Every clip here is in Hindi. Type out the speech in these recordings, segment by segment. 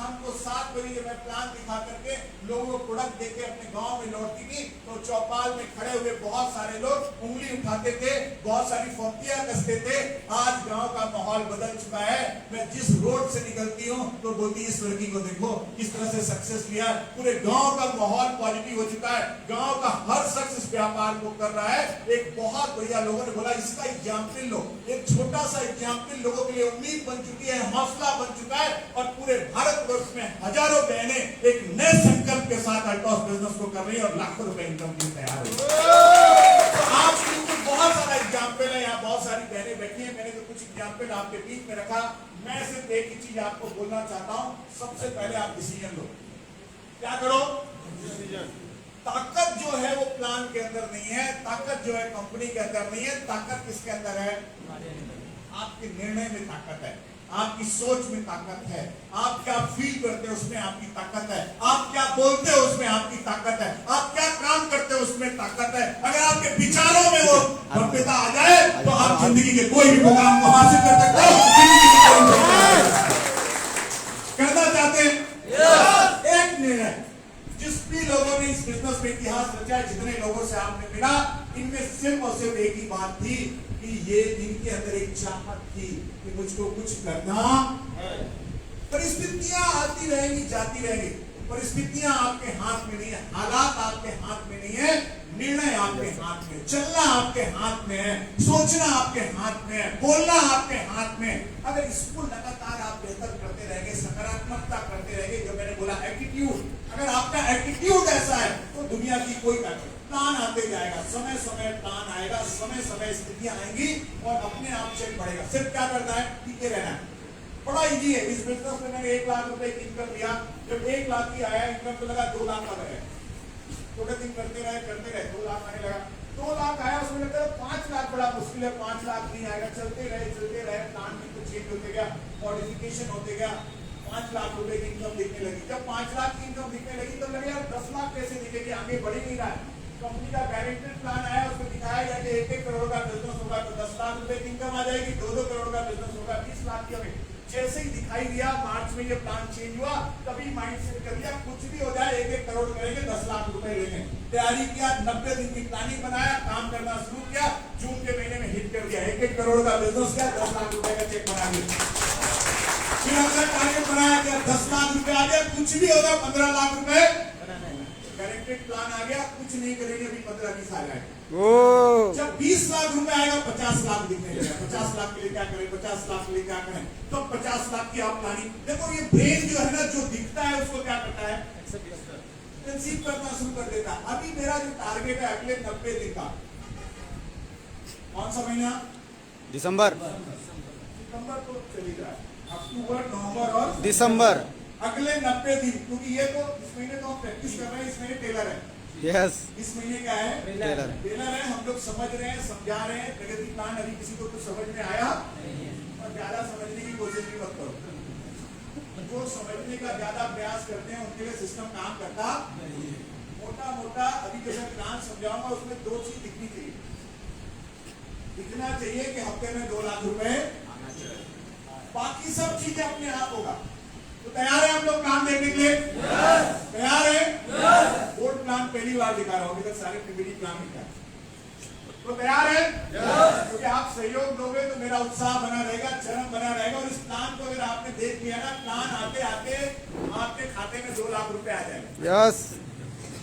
शाम को 7 बजे मैं प्लान दिखा करके लोगों को प्रोडक्ट देके अपने गांव में लौटती थी तो चौपाल में खड़े हुए बहुत सारे लोग उंगली उठाते थे, बहुत सारी फौतियां कसते थे। आज गांव का माहौल बदल चुका है। मैं जिस रोड से निकलती हूँ तो बोलती इस लड़की को देखो किस तरह से सक्सेस लिया। पूरे गांव का माहौल पॉजिटिव हो चुका है। गांव का हर शख्स इस व्यापार को कर रहा है। एक बहुत बढ़िया लोगों ने बोला इसका एग्जाम्पल लो। एक छोटा सा एग्जाम्पल लोगों के लिए उम्मीद बन चुकी है, हौसला बन चुका है और पूरे भारतवर्ष में हजारों बहनें एक नए संकल्प के साथ अल्टॉस बिजनेस को कर रही है और लाखों रुपए इनकम की तैयार है। तो आप बहुत सारा एग्जाम्पल है, यहाँ बहुत सारी बहनें बैठी हैं। मैंने तो कुछ एग्जाम्पल आपके बीच में रखा। मैं सिर्फ एक ही चीज आपको बोलना चाहता हूँ, सबसे पहले आप डिसीजन लो। क्या करो? ताकत जो है वो प्लान के अंदर नहीं है, ताकत जो है कंपनी के अंदर नहीं है। ताकत किसके अंदर है? आपके निर्णय में ताकत है, आपकी सोच में ताकत है, आप क्या फील करते हो उसमें आपकी ताकत है, आप क्या बोलते हो उसमें आपकी ताकत है, आप क्या काम करते हो उसमें ताकत है। अगर आपके विचारों में वो भव्यता आ जाए तो आप जिंदगी के कोई भी मुकाम को हासिल कर सकते हो। करना चाहते हैं एक निर्णय। जिस भी लोगों ने इस बिजनेस में इतिहास रचा है, जितने लोगों से आपने मिला, इनमें सिर्फ और सिर्फ एक ही बात थी कि ये इनके अंदर एक चाहत थी कि मुझको कुछ करना है। परिस्थितियां आती रहेंगी, जाती रहेंगी। परिस्थितियां आपके हाथ में नहीं है, हालात आपके हाथ में नहीं है, निर्णय आपके हाथ में, चलना आपके हाथ में है, सोचना आपके हाथ में है, बोलना आपके हाथ में। अगर इसको लगातार आप बेहतर करते रहेंगे, सकारात्मकता करते रहेंगे, जो मैंने बोला एटीट्यूड, अगर आपका एटीट्यूड ऐसा है तो दुनिया की कोई ताकत। प्लान आते जाएगा, समय समय प्लान आएगा, समय समय स्थितियां आएंगी और अपने आप चल पड़ेगा। सिर्फ क्या करना है? टीके रहना है। बड़ा इजी है। इस बिजनेस में मैंने 1 लाख रुपए की इनकम लिया। जब 1 लाख की आया इनकम तो लगा 2 लाख का लगा। थोड़े दिन करते रहे 2 लाख आने लगा। 2 लाख आया, उसमें लगता है 5 लाख बड़ा मुश्किल है, 5 लाख नहीं आएगा। चलते रहे प्लान में कुछ चेंज होते गया, मॉडिफिकेशन होते गया, 5 लाख रुपए की इनकम दिखने लगी। जब 5 लाख की इनकम दिखने लगी तो लगे यार 10 लाख कैसे दिखेगी, आगे बढ़ ही नहीं रहा है। कंपनी का गारंटेड प्लान आया, उसमें दिखाया गया कि 1-1 करोड़ का बिजनेस होगा तो 10 लाख रुपए की इनकम आ जाएगी, 2-2 करोड़ का बिजनेस होगा 20 लाख की। हमें जैसे ही दिखाई दिया, मार्च में ये प्लान चेंज हुआ, तभी माइंड सेट कर दिया कुछ भी हो जाए 1-1 करोड़ करेंगे, 10 लाख रुपए लेंगे। तैयारी किया, 90 दिन की प्लानिंग बनाया, काम करना शुरू किया, जून के महीने में हिट कर दिया। 1-1 करोड़ का बिजनेस किया, 10 लाख रुपए का चेक बना दिया। फिर अगला टारगेट बनाया गया, 10 लाख रुपए आ गया, कुछ भी होगा 15 लाख रुपए। गारंटेड प्लान आ गया, कुछ नहीं करेंगे, अभी 15-20 आ जाएगा। जब 20 लाख रुपए आएगा 50 लाख दिखने लगेगा। 50 लाख के लिए क्या करें, 50 लाख के लिए क्या करें, तो 50 लाख की आप प्लानिंग। देखो ये ब्रेन जो है ना, जो दिखता है उसको क्या करता है? कंसीव करना शुरू कर देता है। अभी मेरा जो टारगेट है अगले 90 दिन का, कौन सा महीना? दिसंबर। सितंबर तो चली रहा है, अक्टूबर, नवंबर और दिसंबर, अगले 90 दिन। क्योंकि ये तो इस महीने तो हम प्रैक्टिस कर रहे हैं, इस महीने टेलर है। यस, इस महीने क्या है? टेलर है। हम लोग समझ रहे हैं, समझा रहे हैं प्रगति प्लान। अभी किसी को कुछ समझ में आया? और ज्यादा समझने की कोशिश भी मत करो। जो समझने का ज्यादा प्रयास करते हैं उनके लिए सिस्टम काम करता। मोटा अभी जैसे प्लान समझाऊंगा, उसमें 2 चीज दिखनी चाहिए। दिखना चाहिए कि हफ्ते में 2 लाख रुपए, बाकी सब चीजें अपने आप होगा। तो तैयार है हम लोग काम देखने के लिए? तैयार है? बोर्ड प्लान पहली बार दिखा रहा हूँ, अभी तक सारे पीपीटी प्लान दिखा। तो तैयार है? क्योंकि आप सहयोग दोगे तो मेरा उत्साह बना रहेगा, चरम बना रहेगा। और इस प्लान को अगर आपने देख लिया ना, प्लान आते आते आपके खाते में 2 लाख रुपए आ जाएंगे। यस,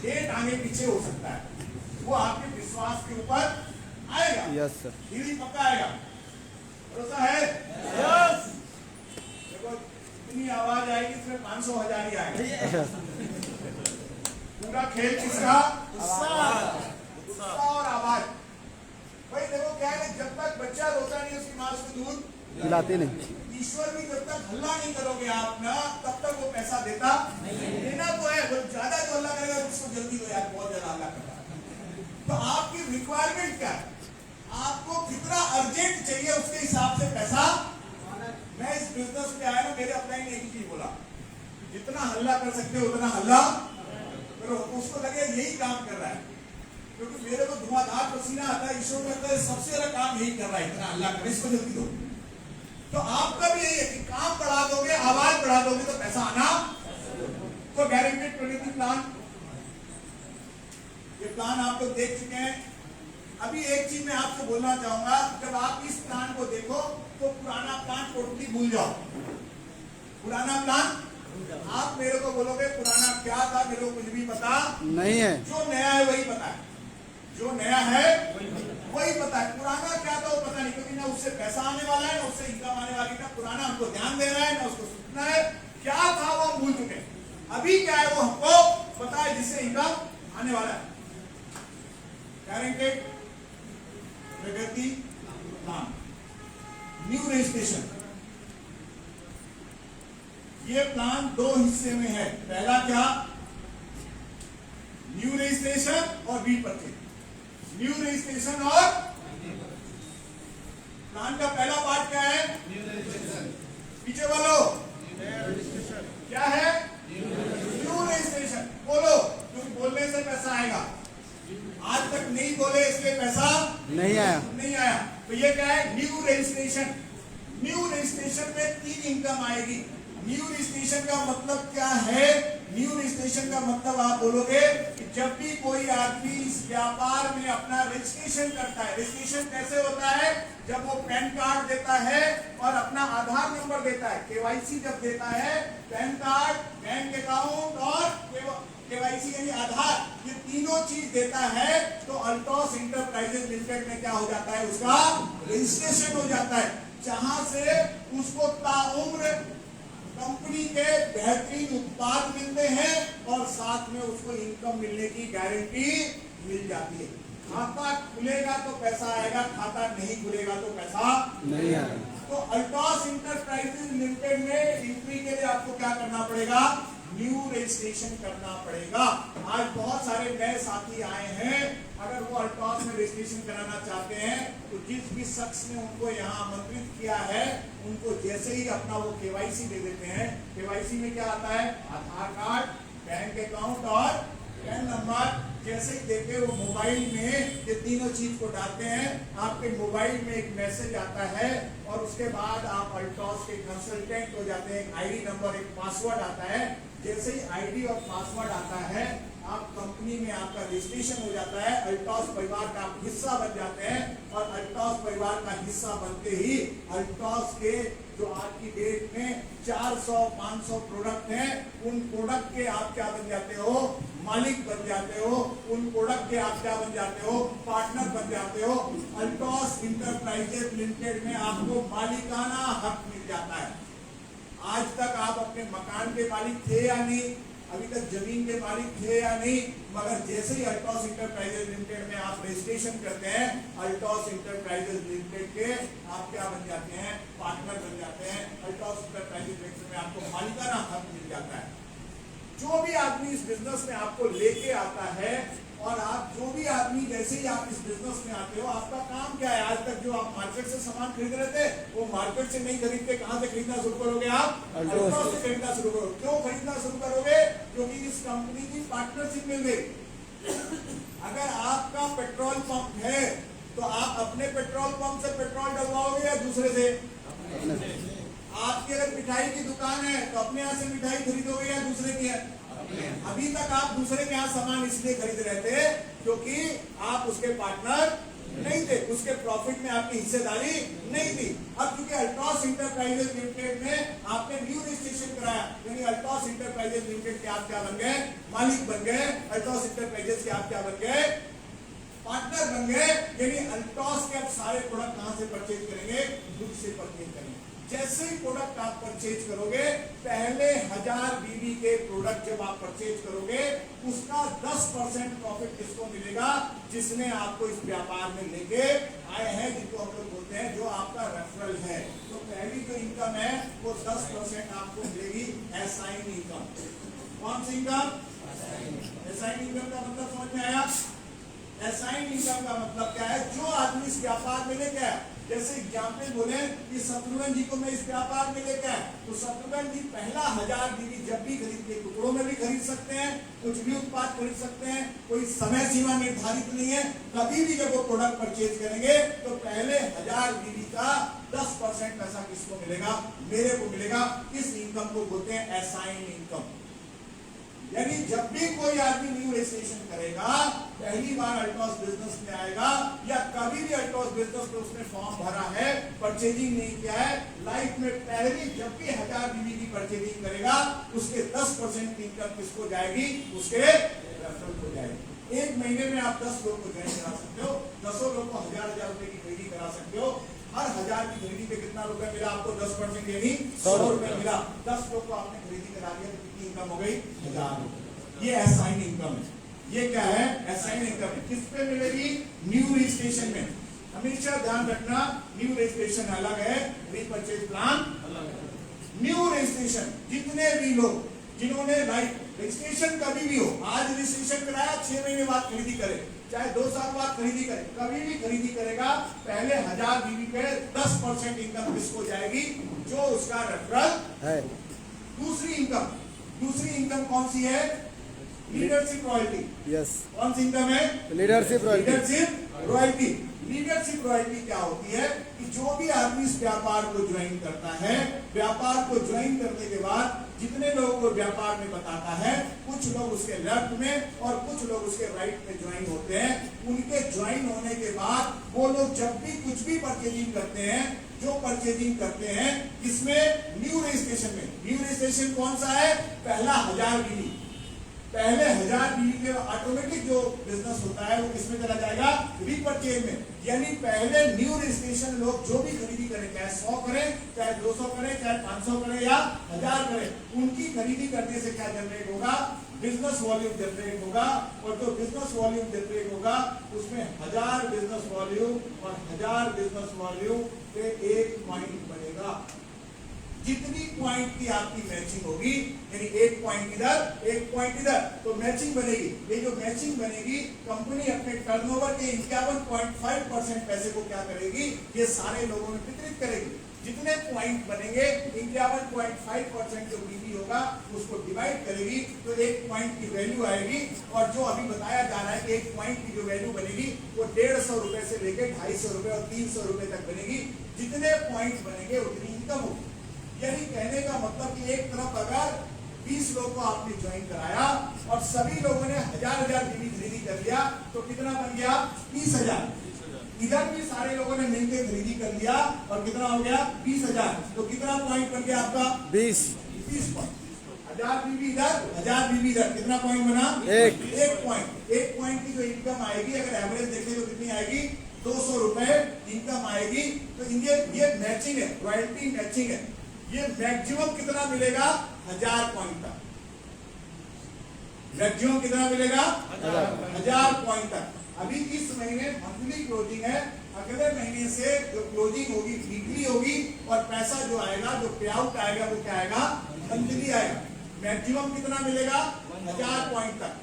डेट आगे पीछे हो सकता है, वो आपके विश्वास के ऊपर आएगा। यस सर, धीरे पक्का आएगा। भरोसा है? यस। देखो इतनी आवाज आएगी, इसमें 500,000 ही आएगा। पूरा खेल किसका? उत्साह और आवाज। भाई देखो क्या है, जब तक बच्चा रोता नहीं उसकी माँ उसको दूध पिलाते नहीं। ईश्वर भी जब तक हल्ला नहीं करोगे आप ना, तब तक वो पैसा देता नहीं। देना तो है, वो ज्यादा जो हल्ला करेगा उसको जल्दी दो यार, बहुत ज्यादा हल्ला करता है। तो आपकी रिक्वायरमेंट क्या है, आपको कितना अर्जेंट चाहिए, उसके हिसाब से पैसा। मैं इस बिजनेस में आया ना, मेरे अपना ही एक चीज बोला, जितना हल्ला कर सकते हो उतना हल्ला करो। उसको लगे यही काम कर रहा है, क्योंकि मेरे को धुआंधार पसीना आता है, ईश्वर में लगता है सबसे ज्यादा काम यही कर रहा है, इतना हल्ला कर, इसको जल्दी दो। तो आपका भी यही है कि काम बढ़ा दोगे, आवाज बढ़ा दोगे तो पैसा आना। तो गारंटेड प्रोडक्टिव प्लान, ये प्लान आप लोग देख चुके हैं। अभी एक चीज मैं आपको बोलना चाहूंगा, जब आप इस प्लान को देखो तो पुराना प्लान टोटली भूल जाओ। पुराना प्लान आप मेरे को बोलोगे पुराना क्या था, मेरे को कुछ भी पता नहीं है। जो नया है वही पता है, जो नया है वही पता है। पुराना क्या था वो पता नहीं, क्योंकि ना उससे पैसा आने वाला है ना उससे इनकम आने वाली है। पुराना हमको ध्यान देना है ना उसको सुनना है। क्या था वो हम भूल चुके हैं, अभी क्या है वो हमको पता है, जिससे इनकम आने वाला है। गारंटेड प्रगति प्लान, न्यू रजिस्ट्रेशन। ये प्लान दो हिस्से में है। पहला क्या, न्यू रजिस्ट्रेशन और रीपरचेज। न्यू रजिस्ट्रेशन और प्लान का पहला पार्ट क्या है, पीछे बोलो क्या है, न्यू रजिस्ट्रेशन। बोलो, क्योंकि बोलने से पैसा आएगा। आज तक नहीं बोले इसलिए पैसा नहीं आया। नहीं आया। तो ये क्या है, न्यू रजिस्ट्रेशन। न्यू रजिस्ट्रेशन में 3 इनकम आएगी। न्यू रजिस्ट्रेशन का मतलब क्या है, न्यू रजिस्ट्रेशन का मतलब आप बोलोगे कि जब भी कोई आदमी इस व्यापार में अपना रजिस्ट्रेशन करता है। रजिस्ट्रेशन कैसे होता है, जब वो पैन कार्ड देता है और अपना आधार नंबर देता है, केवाईसी जब देता है, पैन कार्ड, बैंक अकाउंट और केवाईसी यानी आधार, ये तीनों चीज देता है तो अल्टॉस इंटरप्राइजेज लिमिटेड में क्या हो जाता है, उसका रजिस्ट्रेशन हो जाता है। जहां से उसको ताउम्र कंपनी के बेहतरीन उत्पाद मिलते हैं और साथ में उसको इनकम मिलने की गारंटी मिल जाती है। खाता खुलेगा तो पैसा आएगा, खाता नहीं खुलेगा तो पैसा नहीं आएगा। तो अल्टॉस इंटरप्राइजेज लिमिटेड में एंट्री के लिए आपको क्या करना पड़ेगा, न्यू रजिस्ट्रेशन करना पड़ेगा। आज बहुत सारे नए साथी आए हैं, अगर वो अल्टॉस में रजिस्ट्रेशन कराना चाहते हैं तो जिस भी शख्स ने उनको यहाँ आमंत्रित किया है, उनको जैसे ही अपना वो केवाईसी दे देते हैं। केवाईसी में क्या आता है, आधार कार्ड, बैंक अकाउंट और पैन नंबर। जैसे ही देखे वो मोबाइल में ये तीनों चीज को डालते हैं, आपके मोबाइल में एक मैसेज आता है और उसके बाद आप अल्टॉस के कंसल्टेंट हो जाते हैं। एक आईडी नंबर, एक पासवर्ड आता है। जैसे ही आईडी और पासवर्ड आता है, आप कंपनी में आपका रजिस्ट्रेशन हो जाता है, अल्टॉस परिवार का आप हिस्सा बन जाते हैं। और अल्टॉस परिवार का हिस्सा बनते ही अल्टॉस के जो आज की डेट में 400-500 प्रोडक्ट हैं, उन प्रोडक्ट के आप क्या बन जाते हो, मालिक बन जाते हो। उन प्रोडक्ट के आप क्या बन जाते हो, पार्टनर बन जाते हो। अल्टॉस इंटरप्राइजेज लिमिटेड में आपको मालिकाना हक मिल जाता है। आज तक आप अपने मकान के मालिक थे या नहीं, अभी तक जमीन के मालिक थे या नहीं, मगर जैसे ही अल्टॉस इंटरप्राइजेज लिमिटेड में आप रजिस्ट्रेशन करते हैं, अल्टॉस इंटरप्राइजेज लिमिटेड के आप क्या बन जाते हैं, पार्टनर बन जाते हैं। अल्टॉस इंटरप्राइजेज लिमिटेड में आपको मालिकाना हक मिल जाता है। जो भी आदमी इस बिजनेस में आपको लेके आता है, और आप जो भी आदमी जैसे ही आप इस बिजनेस में आते हो, आपका काम क्या है, आज तक जो आप मार्केट से सामान खरीद रहे थे, वो मार्केट से नहीं खरीद के कहां से खरीदना शुरू करोगे, आप अल्टॉस से खरीदना शुरू करोगे। क्यों खरीदना शुरू करोगे, क्योंकि इस कंपनी की पार्टनरशिप मिल गई। अगर आपका पेट्रोल पंप है तो आप अपने पेट्रोल पंप से पेट्रोल डलवाओगे या दूसरे से? आपकी अगर मिठाई की दुकान है तो अपने यहाँ से मिठाई खरीदोगे या दूसरे की है? अभी तक आप दूसरे के यहाँ सामान इसलिए खरीद रहे थे क्योंकि आप उसके पार्टनर नहीं थे, उसके प्रॉफिट में आपकी हिस्सेदारी नहीं थी। अब क्योंकि अल्टॉस इंटरप्राइजेज लिमिटेड में आपने न्यू रजिस्ट्रेशन कराया, यानी अल्टॉस इंटरप्राइजेज लिमिटेड के आप क्या बन गए, मालिक बन गए। अल्टॉस इंटरप्राइजेज के आप क्या बन गए, पार्टनर बन गए। यानी अल्टॉस के आप सारे प्रोडक्ट कहां से परचेज करेंगे, खुद से परचेज करेंगे। जैसे ही प्रोडक्ट आप परचेज करोगे, पहले 1000 बीबी के प्रोडक्ट जब आप परचेज करोगे, उसका 10% प्रॉफिट किसको मिलेगा, जिसने आपको इस व्यापार में लेके आए हैं, जिनको हम लोग बोलते हैं जो आपका रेफरल है। तो पहली जो इनकम है वो 10% आपको मिलेगी, असाइन इनकम। कौन सी इनकम, असाइन इनकम का मतलब समझ में आया? असाइन इनकम का मतलब क्या है, जो आदमी इस व्यापार में लेके आया। जैसे एग्जाम्पल बोले कि शत्रुघ्न जी को मैं इस व्यापार में लेके आया, तो शत्रुघ्न जी पहला 1000 बीबी जब भी खरीद के, टुकड़ों में भी खरीद सकते हैं, कुछ भी उत्पाद खरीद सकते हैं, कोई समय सीमा निर्धारित नहीं है। कभी भी जब वो प्रोडक्ट परचेज करेंगे तो पहले 1000 बीबी का 10% पैसा किसको मिलेगा? मेरे को मिलेगा। इस इनकम को बोलते हैं असाइन इनकम। यानी जब भी कोई आदमी न्यू रजिस्ट्रेशन करेगा, पहली बार अल्ट्रॉस बिजनेस में आएगा या कभी भी अल्ट्रॉस बिजनेस में उसने फॉर्म भरा है, परचेजिंग नहीं किया है, लाइफ में पहली जब भी 1000 बीवी की परचेजिंग करेगा, उसके 10% इनकम किसको जाएगी? उसके रेफरल को जाएगी। एक महीने में आप 10 लोग को ज्वाइन करा सकते हो, 10 लोग को 1000 रुपए की खरीदी करा सकते हो। हर 1000 की खरीदी पे कितना रुपए मिला आपको? 10% यानी 100 रुपए मिला। 10 लोग को आपने खरीदी करा दिया तो कितनी इनकम हो गई? 1000। ये असाइन इनकम है। ये क्या है? असाइन इनकम है। किस पे मिलेगी? न्यू रजिस्ट्रेशन में। हमेशा ध्यान रखना, न्यू रजिस्ट्रेशन अलग है, रीपरचेज प्लान अलग है। न्यू रजिस्ट्रेशन जितने भी लोग जिन्होंने रजिस्ट्रेशन कभी भी हो, आज रजिस्ट्रेशन कराया, 6 महीने बाद खरीदी करे, चाहे 2 साल बाद खरीदी करे, कभी भी खरीदी करेगा, पहले 1000 बीवी पे 10% इनकम किसको जाएगी? जो उसका रेफरल है। दूसरी इनकम कौन सी है? Leadership royalty. यस, कौन सी इनकम है? Leadership royalty. Leadership royalty. Leadership royalty क्या होती है कि जो भी आदमी इस व्यापार को ज्वाइन करता है, व्यापार को ज्वाइन करने के बाद जितने लोगों को व्यापार में बताता है, कुछ लोग उसके लेफ्ट में और कुछ लोग उसके राइट में ज्वाइन होते हैं। उनके ज्वाइन होने के बाद वो लोग जब भी कुछ भी परचेजिंग करते हैं, जो परचेजिंग करते हैं इसमें न्यू रजिस्ट्रेशन में, न्यू रजिस्ट्रेशन कौन सा है? पहला 1000 बीवी। पहले 1000 बीवी के ऑटोमेटिक जो बिजनेस होता है वो किसमें चला जाएगा? रीपरचेज में। यानी पहले न्यू रजिस्ट्रेशन लोग जो भी खरीदी करें, चाहे 100 करें, चाहे 200 करें, चाहे 500 करें या 1000 करें, उनकी खरीदी करने से क्या जनरेट होगा? बिजनेस वॉल्यूम जनरेट होगा। और जो बिजनेस वॉल्यूम जनरेट होगा उसमें 1000 बिजनेस वॉल्यूम और 1000 बिजनेस वॉल्यूम पे 1 पॉइंट बनेगा। जितनी पॉइंट की आपकी मैचिंग होगी, यानी 1 पॉइंट इधर 1 पॉइंट इधर, तो मैचिंग बनेगी। ये जो मैचिंग बनेगी, कंपनी अपने टर्नओवर के 51.5% पैसे को क्या करेगी? ये सारे लोगों में वितरित करेगी। जितने पॉइंट बनेंगे 51.5% जो बीवी होगा उसको डिवाइड करेगी, तो 1 पॉइंट की वैल्यू आएगी। और जो अभी बताया जा रहा है कि 1 पॉइंट की जो वैल्यू बनेगी वो 150 रुपए से लेकर 250 रुपए और 300 रुपए तक बनेगी। जितने पॉइंट बनेंगे उतनी इनकम होगी। यानी कहने का मतलब कि एक तरफ अगर 20 लोगों को आपने ज्वाइन कराया और सभी लोगों ने 1000 बीवी खरीदी कर लिया, तो कितना बन गया? 30,000। इधर भी सारे लोगों ने मिलकर खरीदी कर लिया और कितना हो गया? 20,000। तो कितना पॉइंट बन गया आपका? 20 पॉइंट। 1000 बीवी इधर, 1000 बीवी इधर, कितना पॉइंट बना? 1 पॉइंट। 1 पॉइंट की जो इनकम आएगी, अगर एवरेज देखें तो कितनी आएगी? 200 रुपए इनकम आएगी। तो ये मैचिंग है, रॉयल्टी मैचिंग है। ये मैक्सिमम कितना मिलेगा? 1000 पॉइंट तक। मैक्सिमम कितना मिलेगा? 1000 पॉइंट तक। अभी इस महीने मंथली क्लोजिंग है, अगले महीने से जो क्लोजिंग होगी वीकली होगी और पैसा जो आएगा, जो पे आउट आएगा वो क्या आएगा? मंथली आएगा। मैक्सिमम कितना मिलेगा? 1000 पॉइंट तक।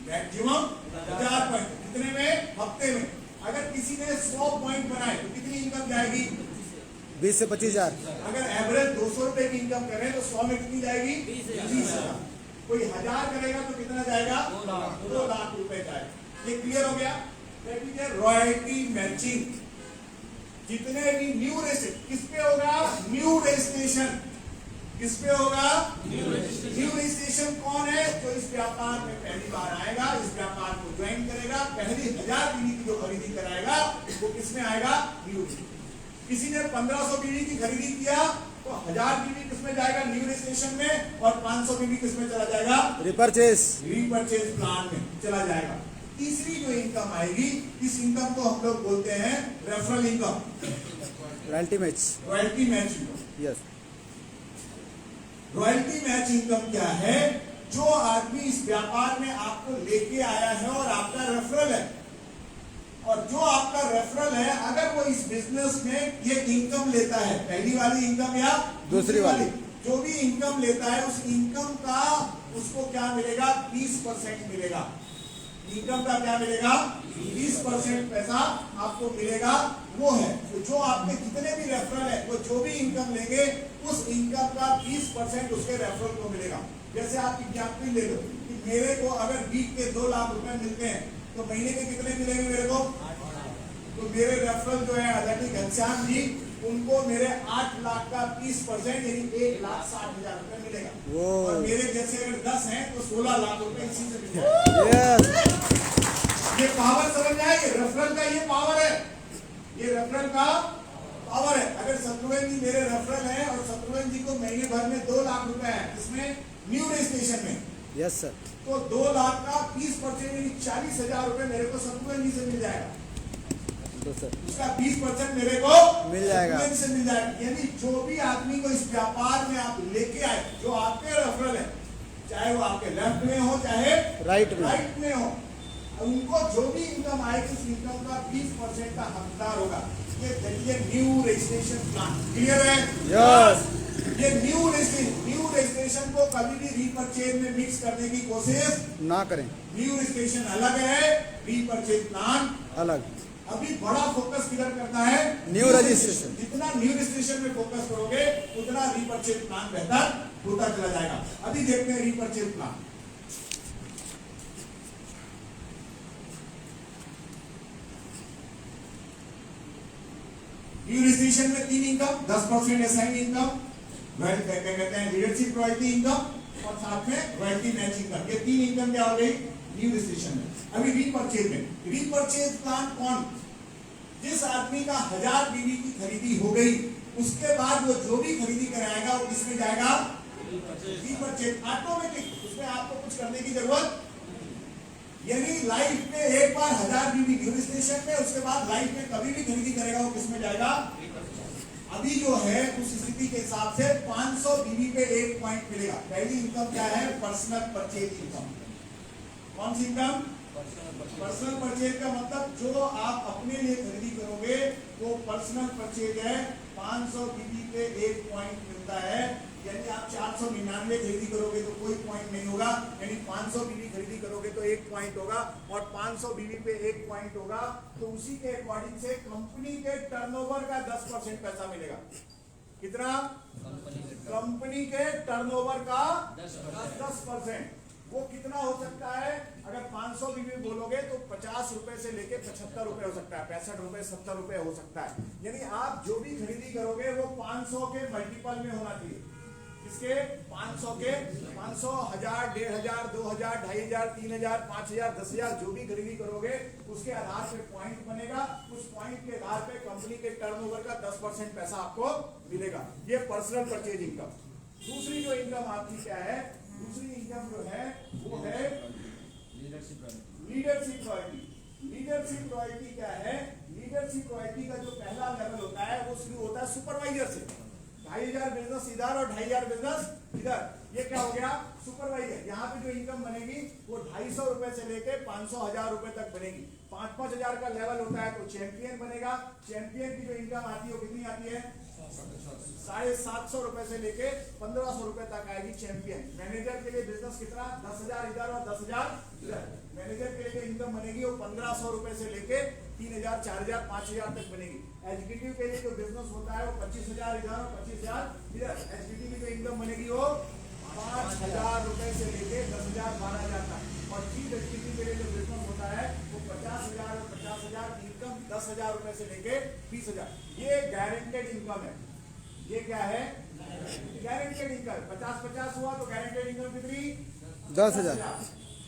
Maximum 1000 point. कितने में? हफ्ते में। अगर किसी ने 100 पॉइंट बनाए तो कितनी इनकम जाएगी? 20 से 25,000। अगर एवरेज 200 रुपए की इनकम करें तो 100 में कितनी जाएगी? 20,000। कोई 1000 करेगा तो कितना जाएगा? 2 लाख रुपए जाएगा। ये क्लियर हो गया? Royalty matching. जितने भी न्यू रजिस्ट्रेशन किस पे होगा? New registration. किस पे होगा? न्यू रजिस्ट्रेशन कौन है? जो इस व्यापार में पहली बार आएगा, इस व्यापार को ज्वाइन करेगा, पहली 1000 बीवी की जो खरीदी कराएगा वो किसमें आएगा? न्यू। किसी ने 1500 बीवी की खरीदी किया तो 1000 बीवी किसमें जाएगा? न्यू रजिस्ट्रेशन में। और 500 बीवी किसमें चला जाएगा? रिपर्चेज प्लान में चला जाएगा। तीसरी जो इनकम आएगी, इस इनकम को हम लोग बोलते हैं referral income, royalty match. Royalty match income. Yes, royalty match income क्या है? जो आदमी इस व्यापार में आपको लेके आया है और आपका रेफरल है, और जो आपका रेफरल है, अगर वो इस बिजनेस में ये इनकम लेता है, पहली वाली इनकम या दूसरी वाली, जो भी इनकम लेता है उस इनकम का उसको क्या मिलेगा? 20% मिलेगा। इनकम का क्या मिलेगा? 20% पैसा आपको मिलेगा। वो है तो जो आपके जितने भी रेफरल है, वो जो भी इनकम लेंगे उस इनकम का 20% उसके रेफरल को मिलेगा। जैसे आप एग्जाम्पल ले लो कि मेरे को अगर वीक के 2 लाख रुपए मिलते हैं तो महीने के कितने मिलेंगे मेरे को? तो मेरे रेफरल जो है घनश्याम जी उनको मेरे 8 लाख का 20% यानी 1,60,000 रुपए मिलेगा। वो। और मेरे जैसे अगर 10 हैं तो 16 लाख रुपए इसी से मिल जाएगा। यस ये पावर समझ में आएगी, रेफरल का ये पावर है, ये रेफरल का पावर है। अगर शत्रुघ्न जी मेरे रेफरल है और शत्रुघ्न जी को महीने भर में 2 लाख रुपए है, इसमें न्यू रजिस्ट्रेशन में, यस सर तो 2 लाख का 20% यानी 40,000 रुपए मेरे को शत्रुघ्न जी से मिल जाएगा। दो सर उसका 20% मेरे को मिल जाएगा। शत्रुघ्न से मिल जाएगा। यानी जो भी आदमी को इस व्यापार में आप लेके आए, जो आपके रेफरल है, चाहे वो आपके लेफ्ट में हो चाहे राइट में हो, उनको जो भी इनकम आएगी उस इनकम का 20% का हकदार होगा। ये न्यू रजिस्ट्रेशन प्लान क्लियर है? यस ये न्यू रजिस्ट्रेशन को कभी भी रीपरचेज में मिक्स करने की कोशिश ना करें, न्यू रजिस्ट्रेशन अलग है, रीपरचेज प्लान अलग। अभी बड़ा फोकस किधर करता है? New registration. जितना न्यू रजिस्ट्रेशन में फोकस करोगे उतना रीपरचेज प्लान बेहतर होता चला जाएगा। अभी देखते हैं रीपरचेज प्लान। न्यू रजिस्ट्रेशन में 3 इनकम, 10% असाइन इनकम, कहते हैं लीडरशिप रॉयल्टी इनकम और साथ में रॉयल्टी मैच इनकम। ये 3 इनकम क्या हो गई न्यू रजिस्ट्रेशन में। अभी रीपरचेज में, रीपरचेज प्लान कौन? जिस आदमी का 1000 बीवी की खरीदी हो गई, उसके बाद वो जो भी खरीदी कराएगा वो किसमें जाएगा? रीपरचेज, ऑटोमेटिक, उसमें आपको कुछ करने की जरूरत। यानी लाइफ में एक बार 1000 बीवी न्यू रजिस्ट्रेशन में, उसके बाद लाइफ में कभी भी खरीदी करेगा वो किसमें जाएगा? अभी जो है उस स्थिति के हिसाब से 500 बीवी पे 1 पॉइंट मिलेगा। पहली इनकम क्या है? Personal purchase income. कौन सी इनकम? पर्सनल परचेज का मतलब जो आप अपने लिए खरीदी करोगे वो पर्सनल परचेज है। 500 बीवी पे 1 पॉइंट मिलता है। यानी आप 499 खरीदी करोगे तो कोई पॉइंट नहीं होगा, यानी 500 बीवी खरीदी करोगे तो 1 पॉइंट होगा, और 500 बीवी पे 1 पॉइंट होगा तो उसी के अकॉर्डिंग से कंपनी के टर्नओवर का 10% पैसा मिलेगा। कितना? कंपनी के टर्नओवर का 10%। वो कितना हो सकता है? अगर 500 बीवी बोलोगे तो 50 रुपए से लेके 75 रुपए हो सकता है, 65 रुपए, 70 रुपए हो सकता है। यानी आप जो भी खरीदी करोगे वो 500 के मल्टीपल में होना चाहिए। इसके 500 के 500, 1000, 1500, 2000, 2500, 3000, 5000, 10000 जो भी खरीदी करोगे उसके आधार पे पॉइंट बनेगा। उस पॉइंट के आधार पे कंपनी के टर्नओवर का 10% पैसा आपको मिलेगा। ये पर्सनल परचेज इनकम। दूसरी जो इनकम आपकी क्या है? दूसरी इनकम जो है वो है लीडरशिप रॉयल्टी। लीडरशिप रॉयल्टी क्या है? लीडरशिप रॉयल्टी का जो पहला लेवल होता है वो शुरू होता है सुपरवाइजर से। 2500 बिजनेस इधर और 2500 बिजनेस इधर, ये क्या हो गया? सुपरवाइजर। यहाँ पे जो इनकम बनेगी वो 250 रुपए से लेके 500, 1000 रुपए तक बनेगी। 5-5 हजार का लेवल होता है तो चैंपियन बनेगा। चैंपियन की जो इनकम आती है वो कितनी आती है? 750 रुपए से लेके 1500 रुपए तक आएगी चैंपियन। मैनेजर के लिए बिजनेस कितना? 10,000 इधर और 10,000 इधर। मैनेजर के लिए इनकम बनेगी वो 1500 रुपए से लेके 3000, 4000, 5000 तक बनेगी। एग्जीक्यूटिव के लिए जो बिजनेस होता है वो 25,000 इधर और 25,000 इधर। एग्जीक्यूटिव की जो इनकम बनेगी वो 5,000 रुपए से लेके 10,000, 12,000 तक। और चीफ एग्जीक्यूटिव के लिए जो बिजनेस होता है वो 50,000 और 50,000 इनकम 10,000 रुपए से लेके 20,000। ये गारंटेड इनकम है। ये क्या है? Guaranteed income. 50-50 हुआ तो गारंटेड इनकम कितनी? 10,000।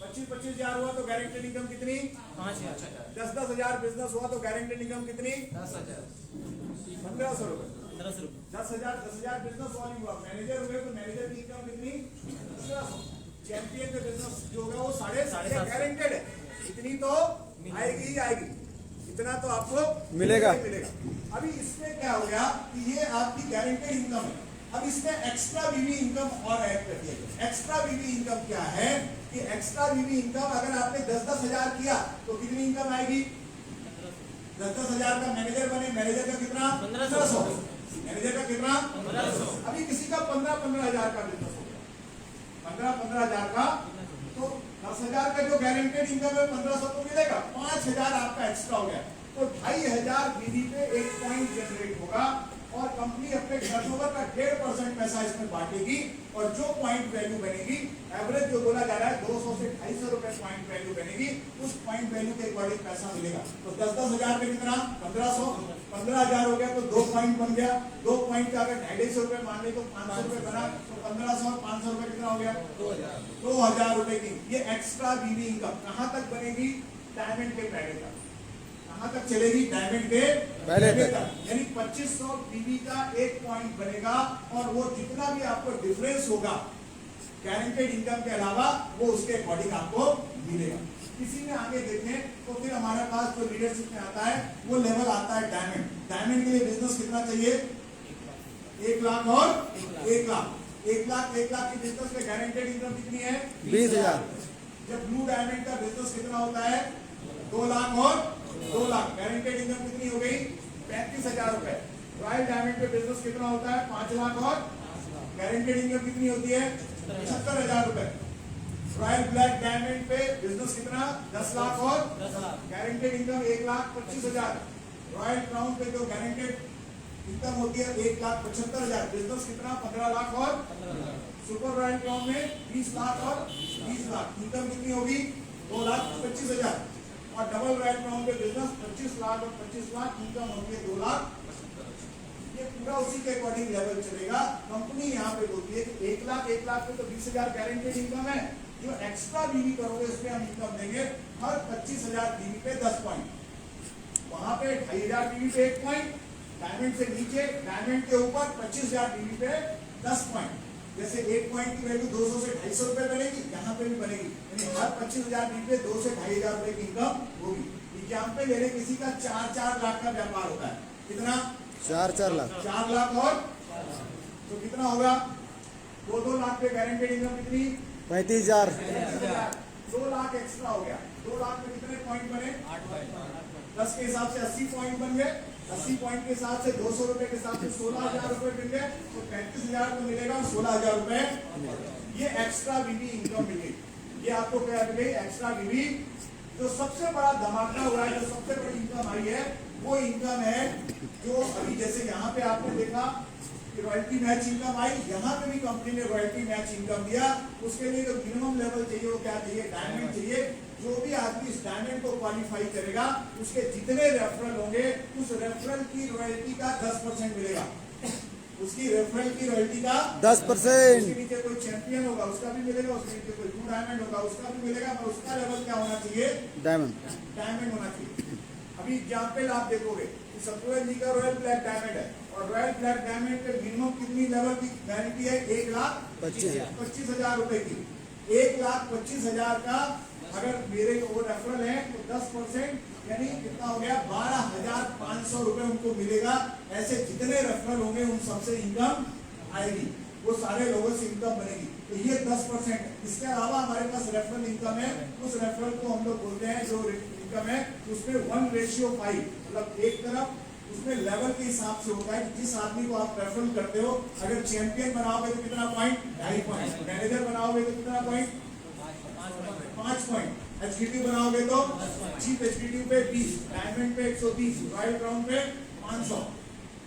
25-25,000 हुआ तो गारंटेड इनकम कितनी? 5,000। 10-10,000 बिजनेस हुआ तो गारंटेड इनकम कितनी? 10,000। 1,500 रुपए। 1500 रुपये। 10,000 बिजनेस वाली हुआ। मैनेजर हुए तो मैनेजर की इनकम कितनी? 1,500। चैंपियन का बिजनेस जो होगा वो 7.5 गारंटेड है। इतनी तो आएगी ही आएगी, इतना तो आपको मिलेगा। अभी इसमें क्या हो गया कि ये आपकी गारंटेड इनकम है। अब इसमें एक्स्ट्रा बीवी इनकम और ऐड कर दिया गया। एक्स्ट्रा बीवी इनकम क्या है कि एक्स्ट्रा बीवी इनकम अगर आपने 10-10 हजार किया तो कितनी इनकम आएगी? 10-10 हजार का मैनेजर बने, मैनेजर का कितना? 1500। मैनेजर का कितना? 1500। अभी किसी का 15-15 हजार का बिजनेस हो गया, 15-15 हजार का, तो 10,000 का जो गारंटेड इनकम है 1500 तो मिलेगा, 5,000 आपका एक्स्ट्रा हो गया। तो 2,500 बीवी पे 1 पॉइंट जनरेट होगा। और कंपनी अपने टर्नओवर का 1.5% पैसा इसमें बांटेगी और जो पॉइंट वैल्यू बनेगी, एवरेज जो बोला जा रहा है 200 से 250 रुपए पॉइंट वैल्यू बनेगी, उस पॉइंट वैल्यू के अकॉर्डिंग पैसा मिलेगा। तो 10-10 हजार में कितना, 1500, 15,000 हो गया तो 2 पॉइंट बन गया। 2 पॉइंट का अगर 250 रुपए मान ले तो 500 रुपए बना, तो 1500 और 500 रुपए कितना हो गया, 2,000 रुपए की ये एक्स्ट्रा बीवी इनकम कहां तक बनेगी, डायमंड के पहले तक। कहां तक चलेगी, डायमंड के पहले तक। यानी 2500 बीवी का एक पॉइंट बनेगा और वो जितना भी आपको डिफरेंस होगा गारंटेड इनकम के अलावा वो उसके अकॉर्डिंग आपको मिलेगा। इसी में आगे देखें तो फिर हमारे पास जो लीडरशिप में आता है वो लेवल आता है डायमंड। डायमंड के लिए बिजनेस कितना चाहिए, 1 लाख और 1 लाख। 1 लाख की बिजनेस में गारंटेड इनकम कितनी है, 20,000। जब ब्लू डायमंड का बिजनेस कितना होता है, 2 लाख और 2 लाख। गारंटेड इनकम कितनी हो गई, 35,000 रुपए। रॉयल डायमंड पे बिजनेस कितना होता है, 5 लाख और गारंटेड इनकम कितनी होती है, 75,000 रुपए। रॉयल ब्लैक डायमंड पे बिजनेस कितना, 10 लाख और गारंटेड इनकम 1,25,000। रॉयल क्राउन पे जो गारंटेड इनकम होती है 1,75,000, बिजनेस कितना, 15 लाख और सुपर रॉयल क्राउन में 20 लाख और 20 लाख। इनकम कितनी होगी, 2,25,000। और डबल रॉयल क्राउन पे बिजनेस 25 लाख और 25 लाख, इनकम होती है 2 लाख। ये पूरा उसी के अकॉर्डिंग लेवल चलेगा। कंपनी यहाँ पे बोलती है कि 1 लाख पे तो 20,000 गारंटेड इनकम है, जो एक्स्ट्रा बीवी करोगे उसमें हम इनकम देंगे हर 25,000 बीवी पे 10 पॉइंट। वहां पे 2,500 बीवी पे 1 पॉइंट, डायमंड से नीचे, डायमंड के ऊपर 25,000 बीवी पे 10 पॉइंट। जैसे 1 पॉइंट की वैल्यू 200 से 250 रुपए बनेगी, यहाँ पे भी बनेगी, यानी हर 25,000 बीवी पे 2 से 2,500 रुपए की इनकम होगी। एग्जाम्पल ले रहे, किसी का 4-4 लाख का व्यापार होता है, कितना, 4 लाख। 4 लाख और तो कितना होगा, 2-2 लाख पे गारंटेड इनकम कितनी, 35,000। 2 लाख एक्स्ट्रा हो गया। 2 लाख में कितने पॉइंट बने, 10 के हिसाब से 80 पॉइंट बन गए। 80 पॉइंट के हिसाब से 200 रुपए के हिसाब से 16,000 रुपए मिल गए, तो 35,000 तो मिलेगा और 16,000 रुपए ये एक्स्ट्रा बीवी इनकम मिलेगी। ये आपको क्या मिलेगी, एक्स्ट्रा बीवी। जो सबसे बड़ा धमाका हुआ है, जो सबसे बड़ी इनकम आई है, वो इनकम है जो अभी जैसे यहाँ पे आपने देखा कि रॉयल्टी मैच इनकम आई, यहाँ पे भी कंपनी ने रॉयल्टी मैच इनकम दिया। उसके लिए जो मिनिमम लेवल चाहिए वो क्या चाहिए, डायमंड चाहिए। जो भी आदमी इस डायमंड को क्वालिफाई करेगा, उसके जितने रेफरल होंगे उस रेफरल की रॉयल्टी का 10% मिलेगा। उसकी रेफरल की रॉयल्टी का 10%। उसके नीचे कोई चैंपियन होगा उसका भी मिलेगा, उसके नीचे कोई 2 डायमंड होगा उसका भी मिलेगा, पर उसका लेवल क्या होना चाहिए, डायमंड होना चाहिए। अभी एग्जाम्पल आप देखोगे, सतुरन जी का रॉयल ब्लैक डायमंड है और रॉयल ब्लैक डायमंड पे मिनिमम कितनी लेवल की गारंटी है, 1,25,000 रुपए की। 1,25,000 का अगर मेरे वो रेफरल है तो 10% यानी कितना हो गया, 12,500 रुपए उनको मिलेगा। ऐसे जितने रेफरल होंगे उन सबसे इनकम आएगी, वो सारे लोगों से इनकम बनेगी। तो ये 10% है। इसके अलावा हमारे पास रेफरल इनकम है, उस रेफरल को हम लोग बोलते हैं, जो इनकम है उसमें 1:5, मतलब एक तरफ उसमें लेवल के हिसाब से होता है कि जिस आदमी को आप रेफरल करते हो, अगर चैंपियन बनाओगे तो कितना पॉइंट, 2.5 पॉइंट। मैनेजर बनाओगे तो कितना पॉइंट, 5 पॉइंट। एग्जीक्यूटिव बनाओगे तो चीफ एग्जीक्यूटिव पे 20, डायमंड पे 120, रॉयल क्राउन पे 500।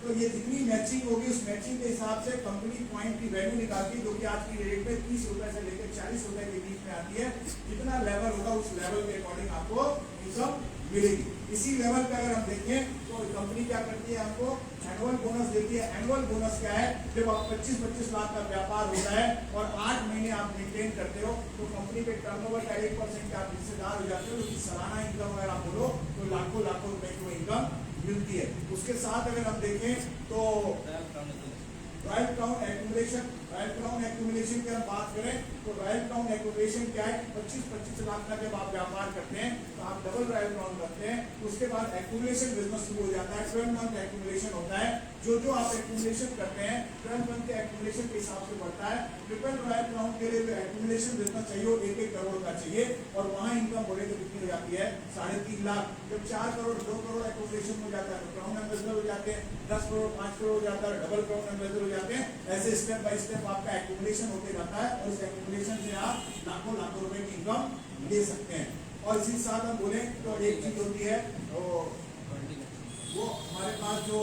तो ये जितनी मैचिंग होगी उस मैचिंग के हिसाब से कंपनी पॉइंट की वैल्यू निकालती है, जो कि आज की डेट में 30 रुपए से लेकर 40 रुपए के बीच में आती है। जितना लेवल होगा उस लेवल के अकॉर्डिंग आपको इनकम मिलेगी। इसी लेवल पे अगर हम देखें तो कंपनी क्या करती है, हमको एनुअल बोनस देती है। एनुअल बोनस क्या है, जब आप 25-25 लाख का व्यापार होता है और 8 महीने आप मेंटेन करते हो तो कंपनी के टर्नओवर का 1% का आप हिस्सेदार हो जाते हो। तो सालाना इनकम अगर आप बोलो तो लाखों रुपए की इनकम मिलती है। उसके साथ अगर हम देखें तो रॉयल क्राउन एक्यूमुलेशन की हम बात करें तो रॉयल क्राउन एक्यूमुलेशन क्या है, 25-25 लाख का जब आप व्यापार करते हैं तो आप डबल रॉयल क्राउन करते हैं। उसके बाद एक्यूमुलेशन बिजनेस शुरू हो जाता है, 12 मंथ एक्यूमुलेशन होता है। जो आप एक्यूमुलेशन करते हैं 12 मंथ के एक्यूमुलेशन के हिसाब से बढ़ता है। ट्रिपल रॉयल क्राउन के लिए जो एक्यूमुलेशन बिजनेस चाहिए वो 1-1 करोड़ का चाहिए और वहाँ इनकम बढ़े तो कितनी हो जाती है, 3.5 लाख। जब 4 करोड़ 2 करोड़ एक्यूमुलेशन हो जाता है तो क्राउन एम्बेसडर हो जाते हैं, 10 करोड़ 5 करोड़ हो जाता है, डबल क्राउन एम्बेसडर हो जाते हैं। ऐसे स्टेप बाय स्टेप आपका एक्यूमुलेशन होते जाता है और उस एक्यूमुलेशन से आप लाखों रुपए की इनकम ले सकते हैं। और इसी साथ हम बोले तो एक चीज होती है वो हमारे पास जो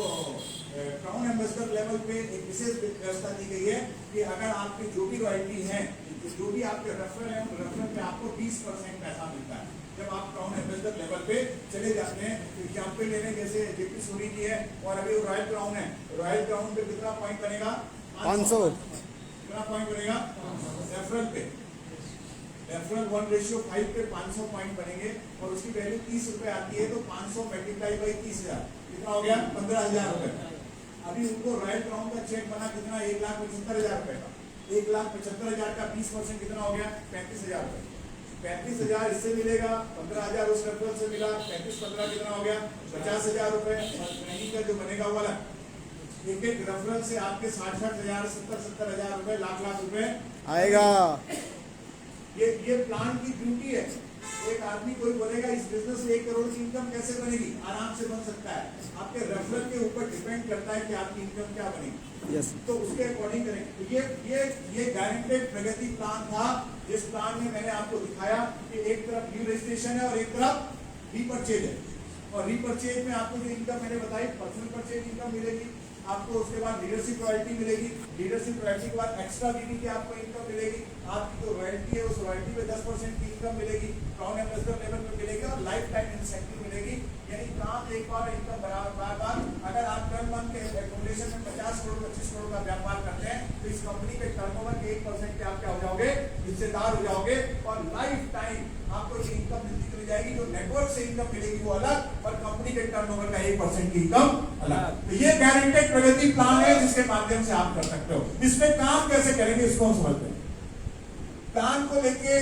क्राउन एम्बेसडर लेवल पे एक विशेष व्यवस्था दी गई है कि अगर आपके जो भी रॉयल्टी है, जो भी आपके रेफरल है, रेफरल पे आपको 20% पैसा मिलता है जब आप क्राउन एम्बेसडर लेवल पे चले जाते हैं। तो एग्जाम्पल ले लें, जैसे जेपी सोनी जी है और अभी वो रॉयल क्राउन है, रॉयल क्राउन पे कितना पॉइंट बनेगा? 500। कितना पॉइंट बनेगा रेफरल पे? रेफरल 1:5 पे 500 पॉइंट बनेंगे और उसकी वैल्यू 30 रुपए आती है। तो 500 मल्टीप्लाई बाई 30,000 कितना हो गया? 15,000 रुपए। अभी उनको रॉयल क्राउन का चेक बना कितना? 1,75,000 रुपए का। 1,75,000 का 20% कितना हो गया? 35,000 रुपए। 35,000 इससे मिलेगा, 15,000 उस रेफरल से मिला, 35-15 कितना हो गया? 50,000 रुपए। और ट्रेनिंग का जो बनेगा वाला एक एक रेफरल से आपके 60,000, 70,000 रुपए, लाख रुपए आएगा। ये प्लान की ड्यूटी है। एक आदमी कोई बोलेगा इस बिजनेस में 1 करोड़ की इनकम कैसे बनेगी? आराम से बन सकता है। आपके रेफरल के ऊपर डिपेंड करता है कि आपकी इनकम क्या बनेगी। यस। तो उसके अकॉर्डिंग करेंगे। तो ये गारंटेड प्रगति प्लान था, जिस प्लान में मैंने आपको दिखाया कि एक तरफ न्यू रजिस्ट्रेशन है और एक तरफ रीपर्चेज है। और रीपर्चेज में आपको जो इनकम मैंने बताई, पर्सनल परचेज इनकम मिलेगी आपको, उसके बाद लीडरशिप रॉयल्टी मिलेगी, लीडरशिप रॉयल्टी के बाद एक्स्ट्रा बीडी की आपको इनकम मिलेगी, आपकी जो रॉयल्टी है उस रॉयल्टी पे 10% की इनकम मिलेगी, क्राउन एम्बेसडर लेवल पे मिलेगी और लाइफ टाइम इंसेंटिव मिलेगी। यानी काम एक बार इनकम बराबर बार। अगर आप 12 मंथ के एकोमोडेशन में 50 करोड़ 25 करोड़ का व्यापार करते हैं तो इस कंपनी के टर्नओवर के 1% के आप क्या हो जाओगे? हिस्सेदार हो जाओगे और लाइफ टाइम आपको ये इनकम मिलती चली जाएगी। जो नेटवर्क से इनकम मिलेगी वो अलग और कंपनी के टर्नओवर का 1% की इनकम अलग। तो ये गारंटेड प्रगति प्लान है जिसके माध्यम से आप कर सकते हो। इसमें काम कैसे करेंगे इसको हम समझते हैं। प्लान को लेके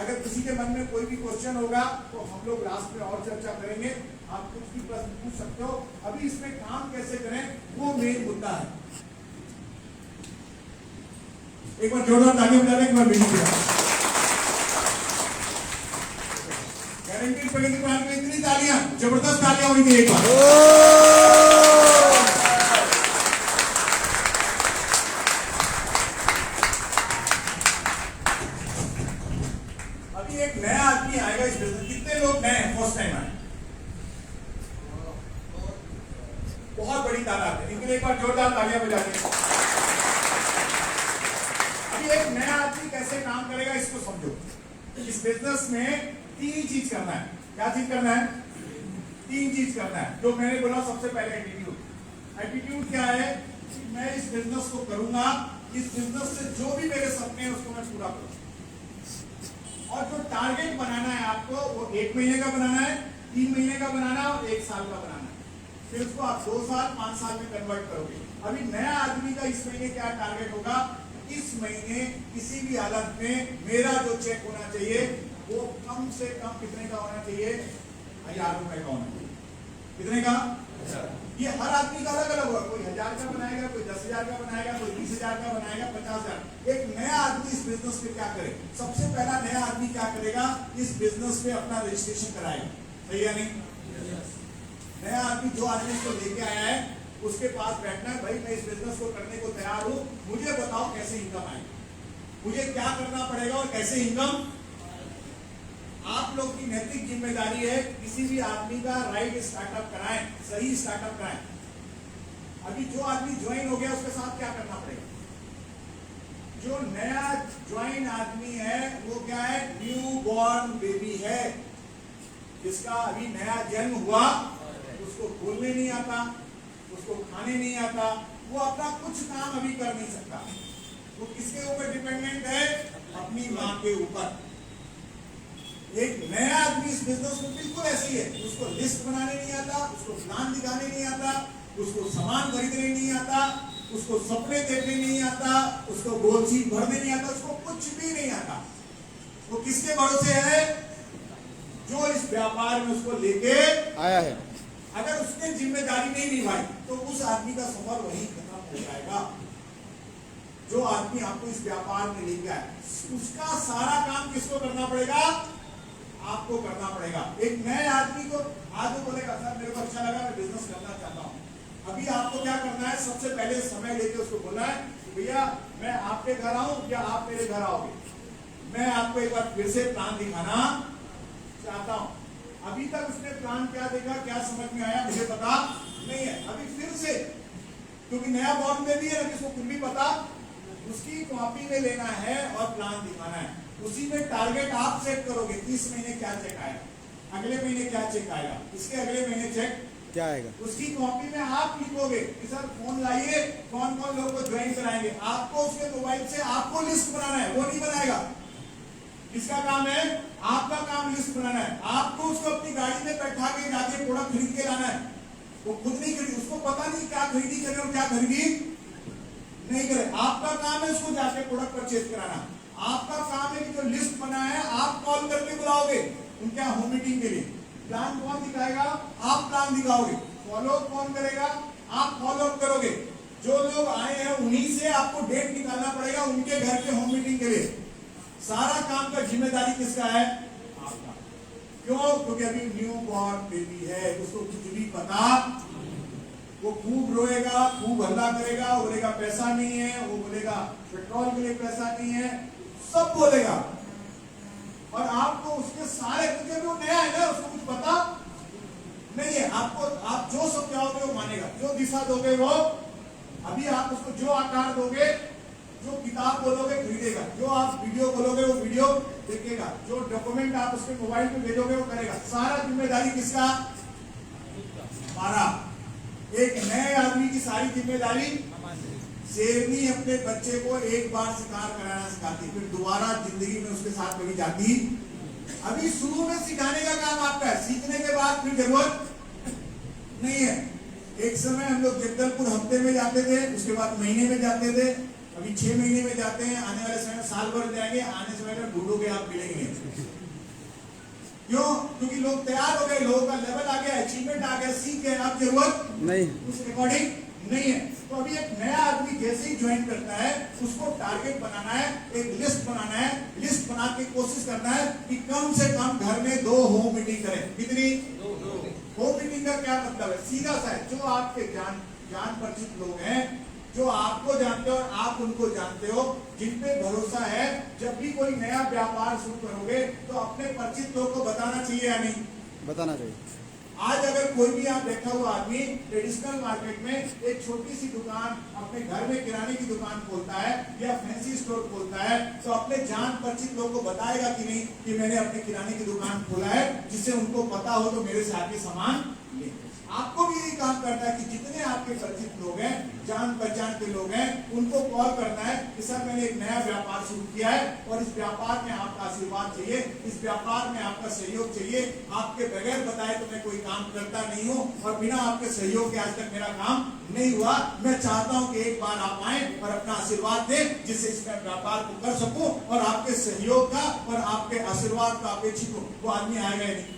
अगर किसी के मन में कोई भी क्वेश्चन होगा तो हम लोग लास्ट में और चर्चा करेंगे। आप कुछ भी प्रश्न पूछ सकते हो। अभी इसमें काम कैसे करें वो मेन मुद्दा है। एक बार जोरदार तालियां बजा दें, एक बार मीटिंग करें। गारंटेड प्रगति प्लान में इतनी तालियां, जबरदस्त तालियां होनी चाहिए एक बार। एक नया आदमी आएगा इस बिजनेस। कितने लोग नए हैं? फर्स्ट टाइम आए? बहुत बड़ी तादाद है। इनके लिए एक बार जोरदार तालियां बजा दें। अभी एक नया आदमी कैसे काम करेगा इसको समझो। इस बिजनेस में 3 चीज करना है। क्या चीज करना है? 3 चीज करना है। जो मैंने बोला सबसे पहले एटीट्यूड। एटीट्यूड क्या है कि मैं इस बिजनेस को करूंगा, इस बिजनेस से जो भी मेरे सपने हैं उसको मैं पूरा करूंगा। और जो टारगेट बनाना है आपको वो 1 महीने का बनाना है, 3 महीने का बनाना है और 1 साल का बनाना है। फिर उसको आप 2 साल 5 साल में कन्वर्ट करोगे। अभी नया आदमी का इस महीने क्या टारगेट होगा? इस महीने किसी भी हालत में मेरा जो चेक होना चाहिए वो कम से कम कितने का होना चाहिए? 1000 रुपए का होना चाहिए। कितने का? ये हर आदमी का अलग अलग होगा। कोई 1000 का बनाएगा, कोई 10,000 का बनाएगा, कोई 20,000 का बनाएगा, 50,000। एक नया आदमी इस बिजनेस में क्या करे? सबसे पहला नया आदमी क्या करेगा? इस बिजनेस में अपना रजिस्ट्रेशन कराएगा। सही है नहीं? नया आदमी जो आदमी इसको लेके आया है उसके पास बैठना है, भाई मैं इस बिजनेस को करने को तैयार हूं, मुझे बताओ कैसे इनकम आएगी, मुझे क्या करना पड़ेगा और कैसे इनकम। आप लोग की नैतिक जिम्मेदारी है किसी भी आदमी का राइट स्टार्टअप कराएं, सही स्टार्टअप कराएं। अभी जो आदमी ज्वाइन हो गया उसके साथ क्या करना पड़ेगा? जो नया ज्वाइन आदमी है वो क्या है? न्यू बॉर्न बेबी है, जिसका अभी नया जन्म हुआ, उसको बोलने नहीं आता, उसको खाने नहीं आता, वो अपना कुछ काम अभी कर नहीं सकता। वो किसके ऊपर डिपेंडेंट है? अपनी माँ के ऊपर। एक नया आदमी इस बिजनेस में बिल्कुल ऐसी है, उसको लिस्ट बनाने नहीं आता, उसको प्लान दिखाने नहीं आता, उसको सामान खरीदने नहीं आता, उसको सपने देखने नहीं आता, उसको गोल शीट भरने नहीं आता, उसको कुछ भी नहीं आता। वो किसके भरोसे है? जो इस व्यापार में उसको लेके आया है। अगर उसने जिम्मेदारी नहीं निभाई तो उस आदमी का सफर वहीं खत्म हो जाएगा। जो आदमी आपको इस व्यापार में लेके आए उसका सारा काम किसको करना पड़ेगा? आपको करना पड़ेगा। एक नए आदमी को आज वो बोलेगा सर मेरे को अच्छा लगा, मैं बिजनेस करना चाहता हूँ। अभी आपको क्या करना है? सबसे पहले समय लेके उसको बोलना है भैया मैं आपके घर आऊं या आप मेरे घर आओगे? मैं आपको एक बार फिर से प्लान दिखाना चाहता हूं। अभी तक उसने प्लान क्या देखा, क्या समझ में आया मुझे पता नहीं है। अभी फिर से क्योंकि नया बॉन्ड में भी है ना, किसको कुछ भी पता, उसकी कॉपी में लेना है और प्लान दिखाना है। उसी में टारगेट आप सेट करोगे, इस महीने क्या चेक आएगा, अगले महीने क्या चेक आएगा, इसके अगले महीने चेक क्या आएगा। उसकी कॉपी में आप लिखोगे कि सर फोन लाइए, कौन कौन लोगों को ज्वाइन कराएंगे। आपको उसके मोबाइल से आपको लिस्ट बनाना है, वो नहीं बनाएगा। किसका काम है, आपका काम लिस्ट बनाना है। आपको उसको अपनी गाड़ी में बैठा के जाके प्रोडक्ट खरीद के लाना है। वो खुद नहीं खरीद, उसको पता नहीं क्या खरीदी करे और क्या खरीदी नहीं करे। आपका काम है उसको जाके प्रोडक्ट परचेज कराना। आपका काम है कि जो लिस्ट बना है आप कॉल करके बुलाओगे उनके यहाँ होम मीटिंग के लिए। प्लान कौन दिखाएगा, आप प्लान दिखाओगे। फॉलो कौन करेगा, आप फॉलो अप करोगे। जो लोग आए हैं उन्हीं से आपको डेट निकालना पड़ेगा उनके घर के होम मीटिंग के लिए। सारा काम का जिम्मेदारी किसका है, आपका। क्यों, क्योंकि अभी न्यू बॉर्न बेबी है, उसको कुछ भी पता, वो खूब रोएगा, खूब हल्ला करेगा, वो बोलेगा पैसा नहीं है, वो बोलेगा पेट्रोल के लिए पैसा नहीं है, सब बोलेगा। और आपको उसके सारे, क्योंकि वो नया है ना, उसको कुछ पता नहीं है। आपको आप जो समझाओगे वो मानेगा, जो दिशा दोगे वो, अभी आप उसको जो आकार दोगे, जो किताब बोलोगे खरीदेगा, जो आप वीडियो बोलोगे वो वीडियो देखेगा, जो डॉक्यूमेंट आप उसके मोबाइल पे भेजोगे वो करेगा। सारा जिम्मेदारी किसका, हमारा। एक नए आदमी की सारी जिम्मेदारी, शेरनी अपने बच्चे को एक बार शिकार कराना सिखाती, फिर दोबारा जिंदगी में उसके साथ कभी जाती। अभी शुरू में सिखाने का काम आपका है, सीखने के बाद फिर जरूरत नहीं है। एक समय हम लोग जगदलपुर हफ्ते में जाते थे, उसके बाद महीने में जाते थे, अभी 6 महीने में जाते हैं, आने वाले समय साल भर जाएंगे, आने समय में ढूंढोगे आप मिलेंगे। क्यों, क्योंकि लोग तैयार हो गए, लोगों का लेवल आ गया, अचीवमेंट आ गया, सीख गए, अब जरूरत नहीं, उस रिकॉर्डिंग नहीं है। तो अभी एक नया आदमी जैसे ही ज्वाइन करता है उसको टारगेट बनाना है, एक लिस्ट बनाना है। लिस्ट बना के कोशिश करना है कि कम से कम घर में 2 होम मीटिंग करें। कितनी, 2। होम मीटिंग का क्या मतलब है, सीधा सा है, जो आपके जान परिचित लोग हैं, जो आपको जानते हो और आप उनको जानते हो, जिन पे भरोसा है। जब भी कोई नया व्यापार शुरू करोगे तो अपने परिचित लोग को बताना चाहिए या नहीं, बताना चाहिए। आज अगर कोई भी आप बैठा हुआ आदमी ट्रेडिशनल मार्केट में एक छोटी सी दुकान, अपने घर में किराने की दुकान खोलता है या फैंसी स्टोर खोलता है, तो अपने जान परिचित लोगों को बताएगा कि नहीं कि मैंने अपने किराने की दुकान खोला है, जिससे उनको पता हो तो मेरे से आके सामान ले। आपको भी यही काम करना है कि जितने आपके परिचित लोग हैं, जान पहचान के लोग हैं, उनको कॉल करना है कि सर मैंने एक नया व्यापार शुरू किया है और इस व्यापार में आपका आशीर्वाद चाहिए, इस व्यापार में आपका सहयोग चाहिए। आपके बगैर बताए तो मैं कोई काम करता नहीं हूँ और बिना आपके सहयोग के आज तक मेरा काम नहीं हुआ। मैं चाहता हूँ कि एक बार आप आए और अपना आशीर्वाद दें, जिससे इस व्यापार को कर सकूं और आपके सहयोग का और आपके आशीर्वाद का अपेक्षित हो। वो आदमी आएगा नहीं,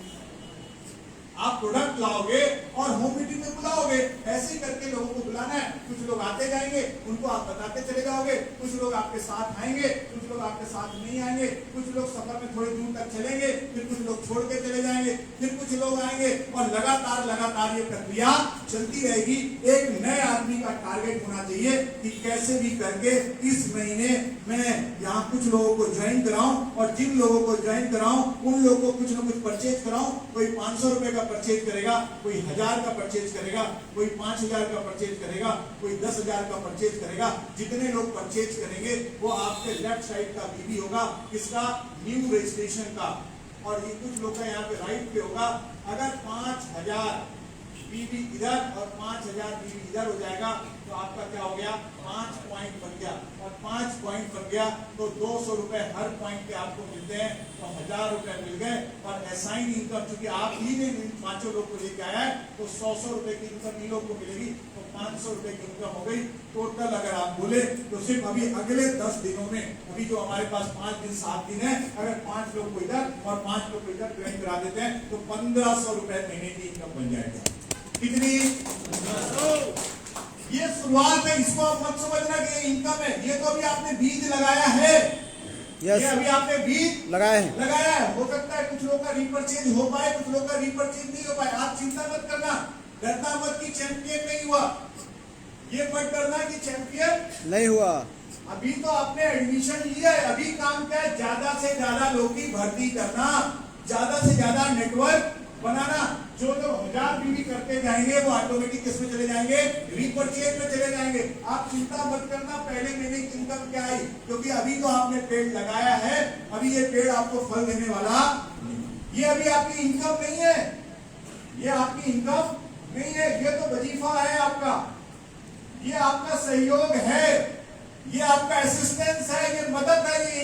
आप प्रोडक्ट लाओगे और होम मीटिंग में बुलाओगे। ऐसे ही करके लोगों को बुलाना है। कुछ लोग आते जाएंगे, उनको आप बताते चले जाओगे, कुछ लोग आपके साथ आएंगे, कुछ लोग आपके साथ नहीं आएंगे, कुछ लोग सफर में थोड़ी दूर तक चलेंगे, फिर कुछ लोग छोड़ के चले जाएंगे, फिर कुछ लोग आएंगे और लगातार ये प्रक्रिया चलती रहेगी। एक नए आदमी का टारगेट होना चाहिए कि कैसे भी करके इस महीने मैं यहाँ कुछ लोगों को ज्वाइन कराऊं और जिन लोगों को ज्वाइन कराऊं उन लोगों को कुछ ना कुछ परचेज कराऊं। कोई 500 रुपए का परचेज करेगा, कोई 1000 का परचेज करेगा, कोई 5000 का परचेज करेगा, कोई 10,000 का परचेज करेगा। जितने लोग परचेज करेंगे वो आपके लेफ्ट साइड का बीबी होगा, किसका, न्यू रजिस्ट्रेशन का, और ये कुछ लोग का यहाँ पे राइट पे होगा। अगर 5000 बीबी इधर और 5000 बीबी इधर हो जाएगा तो आपका क्या हो गया, 5 पॉइंट बन गया, और 5 पॉइंट बन गया तो 200 रुपए हर पॉइंट के आपको मिलते हैं, तो 1000 रुपए मिल गए। और असाइन इनकम, चूंकि आप ही ने इन 5 लोग को लेके आया है तो 100 रुपए की इनकम इन लोग को मिलेगी, तो 500 रुपए की इनकम हो गई टोटल। अगर आप बोले तो सिर्फ अभी अगले 10 दिनों में, अभी जो हमारे पास 5 दिन 7 दिन है, अगर 5 लोग को इधर और 5 लोग को इधर ज्वाइन करा देते हैं तो 1500 रुपए महीने की इनकम बन जाएगी। कितनी, ये शुरुआत है, इसको आप मत समझना कि ये इनकम है। ये तो अभी आपने बीज लगाया है, ये अभी आपने बीज लगाया है। हो सकता है कुछ लोग का रिपर्चेज हो पाए, कुछ लोग का रिपर्चेज नहीं हो पाए। आप चिंता मत करना, डरना मत कि चैंपियन नहीं हुआ, ये मत डरना कि चैंपियन नहीं हुआ। अभी तो आपने एडमिशन लिया है, अभी काम क्या है, ज्यादा से ज्यादा लोग की भर्ती करना, ज्यादा से ज्यादा नेटवर्क बनाना। जो लोग 1000 बीवी करते जाएंगे वो ऑटोमेटिक किस में चले जाएंगे, रीपरचेज में चले जाएंगे। आप चिंता मत करना पहले महीने की इनकम क्या आई, क्योंकि अभी तो आपने पेड़ लगाया है, अभी ये पेड़ आपको फल देने वाला, ये अभी आपकी इनकम नहीं है, ये आपकी इनकम नहीं है, ये तो वजीफा है आपका, ये आपका सहयोग है, ये आपका असिस्टेंस है, ये मदद है, ये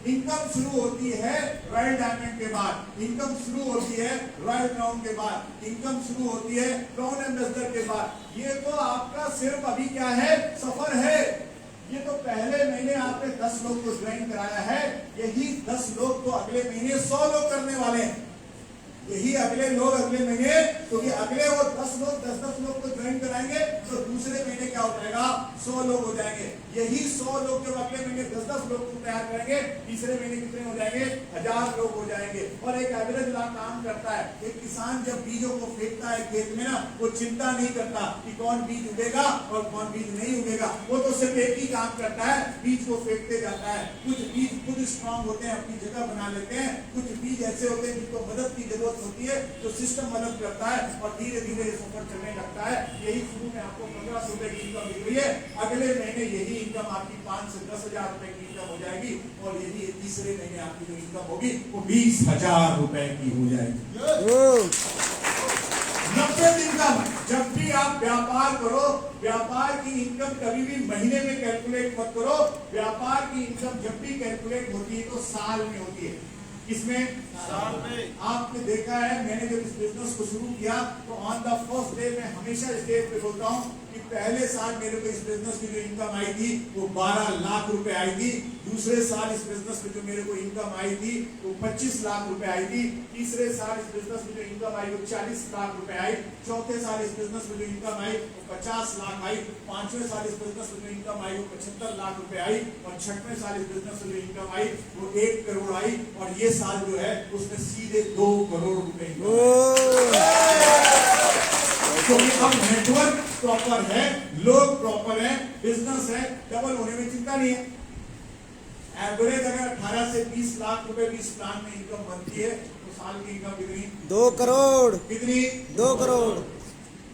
इनकम शुरू होती है रॉयल डायमंड के बाद, इनकम शुरू होती है रॉयल क्राउन के बाद, इनकम शुरू होती है क्राउन एम्बेसडर के बाद। ये तो आपका सिर्फ अभी क्या है, सफर है। ये तो पहले महीने आपने 10 लोग को ज्वाइन कराया है, यही 10 लोग तो अगले महीने 100 लोग करने वाले हैं, यही अगले लोग अगले महीने, क्योंकि अगले वो 10 लोग 10 लोग को ज्वाइन कराएंगे तो दूसरे महीने क्या हो जाएगा, 100 लोग हो जाएंगे। यही 100 लोग जब अगले महीने 10 लोग को तैयार करेंगे, तीसरे महीने कितने हो जाएंगे, 1000 लोग हो जाएंगे। और एक एवरेज काम करता है, एक किसान जब बीजों को फेंकता है खेत में ना, वो चिंता नहीं करता कि कौन बीज उगेगा और कौन बीज नहीं उगेगा, वो तो सिर्फ एक ही काम करता है, बीज को फेंकते जाता है। कुछ बीज खुद स्ट्रांग होते हैं, अपनी जगह बना लेते हैं, कुछ बीज ऐसे होते हैं जिनको मदद की जरूरत होती है, तो सिस्टम मदद करता है और धीरे धीरे ये सफर चलने लगता है। यही शुरू में आपको 1500 रुपए की इनकम मिल रही है, अगले महीने यही इनकम आपकी 5 से 10,000 रुपए की इनकम हो जाएगी, और यही तीसरे महीने आपकी जो इनकम होगी वो 20,000 रुपए की हो जाएगी। 90 दिन का, जब भी आप व्यापार करो, व्यापार की इनकम कभी भी महीने में कैलकुलेट मत करो, व्यापार की इनकम जब भी कैलकुलेट होती है तो साल में होती है। किसमें, साल में। आपने देखा है, मैंने जब इस बिजनेस को शुरू किया तो ऑन द फर्स्ट डे मैं हमेशा स्टेज पे बोलता हूँ कि पहले साल मेरे को इस बिजनेस की जो इनकम आई थी वो 12 लाख रुपए आई थी, दूसरे साल इस बिजनेस में जो मेरे को इनकम आई थी वो 25 लाख रुपए आई थी, तीसरे साल इस बिजनेस में जो इनकम आई वो 40 लाख रुपए आई, चौथे साल इस बिजनेस में जो इनकम आई वो 50 लाख आई, पांचवें साल इस बिजनेस में जो इनकम आई वो 75 लाख रुपए आई, और छठवें साल इस बिजनेस में जो इनकम आई वो 1 करोड़ आई, और ये साल जो है उसमें सीधे 2 करोड़ रुपए। क्योंकि अब नेटवर्क प्रॉपर है, लोग प्रॉपर है, बिजनेस है, डबल होने में चिंता नहीं है। एवरेज अगर 18 से 20 लाख रुपए की इस प्लान में इनकम बनती है तो साल की इनकम कितनी, 2 करोड़, कितनी, 2 करोड़।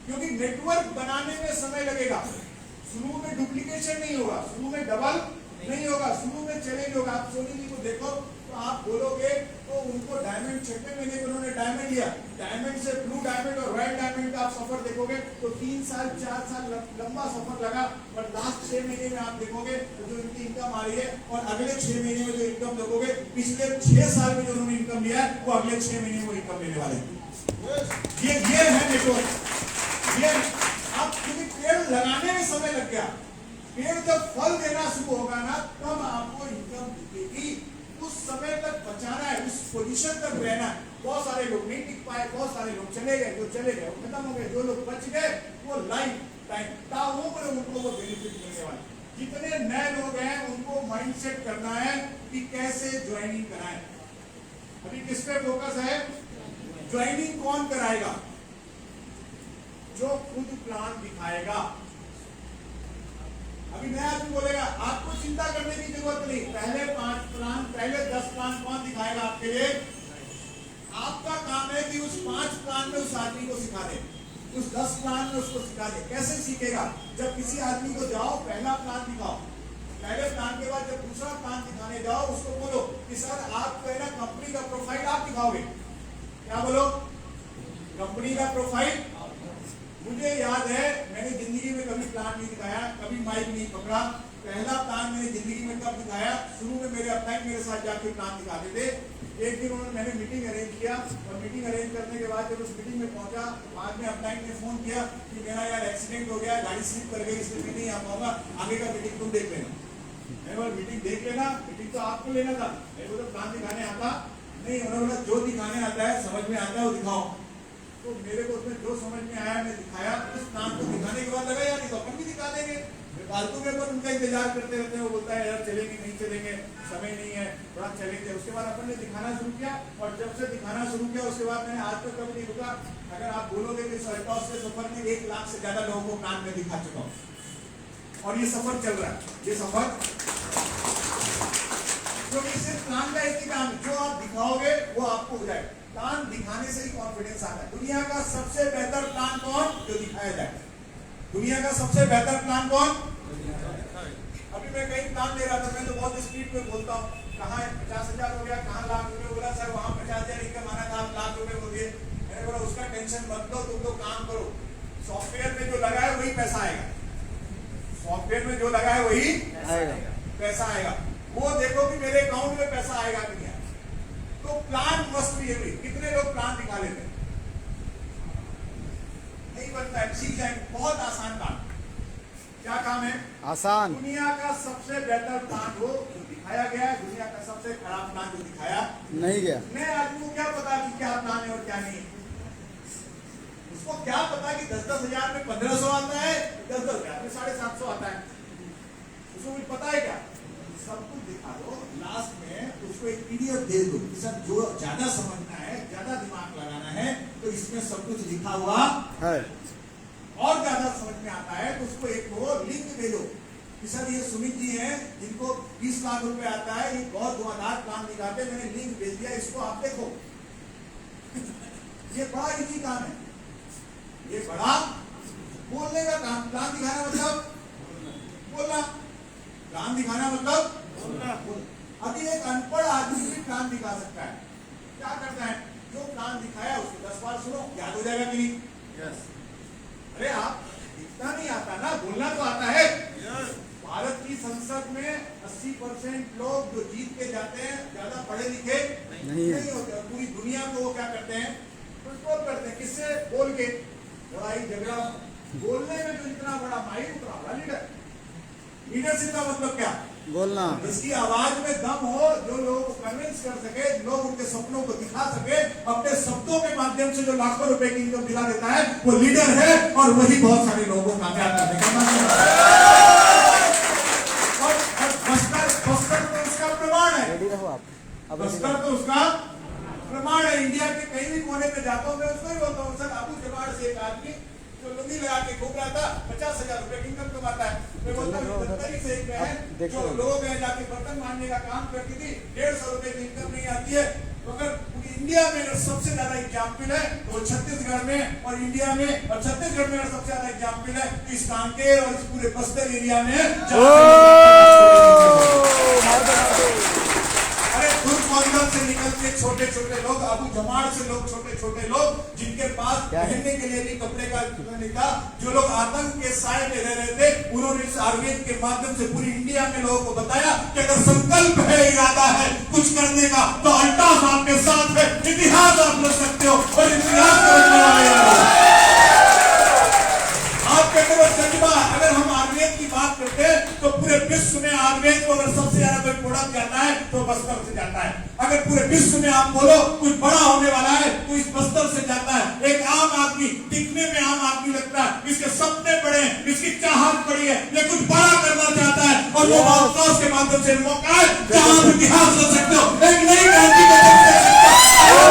क्योंकि नेटवर्क बनाने में समय लगेगा, शुरू में डुप्लीकेशन नहीं होगा, शुरू में डबल नहीं होगा, शुरू में चैलेंज होगा। आप सोनी जी को देखो तो आप बोलोगे तो उनको डायमंड 6वें महीने में उन्होंने डायमंड लिया, डायमंड से ब्लू डायमंड और रेड डायमंड का आप सफर देखोगे तो 3 साल 4 साल लंबा सफर लगा, और लास्ट 6 महीने में आप देखोगे तो जो इनकी इनकम आ रही है, और अगले 6 महीने में जो इनकम देखोगे, पिछले 6 साल में जो उन्होंने इनकम लिया है वो अगले 6 महीने में वो इनकम लेने वाले हैं। ये है नेटवर्क। ये आप क्योंकि पेड़ लगाने में समय लग गया, पेड़ जब फल देना शुरू होगा ना तब आपको इनकम दिखेगी, उस समय तक बचाना है, उस पोजीशन तक रहना है। बहुत सारे लोग नहीं टिक पाए, बहुत सारे लोग चले गए, जो चले गए वो खत्म हो गए, जो लोग बच गए वो लाइफ टाइम ताउम्र उनको वो बेनिफिट मिलने वाले। जितने नए लोग हैं उनको माइंडसेट करना है कि कैसे ज्वाइनिंग कराएं। अभी किस पे फोकस है, ज्वाइनिंग कौन कराएगा, जो खुद प्लान दिखाएगा। अभी नया आदमी बोलेगा आपको चिंता करने की जरूरत नहीं, पहले 5 प्लान, पहले 10 प्लान कौन दिखाएगा आपके लिए, आपका काम है कि उस 5 प्लान में उस आदमी को सिखा दे, उस 10 प्लान में उसको सिखा दे। कैसे सीखेगा, जब किसी आदमी को जाओ पहला प्लान दिखाओ, पहले प्लान के बाद जब दूसरा प्लान दिखाने जाओ उसको बोलो कि सर आप पहला कंपनी का प्रोफाइल आप दिखाओगे, क्या बोलो, कंपनी का प्रोफाइल। मुझे याद है मैंने जिंदगी में कभी प्लान नहीं दिखाया, कभी माइक नहीं पकड़ा, पहला प्लान मैंने जिंदगी में कब दिखाया, शुरू में मेरे अपलाइन मेरे साथ जाके प्लान दिखाते थे। एक दिन उन्होंने मैंने मीटिंग अरेंज किया, और मीटिंग अरेंज करने के बाद जब उस मीटिंग में पहुंचा, बाद में अपलाइन ने फोन किया कि मेरा यार एक्सीडेंट हो गया, गाड़ी स्लिप कर गई, इसलिए मैं नहीं आ पाऊंगा, आगे का मीटिंग तुम देख लेना। मैं बोला मीटिंग देख लेना, मीटिंग तो आपको लेना था, मेरे को तो प्लान दिखाने आता नहीं। उन्होंने जो दिखाने आता है, समझ में आता है, वो दिखाओ। तो मेरे को उसमें जो समझ में आया मैं दिखाया, उस प्लान को दिखाने के बाद लगा यार ये तो अपन भी दिखा देंगे, फालतू में अपन उनका इंतजार करते रहते हैं, वो बोलता है यार चलेंगे नहीं चलेंगे, समय नहीं है, थोड़ा चलेंगे। उसके बाद अपन ने दिखाना शुरू किया, और जब से दिखाना शुरू किया उसके बाद मैंने आज तक कभी नहीं रुका। अगर आप बोलोगे कि सर्टॉस के सफर में 1 लाख से ज्यादा लोगों को प्लान में दिखा चुका हूँ, और ये सफर चल रहा है, ये सफर क्योंकि सिर्फ प्लान का एक ही काम है, जो आप दिखाओगे वो आपको हो जाएगा। प्लान दिखाने से ही कॉन्फिडेंस आता है। दुनिया का सबसे बेहतर प्लान कौन? जो दिखाया जाए। दुनिया का सबसे बेहतर प्लान कौन? अभी मैं कहीं प्लान ले रहा था, मैं तो बहुत स्पीड में बोलता हूँ, कहाँ 50,000 हो गया, कहाँ लाख रुपए बोला, सर वहां 50,000 इनकम आना था, आप लाख रुपए हो गए। मैंने बोला उसका टेंशन मत लो, तुम लोग काम करो, सॉफ्टवेयर में जो लगा है वही पैसा आएगा। सॉफ्टवेयर में जो लगा है वही पैसा आएगा। वो देखो कि मेरे अकाउंट में पैसा आएगा कि नहीं आएगा। तो प्लान मस्ट बी एवरी। कितने लोग प्लान दिखा लेते हैं? नहीं बनता है, सीख जाएंगे। बहुत आसान काम। क्या काम है? आसान। दुनिया का सबसे बेहतर प्लान हो जो दिखाया गया है, दुनिया का सबसे खराब प्लान जो दिखाया नहीं गया। नए आदमी को क्या पता कि क्या प्लान है और क्या नहीं है? उसको क्या पता कि 10-10 हजार में 1500 आता है, 10-10 हजार में 750 आता है? उसको कुछ पता है क्या? सब कुछ दिखा दो, लास्ट में उसको एक पीडीएफ दे दो कि सर जो ज्यादा समझना है, ज्यादा दिमाग लगाना है, तो इसमें सब कुछ लिखा हुआ है। और ज्यादा समझ में आता है तो उसको एक वो लिंक दे दो कि सर ये सुमित जी हैं जिनको 20 लाख रुपए आता है, ये बहुत धुआंधार प्लान दिखाते, मैंने लिंक भेज दिया, इसको आप देखो। ये बड़ा इजी काम है, ये बड़ा बोलने का काम। प्लान दिखाना मतलब बोलना, प्लान दिखाना मतलब बोलना। अभी एक अनपढ़ आदमी भी प्लान दिखा सकता है। क्या करता है? जो प्लान दिखाया उसको 10 बार सुनो, याद हो जाएगा कि नहीं? अरे आप दिखता नहीं आता ना, बोलना तो आता है। भारत की संसद में 80% लोग जो जीत के जाते हैं ज्यादा पढ़े लिखे नहीं होते। पूरी दुनिया को वो क्या करते हैं? कंट्रोल करते हैं। किससे? बोल के। लड़ाई झगड़ा बोलने में जो इतना बड़ा माहिर, उतना बड़ा लीडर। लीडरशिप का मतलब क्या? बोलना। जिसकी आवाज में दम हो, जो लोगों को कन्विंस कर सके, लोग उनके सपनों को दिखा सके, अपने शब्दों के माध्यम से जो लाखों रुपए की इनकम दिला देता है, वो लीडर है। और वही बहुत सारे लोगों को कामयाब करने का माध्यम है। और बस्तर तो उसका प्रमाण है। रेडी रहो आप। बस्तर तो उसका प्रमाण है। इंडिया के कहीं भी कोने पे जाता हूँ, मैं उसको ही बोलता हूँ, सर अबू जमाड़ से एक आदमी जो लुंगी लगा के घूम रहा था, 50,000 रुपए की इनकम कमाता है। मैं बोलता हूँ दफ्तरी से एक बहन जो लोग हैं जाके बर्तन मांजने का काम करती थी, 150 रुपए की इनकम नहीं आती है। तो अगर पूरी इंडिया में अगर सबसे ज्यादा एग्जाम्पल है तो छत्तीसगढ़ में, और इंडिया में और छत्तीसगढ़ में अगर सबसे ज्यादा एग्जाम्पल है तो इस कांकेर और इस पूरे बस्तर एरिया में। अरे दुर्गोंदर से निकलते छोटे छोटे लोग, अबू जमाड़ से लोग, छोटे छोटे लोग जिनके पास पहनने के लिए भी कपड़े का नहीं था, जो लोग आतंक के साए में रह रहे थे, उन्होंने इस आयुर्वेद के माध्यम से पूरी इंडिया में लोगों को बताया कि अगर संकल्प है, इरादा है कुछ करने का, तो अल्टाफ आपके साथ है, इतिहास आप रख सकते हो। और इतिहास को रचने वाले आपके अंदर जज्बा। अगर हम आयुर्वेद की बात करते हैं तो पूरे विश्व में आयुर्वेद को अगर सबसे ज्यादा कोई प्रोडक्ट जाता है तो बस्तर से जाता है। अगर पूरे विश्व में आप बोलो कुछ बड़ा होने वाला है तो इस बस्तर से जाता है। एक आम आदमी दिखने में आम आदमी लगता है, इसके सपने बड़े हैं, इसकी चाहत बड़ी है, ये कुछ बड़ा करना चाहता है, और वो बात के माध्यम से मौका है जहां आप इतिहास रख सकते हो, एक नई क्रांति को देख सकते हो।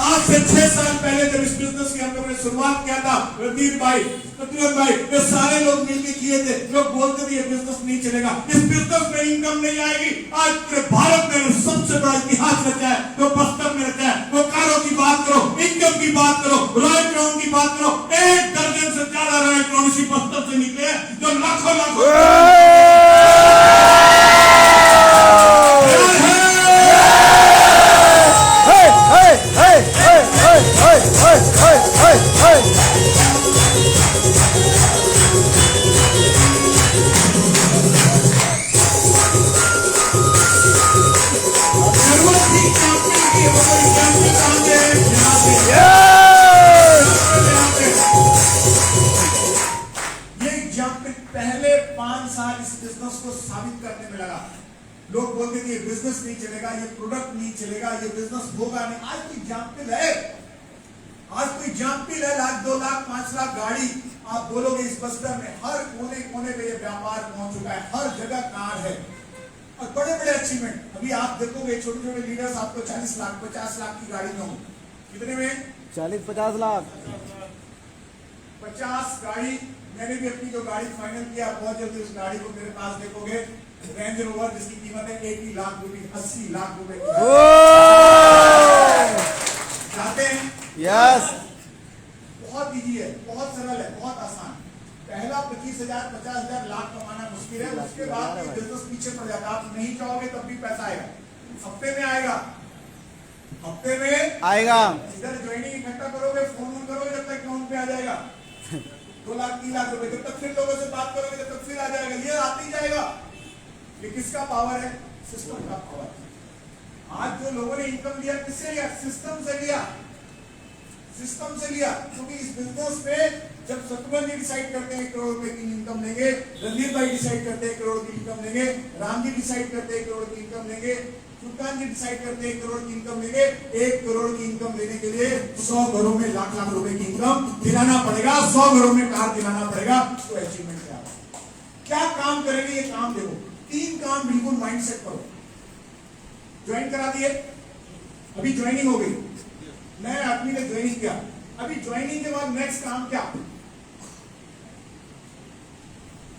आज से 6 साल पहले जब इस बिजनेस की हम लोगों ने शुरुआत किया था, रणधीर भाई, प्रतिरथ भाई, ये सारे लोग मिलकर किए थे। लोग बोलते थे ये बिजनेस नहीं चलेगा, इस बिजनेस में इनकम नहीं आएगी। आज पूरे भारत में सबसे बड़ा इतिहास रचा है तो बस्तर में रचा है। वो कारों की बात करो, इनकम की बात करो, रॉयल क्राउन की बात करो, 1 दर्जन से ज्यादा रॉयल क्राउन इसी बस्तर से निकले हैं, जो लाखों लाखों लोग बोलते थे ये बिजनेस नहीं चलेगा, ये प्रोडक्ट नहीं चलेगा, ये बिजनेस होगा नहीं। आज कोई एग्जाम्पल है, आज कोई एग्जाम्पल है, 1 लाख 2 लाख 5 लाख गाड़ी आप बोलोगे इस बस्तर में हर कोने कोने पे ये व्यापार पहुंच चुका है, हर जगह कार है और बड़े बड़े अचीवमेंट। अभी आप देखोगे छोटे छोटे लीडर्स आपको 40 लाख 50 लाख की गाड़ी में हो। कितने में? 40-50 लाख। 50 गाड़ी, मैंने भी अपनी जो गाड़ी फाइनल किया, बहुत जल्दी उस गाड़ी को मेरे पास देखोगे, रेंज रोवर जिसकी कीमत है 80 लाख रुपए, 80 लाख रुपए की। चाहते हैं? यस। बहुत इजी है, बहुत सरल है, बहुत आसान। पहला 25,000 50,000 लाख कमाना मुश्किल है, उसके बाद बिजनेस पीछे पड़ जाता है। आप नहीं चाहोगे तब भी पैसा आएगा, हफ्ते में आएगा, हफ्ते में आएगा। इधर ज्वाइनिंग इकट्ठा करोगे, फोन करोगे, जब तक अकाउंट पे आ जाएगा 2 लाख 3 लाख रुपए, जब तक फिर लोगों से बात करोगे जब तक फिर आ जाएगा, ये आते ही जाएगा। ये किसका पावर है? सिस्टम का पावर। आज जो लोगों ने इनकम लिया किससे लिया? सिस्टम से लिया, सिस्टम से लिया। क्योंकि इस बिजनेस पे जब शत्रुघ्न जी डिसाइड करते हैं 1 करोड़ रुपए की इनकम लेंगे, रणदीप भाई डिसाइड करते हैं 1 करोड़ की इनकम लेंगे, राम जी डिसाइड करते हैं 1 करोड़ की इनकम लेंगे, सुल्तान जी डिसाइड करते हैं 1 करोड़ की इनकम लेंगे। 1 करोड़ की इनकम लेने के लिए 100 घरों में लाख लाख रुपए की इनकम दिलाना पड़ेगा, 100 घरों में कार दिलाना पड़ेगा। तो अचीवमेंट क्या काम करेंगे? ये काम देखो, 3 काम बिल्कुल माइंड सेट करो। ज्वाइन करा दिए, अभी ज्वाइनिंग हो गई, नए आदमी ने ज्वाइनिंग किया, अभी ज्वाइनिंग के बाद नेक्स्ट काम क्या?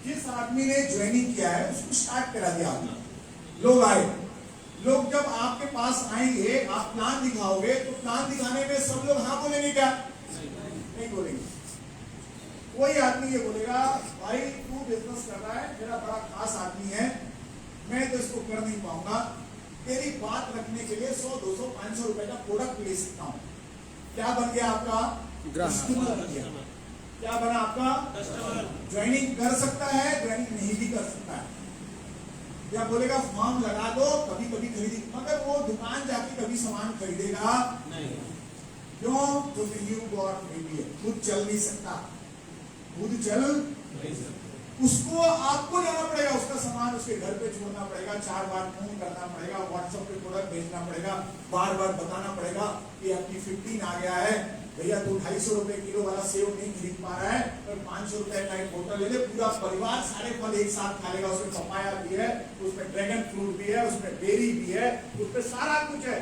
जिस आदमी ने ज्वाइनिंग किया है उसको स्टार्ट करा दिया आपने, लोग आए, लोग जब आपके पास आएंगे, आप प्लान दिखाओगे, तो प्लान दिखाने में सब लोग हाँ बोलेंगे क्या? नहीं बोलेंगे। कोई आदमी ये बोलेगा, भाई तू बिजनेस कर रहा है, मेरा बड़ा खास आदमी है, मैं तो इसको कर नहीं पाऊंगा, तेरी बात रखने के लिए 100 200 500 रुपए का प्रोडक्ट ले सकता हूं। क्या बन गया आपका? कस्टमर बन गया। क्या बना आपका? कस्टमर। ज्वाइनिंग कर सकता है, ज्वाइनिंग नहीं भी कर सकता है। या बोलेगा फॉर्म लगा दो, कभी कभी खरीदी, मगर वो दुकान जाके कभी सामान खरीदेगा नहीं। क्यों? क्योंकि न्यू बॉर्न बेबी है, खुद चल नहीं सकता, खुद चल नहीं सकता। उसको आपको जाना पड़ेगा, उसका सामान उसके घर पे छोड़ना पड़ेगा, 4 बार फोन करना पड़ेगा, व्हाट्सएप पे प्रोडक्ट भेजना पड़ेगा, बार बार बताना पड़ेगा कि आपकी 15 आ गया है भैया, तू 250 रुपए किलो वाला सेव नहीं खरीद पा रहा है, और 500 रुपए का एक बोतल ले ले, पूरा परिवार सारे फल एक साथ खा लेगा। उसमें पपाया भी है, उसमें ड्रैगन फ्रूट भी है, उसमें बेरी भी है, उसमें सारा कुछ है,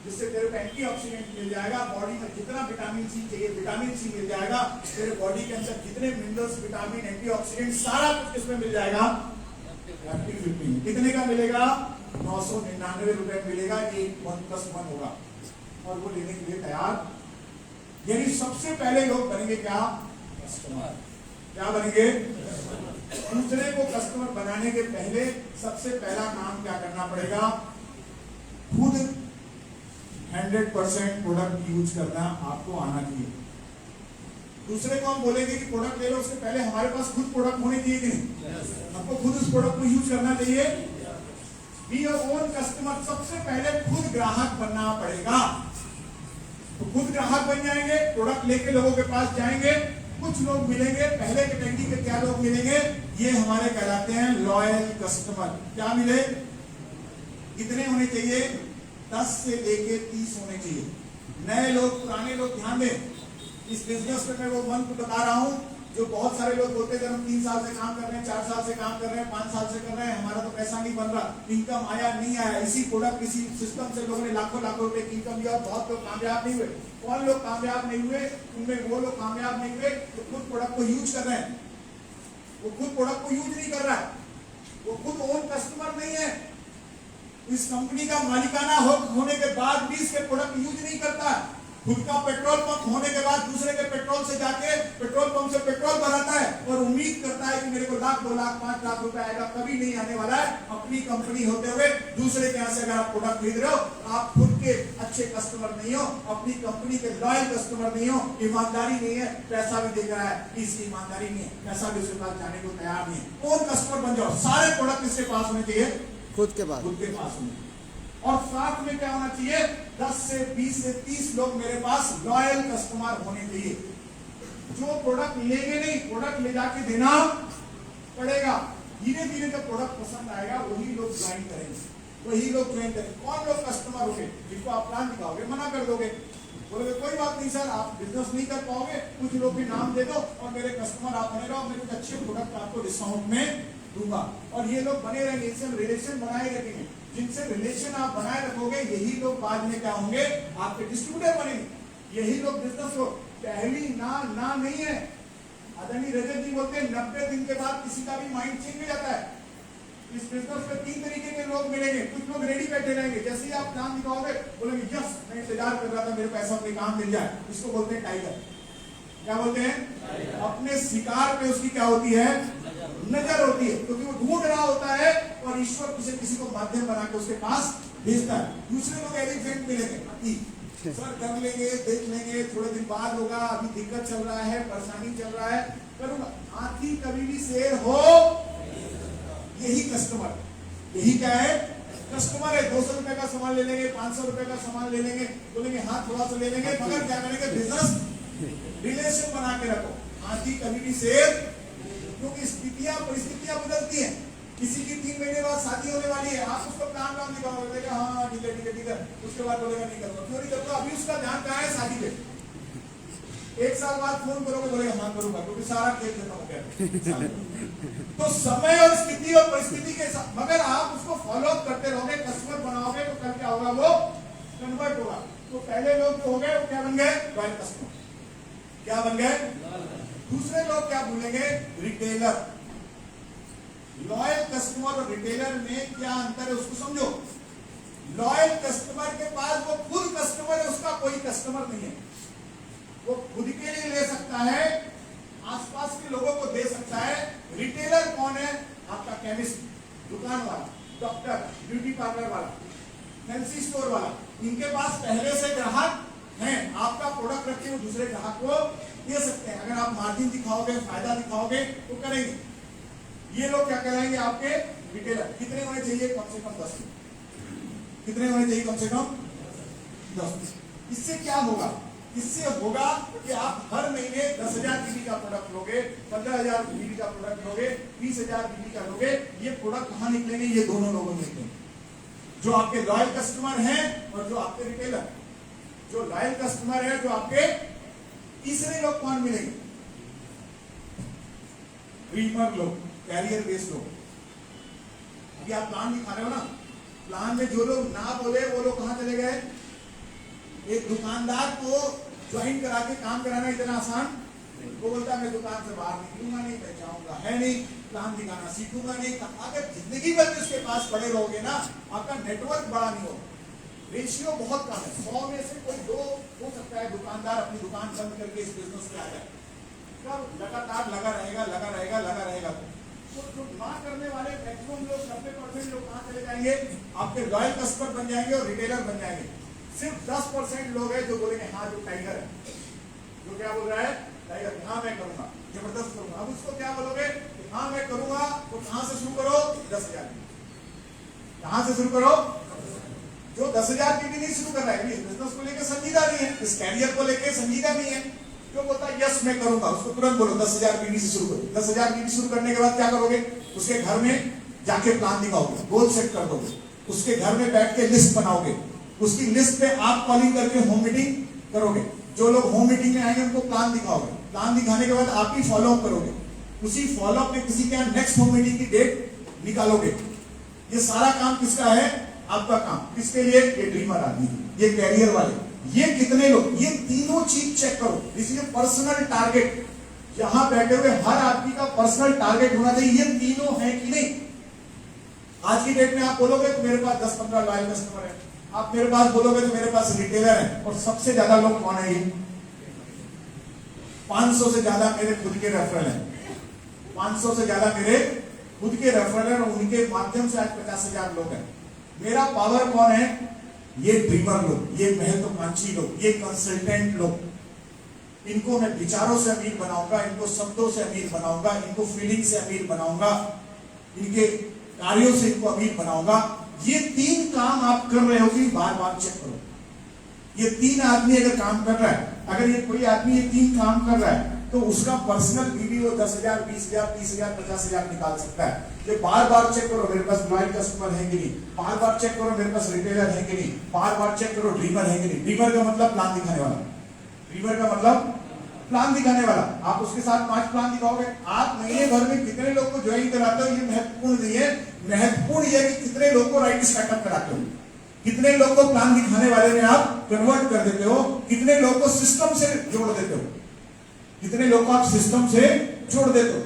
जिससे तेरे को एंटीऑक्सीडेंट मिल जाएगा, बॉडी में जितना विटामिन सी चाहिए विटामिन सी मिल जाएगा, तेरे बॉडी के अंदर जितने मिनरल्स विटामिन एंटीऑक्सीडेंट सारा कुछ किसमें मिल जाएगा? एक्टिव 15। कितने का मिलेगा? 999 रुपए मिलेगा। ये 1+1 होगा और वो लेने के लिए तैयार। यानी सबसे पहले लोग बनेंगे क्या? कस्टमर। क्या बनेंगे? दूसरे को कस्टमर बनाने के पहले सबसे पहला काम क्या करना पड़ेगा? खुद 100% प्रोडक्ट यूज करना आपको आना चाहिए। दूसरे को हम बोलेंगे कि प्रोडक्ट ले लो, उससे पहले हमारे पास खुद प्रोडक्ट होने चाहिए कि नहीं? हमको खुद उस प्रोडक्ट को यूज करना चाहिए। Be your own customer. सबसे पहले खुद ग्राहक बनना पड़ेगा। तो खुद ग्राहक बन जाएंगे, प्रोडक्ट लेके लोगों के पास जाएंगे, कुछ लोग मिलेंगे। पहले कैटेगरी के क्या लोग मिलेंगे? ये हमारे कहलाते हैं लॉयल कस्टमर। क्या मिले? कितने होने चाहिए? 10 से लेके 30 होने चाहिए। नए लोग, पुराने लोग, ध्यान दें, इस बिजनेस में मैं वो मंत्र बता रहा हूं जो बहुत सारे लोग बोलते थे हम 3 साल से काम कर रहे हैं, 4 साल से काम कर रहे हैं, 5 साल से कर रहे हैं, हमारा तो पैसा नहीं बन रहा, इनकम आया नहीं आया। इसी प्रोडक्ट, इसी सिस्टम से लोगों ने लाखों लाखों रुपए की इनकम लिया, बहुत लोग कामयाब नहीं हुए। कौन लोग कामयाब नहीं हुए? उनमें वो लोग कामयाब नहीं हुए जो खुद प्रोडक्ट को यूज कर रहे हैं। वो खुद प्रोडक्ट को यूज नहीं कर रहा है, वो खुद ओन कस्टमर नहीं है, इस कंपनी का मालिकाना हक होने के बाद भी इसके प्रोडक्ट यूज नहीं करता है। खुद का पेट्रोल पंप होने के बाद दूसरे के पेट्रोल से जाके पेट्रोल पंप से पेट्रोल भराता है और उम्मीद करता है कि मेरे को 1 लाख 2 लाख 5 लाख रुपए आएगा। कभी नहीं आने वाला है। अपनी कंपनी होते हुए दूसरे के यहाँ से अगर आप प्रोडक्ट खरीद रहे हो, आप खुद के अच्छे कस्टमर नहीं हो, अपनी कंपनी के लॉयल कस्टमर नहीं हो, ईमानदारी नहीं है, पैसा भी दे रहा है, इसकी ईमानदारी नहीं है, पैसा भी उसके पास जाने को तैयार नहीं है। कौन कस्टमर बन जाओ? सारे प्रोडक्ट इसके पास होने चाहिए, खुद के पास होने। और साथ में क्या होना चाहिए? 10 से 20 से 30 लोग मेरे पास लॉयल कस्टमर होने चाहिए, जो प्रोडक्ट लेंगे नहीं, प्रोडक्ट ले जाके देना पड़ेगा। धीरे धीरे जब प्रोडक्ट पसंद आएगा वही लोग ज्वाइन करेंगे, वही लोग ज्वाइन करेंगे। कौन लोग कस्टमर होंगे? जिनको आप प्लान दिखाओगे, मना कर दोगे, बोलोगे कोई बात नहीं सर, आप बिजनेस नहीं कर पाओगे, कुछ लोग के नाम दे दो और मेरे कस्टमर आप बने रहो, मैं कुछ अच्छे प्रोडक्ट आपको डिस्काउंट में दूंगा। और ये लोग बने रहेंगे, इनसे हम रिलेशन बनाए रखेंगे। जिनसे रिलेशन आप बनाए रखोगे यही लोग बाद में क्या होंगे? आपके डिस्ट्रीब्यूटर बनेंगे। यही लोग बिजनेस को, पहली ना नहीं है, आदरणीय रजत जी बोलते हैं 90 दिन के बाद किसी का भी माइंड चेंज हो जाता है। इस बिजनेस में 3 तरीके के लोग मिलेंगे। कुछ लोग रेडी बैठे रहेंगे, जैसे ही आप काम दिखाओगे बोलेंगे यस मैं इंतजार कर रहा था मेरे पैसा अपने काम मिल जाए। इसको बोलते हैं टाइगर। क्या बोलते हैं? अपने शिकार पे उसकी क्या होती है? नजर होती है, क्योंकि वो ढूंढ रहा होता है और ईश्वर किसी को माध्यम बना के उसके पास भेजता है। दूसरे लोग एलिफेंट मिलेंगे, सर कर लेंगे, देख लेंगे, थोड़े दिन बाद होगा, अभी दिक्कत चल रहा है, परेशानी चल रहा है, करूंगा। हाथी कभी भी शेर हो, यही कस्टमर, यही क्या है? कस्टमर है। 200 रुपए का सामान ले लेंगे, 500 रुपए का सामान ले लेंगे, बोलेंगे हाँ थोड़ा सा ले लेंगे, मगर क्या करेंगे? बिजनेस रिलेशन बना के रखो। हाथी कभी भी शेर, क्योंकि स्थितियां परिस्थितियां बदलती हैं। किसी की 3 महीने बाद शादी होने वाली है, आप उसको प्लान दिखाओगे, बोलेगा हाँ ठीक है, उसके बाद बोलेगा नहीं करूंगा। क्यों नहीं करूंगा? अभी उसका ध्यान कहाँ है? शादी पे। 1 साल बाद फोन करोगे, बोलेगा हाँ करूंगा, क्योंकि सारा खेल खत्म हो गया। तो समय और स्थिति और परिस्थिति के साथ, मगर आप उसको फॉलो अप करते रहोगे, कस्टमर बनाओगे, तो कल क्या होगा? वो कन्वर्ट होगा। तो पहले लोग जो हो गए वो क्या बन गए? Loyal customer. क्या बन गए? दूसरे लोग क्या बोलेंगे? रिटेलर। लॉयल कस्टमर और रिटेलर में क्या अंतर है उसको समझो। लॉयल कस्टमर के पास वो खुद कस्टमर है, उसका कोई कस्टमर नहीं है। वो खुद के लिए ले सकता है, आसपास के लोगों को दे सकता है। रिटेलर कौन है? आपका केमिस्ट, दुकान वाला, डॉक्टर, ब्यूटी पार्लर वाला, फैंसी स्टोर वाला। इनके पास पहले से ग्राहक हैं, आपका प्रोडक्ट रखे वो दूसरे ग्राहक को दे सकते हैं। अगर आप मार्जिन दिखाओगे, फायदा दिखाओगे तो करेंगे। ये लोग क्या कराएंगे? आपके रिटेलर। कितने होने चाहिए? कम से कम 10। कितने होने चाहिए? कम से कम 10। इससे क्या होगा? इससे होगा कि आप हर महीने 10,000 बीबी का प्रोडक्ट लोगे, 15,000 बीबी का प्रोडक्ट लोगे, 20,000 बीबी का लोगे। ये प्रोडक्ट कहां निकलेंगे? ये दोनों लोगों में निकलेंगे, जो आपके लॉयल कस्टमर हैं और जो आपके रिटेलर। जो लॉयल कस्टमर है, जो आपके तीसरे लोग कौन मिलेंगे? ड्रीमर लोग, कैरियर बेस्ड लोग। अभी आप प्लान दिखा रहे हो ना, प्लान में जो लोग ना बोले वो लोग कहां चले गए? एक दुकानदार को ज्वाइन करा के काम कराना इतना आसान, वो बोलता है मैं दुकान से बाहर निकलूंगा नहीं, मैं जाऊंगा है नहीं, प्लान दिखाना सीखूंगा नहीं। अगर जिंदगी भर भी उसके पास पड़े रहोगे ना, आपका नेटवर्क बड़ा नहीं होगा। रेशियो बहुत कम है, 100 में से कोई 2 हो सकता है दुकानदार अपनी दुकान बंद करके इस बिजनेस में आ जाए। कब? लगातार लगा रहेगा। तो जो ना करने वाले मैक्सिमम लोग, 90% लोग कहां चले जाएंगे? आपके लॉयल कस्टमर बन जाएंगे और रिटेलर बन जाएंगे। सिर्फ 10% लोग हैं जो बोलेंगे हाँ जो टाइगर है, जो क्या बोल रहा है? टाइगर, हाँ मैं करूंगा, जबरदस्त करूंगा। अब उसको क्या बोलोगे? हाँ मैं करूंगा। तो कहां से शुरू करो? 10,000। कहां से शुरू करो? जो 10,000 की भी नहीं शुरू कर रहा है, इस बिजनेस को लेकर संजीदा नहीं है, इस कैरियर को लेकर संजीदा नहीं है, जो बोलता है यस मैं करूंगा, उसको तुरंत बोलो 10,000 बीबी से शुरू करो। 10,000 बीबी शुरू करने के बाद क्या करोगे? उसके घर में जाके प्लान दिखाओगे, गोल सेट कर दोगे, उसके घर में बैठ के लिस्ट बनाओगे, उसकी लिस्ट पे आप कॉलिंग करके होम मीटिंग करोगे। जो लोग होम मीटिंग में आएंगे उनको प्लान दिखाओगे, प्लान दिखाने के बाद आप ही फॉलो अप करोगे, उसी फॉलो अप में किसी के यहाँ नेक्स्ट होम मीटिंग की डेट निकालोगे। ये सारा काम किसका है? आपका काम। किसके लिए? ये ड्रीमर आदमी, ये कैरियर वाले, ये कितने लोग, ये तीनों चीज चेक करो। इसलिए पर्सनल टारगेट, यहां बैठे हुए हर आदमी का पर्सनल टारगेट होना चाहिए, ये तीनों है कि नहीं। आज की डेट में आप बोलोगे तो मेरे पास 10-15 लॉयल कस्टमर है, आप मेरे पास बोलोगे तो मेरे पास रिटेलर है, और सबसे ज्यादा लोग कौन है? ये 500 से ज्यादा मेरे खुद के रेफरल हैं, 500 से ज्यादा मेरे खुद के रेफरल हैं, और उनके माध्यम से आज 50,000 लोग हैं। मेरा पावर कौन है? ये ड्रीमर लोग, ये महत्वाकांक्षी लोग, ये कंसल्टेंट लोग। इनको मैं विचारों से अमीर बनाऊंगा, इनको शब्दों से अमीर बनाऊंगा, इनको फीलिंग से अमीर बनाऊंगा, इनके कार्यों से इनको अमीर बनाऊंगा। ये 3 काम आप कर रहे हो कि बार बार चेक करो। ये 3 आदमी अगर काम कर रहा है, अगर ये कोई आदमी ये 3 काम कर रहा है, तो उसका पर्सनल बीवी वो 10,000, 20,000, 30,000, 50,000 निकाल सकता है। ये बार बार चेक करो मेरे पास लॉयल कस्टमर है कि नहीं, बार बार चेक करो मेरे पास रिटेलर है कि नहीं, बार बार चेक करो ड्रीमर है कि नहीं। ड्रीमर का मतलब प्लान दिखाने वाला, ड्रीमर का मतलब प्लान दिखाने वाला। आप उसके साथ 5 प्लान दिखाओगे। आप महीने भर में कितने लोग को ज्वाइन कराते हो, ये महत्वपूर्ण नहीं है। महत्वपूर्ण यह कि कितने लोग को राइट स्टार्टअप कराते हो, कितने लोग को प्लान दिखाने वाले में आप कन्वर्ट कर देते हो, कितने लोग को सिस्टम से जोड़ देते हो। कितने लोग को आप सिस्टम से जोड़ देते हो,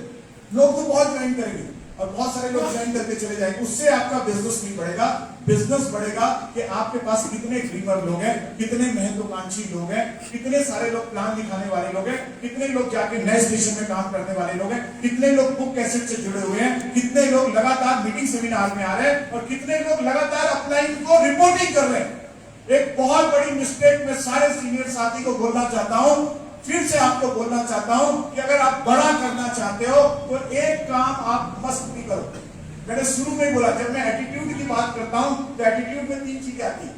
लोग तो बहुत ज्वाइन करेंगे और बहुत सारे लोग ज्वाइन करके चले जाएंगे, उससे आपका बिजनेस नहीं बढ़ेगा। बिजनेस बढ़ेगा कि आपके पास कितने ड्रीमर लोग हैं, कितने महत्वाकांक्षी लोग हैं, कितने सारे लोग प्लान दिखाने वाले लोग हैं, कितने लोग जाके नए स्टेशन में काम करने वाले लोग हैं, कितने लोग बुक कैसेट से जुड़े हुए हैं, कितने लोग लगातार मीटिंग सेमिनार में आ रहे हैं और कितने लोग लगातार अपलाइन को रिपोर्टिंग कर रहे हैं। एक बहुत बड़ी मिस्टेक मैं सारे सीनियर साथी को बोलना चाहता हूं, फिर से आपको बोलना चाहता हूं कि अगर आप बड़ा करना चाहते हो तो एक काम आप मस्त भी करो। मैंने शुरू में बोला, जब मैं एटीट्यूड की बात करता हूं तो एटीट्यूड में 3 चीजें आती हैं।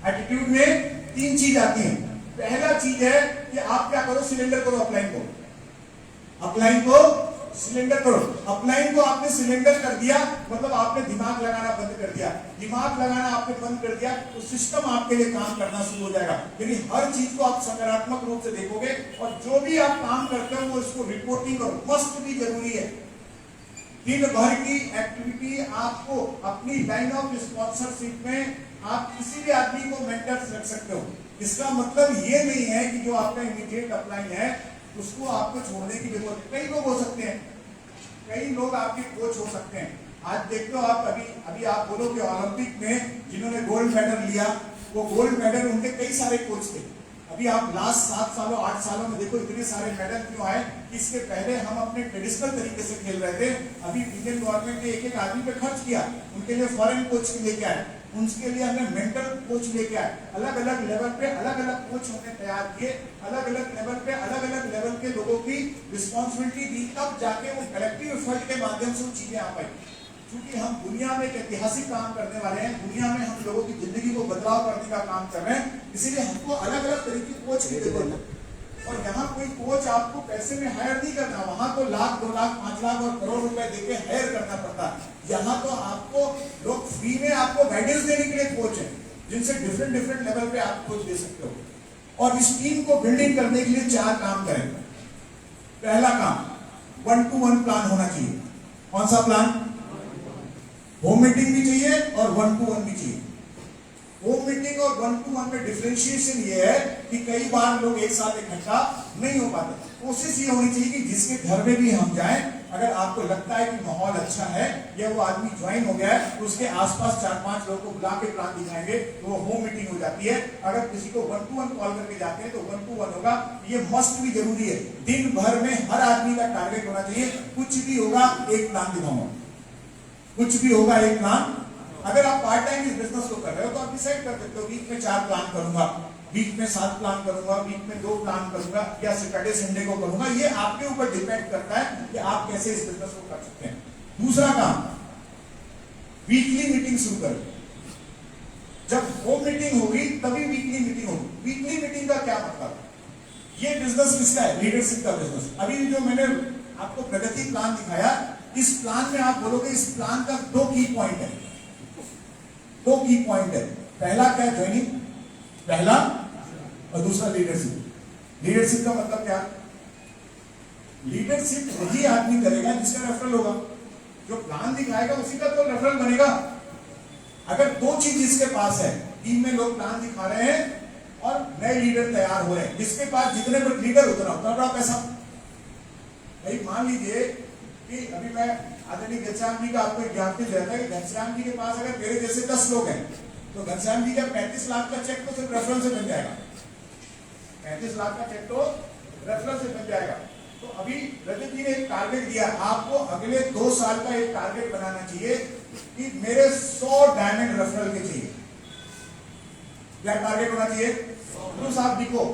एटीट्यूड में 3 चीज आती हैं। पहला चीज है कि आप क्या करो, सिलेंडर करो अपलाइन को, अपलाइन को सिलेंडर करो। अपलाइन को आपने सिलेंडर कर दिया मतलब आपने दिमाग लगाना बंद कर दिया। दिमाग लगाना आपने बंद कर दिया तो सिस्टम आपके लिए काम करना शुरू हो जाएगा। यानी हर चीज को आप सकारात्मक रूप से देखोगे और जो भी आप काम करते हो वो इसको रिपोर्टिंग करो, मस्ट भी जरूरी है। दिन भर की एक्टिविटी आपको अपनी लाइन ऑफ स्पॉन्सरशिप में आप किसी भी आदमी को मेंटर्स रख सकते हो। इसका मतलब ये नहीं है कि जो आपका इमीडिएट अपलाइन है उसको आपको छोड़ने की जरूरत है। कई लोग हो सकते हैं, कई लोग आपके कोच हो सकते हैं। आज देखते हो आप, अभी आप बोलो कि ओलंपिक में जिन्होंने गोल्ड मेडल लिया वो गोल्ड मेडल उनके कई सारे कोच थे। अभी आप लास्ट 7 सालों 8 सालों में देखो इतने सारे मेडल क्यों आए। इसके पहले हम अपने ट्रेडिशनल तरीके से खेल रहे थे। अभी इंडियन गवर्नमेंट ने एक आदमी पे खर्च किया, उनके लिए फॉरेन कोच लेके आए, उनके लिए हमने मेंटल कोच लेके आए। अलग अलग लेवल पे अलग अलग कोच हमने तैयार किए, अलग अलग लेवल पे अलग अलग लेवल के लोगों की रिस्पॉन्सिबिलिटी दी, तब जाके वो कलेक्टिव एफर्ट के माध्यम से वो चीजें आ पाई। क्योंकि हम दुनिया में एक ऐतिहासिक काम करने वाले हैं, दुनिया में हम लोगों की जिंदगी को बदलाव करने का काम कर रहे हैं, इसीलिए हमको अलग अलग तरीके के कोच की जरूरत है। और यहाँ कोई कोच आपको पैसे में हायर नहीं करना, वहां तो लाख 2 लाख 5 लाख और करोड़ रुपए देके हायर करना पड़ता है। यहाँ तो आपको लोग फ्री में आपको गाइडेंस देने के लिए कोच है, जिनसे डिफरेंट लेवल पे आप कोच दे सकते हो। और इस टीम को बिल्डिंग करने के लिए 4 काम करें। पहला काम 1-to-1 प्लान होना चाहिए। कौन सा प्लान? होम मीटिंग भी चाहिए और 1-to-1 भी चाहिए। होम मीटिंग और 1-to-1 में डिफरेंशिएशन ये है कि कई बार लोग एक साथ इकट्ठा नहीं हो पाते। कोशिश ये होनी चाहिए कि जिसके घर में भी हम जाएं, अगर आपको लगता है कि माहौल अच्छा है या वो आदमी ज्वाइन हो गया है तो उसके आसपास 4-5 लोगों को बुला के प्लान दिखाएंगे तो वो होम मीटिंग हो जाती है। अगर किसी को 1-to-1 कॉल करके जाते हैं तो 1-to-1 होगा। ये मस्ट भी जरूरी है। दिन भर में हर आदमी का टारगेट होना चाहिए, कुछ भी होगा एक प्लान दिखाऊंगा, कुछ भी होगा एक प्लान। अगर आप पार्ट टाइम इस बिजनेस को कर रहे हो तो आप डिसाइड कर सकते हो वीक में 4 प्लान करूंगा, वीक में 7 प्लान करूंगा, वीक में 2 प्लान करूंगा या सैटरडे संडे को करूंगा। ये आपके ऊपर डिपेंड करता है कि आप कैसे इस बिजनेस को कर सकते हैं। दूसरा काम, वीकली मीटिंग शुरू करें। जब होम मीटिंग होगी तभी वीकली मीटिंग होगी। वीकली मीटिंग का क्या मतलब? ये बिजनेस किसका है? लीडरशिप का बिजनेस। अभी जो मैंने आपको प्रगति प्लान दिखाया, इस प्लान में आप बोलोगे इस प्लान का 2 की पॉइंट है। 2 की पॉइंट है। पहला क्या है? ज्वाइनिंग, पहला, और दूसरा लीडरशिप। लीडरशिप का मतलब क्या? लीडरशिप वही आदमी करेगा जिसका रेफरल होगा। जो प्लान दिखाएगा उसी का तो रेफरल बनेगा। अगर 2 चीज जिसके पास है, टीम में लोग प्लान दिखा रहे हैं और नए लीडर तैयार हो रहे हैं, जिसके पास जितने बड़े लीडर उतना बड़ा पैसा। भाई मान लीजिए कि अभी मैं आदरणीय घनश्याम जी का आपको एक ज्ञापन देता है कि घनश्याम जी के पास अगर मेरे जैसे 10 लोग हैं तो घनश्याम जी का 35 लाख का चेक तो सिर्फ रेफरल से बन जाएगा। 35 लाख का चेक तो रेफरल से बन जाएगा। तो अभी रजत जी ने एक टारगेट दिया, आपको अगले 2 साल का एक टारगेट बनाना चाहिए कि मेरे 100 डायमंड रेफरल के चाहिए। क्या टारगेट होना चाहिए? तो साहब देखो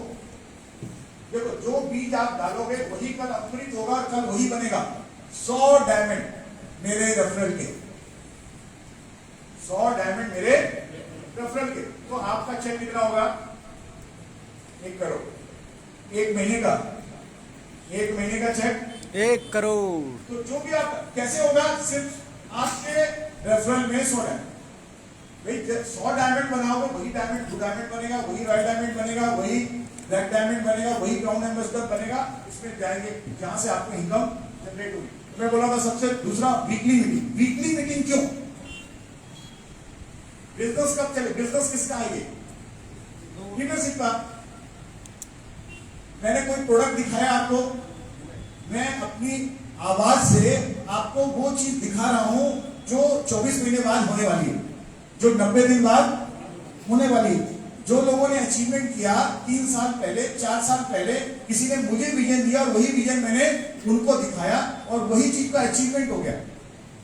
जो बीज आप डालोगे वही कल अंकुरित होगा और कल वही बनेगा। 100 डायमंड मेरे रेफरल के, 100 डायमंड मेरे रेफरल के। तो आपका चेक कितना होगा? 1 करोड़। 1 महीने का, 1 महीने का चेक 1 करोड़। तो जो भी आप कैसे होगा? सिर्फ आपके रेफरल में 100 डायमंड। भाई 100 डायमंड बनाओगे वही डायमंड 2 डायमंड बनेगा, वही रॉयल डायमंड बनेगा, वही ब्लैक डायमंड बनेगा, वही ब्राउन एम्बेसडर बनेगा। इसमें जाएंगे जहां से आपको इनकम जनरेट होगी। मैं बोला था सबसे दूसरा वीकली मीटिंग। वीकली मीटिंग क्यों? बिजनेस कब चले? बिजनेस किसका है? ये लीडरशिप का। मैंने कोई प्रोडक्ट दिखाया आपको, मैं अपनी आवाज से आपको वो चीज दिखा रहा हूं जो 24 महीने बाद होने वाली है, जो 90 दिन बाद होने वाली है। जो लोगों ने अचीवमेंट किया 3 साल पहले, 4 साल पहले, किसी ने मुझे विजन दिया और वही विजन मैंने उनको दिखाया और वही चीज का अचीवमेंट हो गया।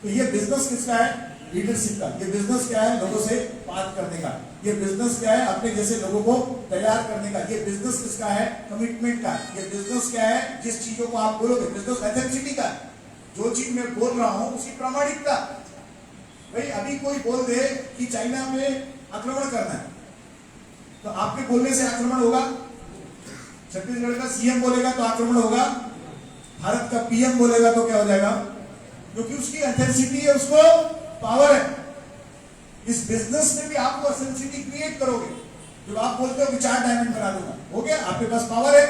तो ये बिजनेस किसका है? लीडरशिप का। ये बिजनेस क्या है? लोगों से बात करने का। ये बिजनेस क्या है? अपने जैसे लोगों को तैयार करने का। ये बिजनेस किसका है? कमिटमेंट का। ये बिजनेस क्या है? जिस चीजों को आप बोलोगे, बिजनेस ऑथेंटिसिटी का। जो चीज मैं बोल रहा हूं उसकी प्रामाणिकता। भाई अभी कोई बोल दे कि चाइना में आक्रमण करना है, तो आपके बोलने से आक्रमण होगा? छत्तीसगढ़ का सीएम बोलेगा तो आक्रमण होगा? भारत का पीएम बोलेगा तो क्या हो जाएगा? क्योंकि उसकी ऑथेंटिसिटी है, उसको पावर है। इस बिजनेस में भी आपको ऑथेंटिसिटी क्रिएट करोगे। जब आप बोलते हो कि 4 डायमंड बना दूंगा, हो गया, आपके पास पावर है।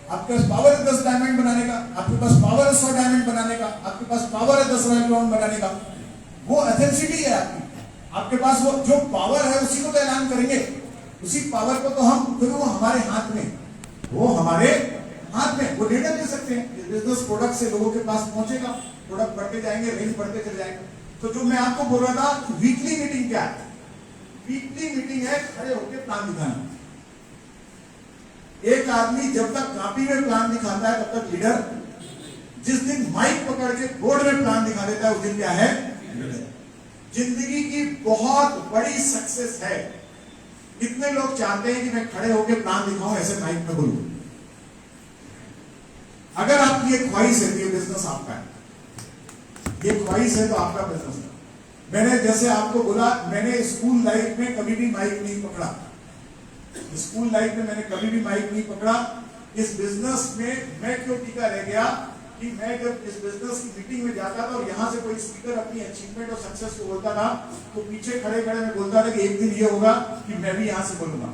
आपके पास पावर है 10 डायमंड बनाने का, आपके पास पावर है 100 डायमंड बनाने का, आपके पास पावर है 10 रॉयल राउंड बनाने का। वो ऑथेंटिसिटी है आपकी। आपके पास वो जो पावर है उसी को तो ऐलान करेंगे। उसी पावर को तो हम, फिर वो हमारे हाथ में, वो हमारे हाथ में, वो निर्णय ले सकते हैं। बिजनेस प्रोडक्ट से लोगों के पास पहुंचेगा, प्रोडक्ट बढ़ते जाएंगे, रेंज बढ़ते चले जाएंगे। तो जो मैं आपको बोल रहा था, वीकली मीटिंग क्या है? वीकली मीटिंग है खड़े होकर प्लान दिखाना। एक आदमी जब तक कॉपी में प्लान दिखाता है तब तक लीडर, जिस दिन माइक पकड़ के बोर्ड में प्लान दिखा देता है उस दिन क्या है? जिंदगी की बहुत बड़ी सक्सेस है। कितने लोग चाहते हैं कि मैं खड़े होकर प्लान दिखाऊं, ऐसे माइक में बोलूं? अगर आपकी एक ख्वाहिश है तो ये बिजनेस आपका है। ये ख्वाहिश है तो आपका बिजनेस है। मैंने जैसे आपको बोला, मैंने स्कूल लाइफ में कभी भी माइक नहीं पकड़ा। स्कूल लाइफ में मैंने कभी भी माइक नहीं पकड़ा। इस बिजनेस में मैं क्यों टिका रह गया कि मैं जब इस बिजनेस की मीटिंग में जाता था और यहाँ से कोई स्पीकर अपनी अचीवमेंट और सक्सेस को बोलता था, तो पीछे खड़े खड़े मैं बोलता था कि एक दिन ये होगा कि मैं भी यहाँ से बोलूंगा,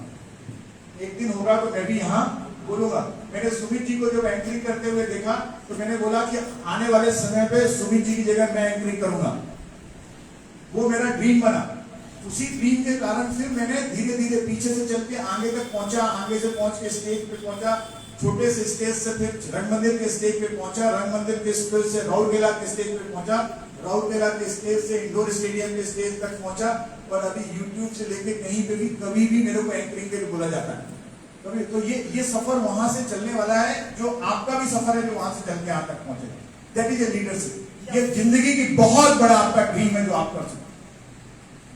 एक दिन होगा तो मैं भी यहाँ बोलूंगा। मैंने सुमित जी को जब एंकरिंग करते हुए देखा तो मैंने बोला कि आने वाले समय पे सुमित जी की जगह मैं एंकरिंग करूंगा। वो मेरा ड्रीम बना। उसी ड्रीम के कारण फिर मैंने धीरे धीरे पीछे से चल के आगे तक पहुंचा, आगे से पहुंच के स्टेज पे पहुंचा, छोटे से स्टेज से फिर रंग मंदिर के स्टेज पे पहुंचा, रंग मंदिर के स्टेज से राउरकेला के स्टेज पे पहुंचा, राउरकेला के स्टेज से इंडोर स्टेडियम के स्टेज तक पहुंचा, और अभी यूट्यूब से लेके कहीं पे भी कभी भी मेरे को एंकरिंग के लिए बोला जाता है। कभी तो ये सफर वहां से चलने वाला है, जो आपका भी सफर है, जो वहां से चल के यहाँ तक पहुंचे। That is a leadership. ये जिंदगी की बहुत बड़ा आपका ड्रीम है जो आप कर सकते।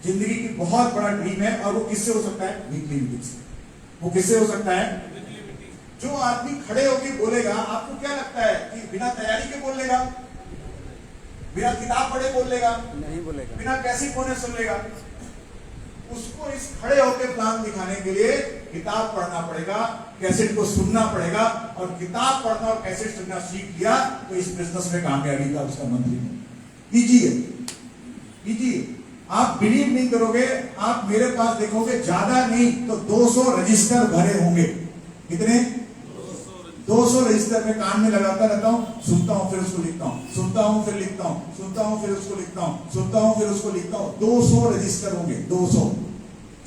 जिंदगी की बहुत बड़ा ड्रीम है, और वो किससे हो सकता है? वीकली मीटिंग से। वो किससे हो सकता है? जो आदमी खड़े होकर बोलेगा, आपको क्या लगता है कि बिना तैयारी के बोल लेगा? बिना किताब पढ़े बोल लेगा? नहीं बोलेगा। बिना कैसी कोने सुन लेगा? उसको इस खड़े होकर प्लान दिखाने के लिए किताब पढ़ना पड़ेगा, कैसेट को सुनना पड़ेगा, और किताब पढ़ना और कैसेट सुनना सीख लिया तो इस बिजनेस में कामयाबी का उसका मंत्री। इजी है। आप बिलीव नहीं करोगे, आप मेरे पास देखोगे, ज्यादा नहीं तो 200 रजिस्टर भरे होंगे। कितने? 200 रजिस्टर में कान में लगाता रहता हूँ, सुनता हूँ फिर उसको लिखता हूँ, सुनता हूँ फिर लिखता हूँ, सुनता हूँ फिर उसको लिखता हूँ, सुनता हूँ फिर उसको लिखता हूँ। 200 रजिस्टर होंगे। 200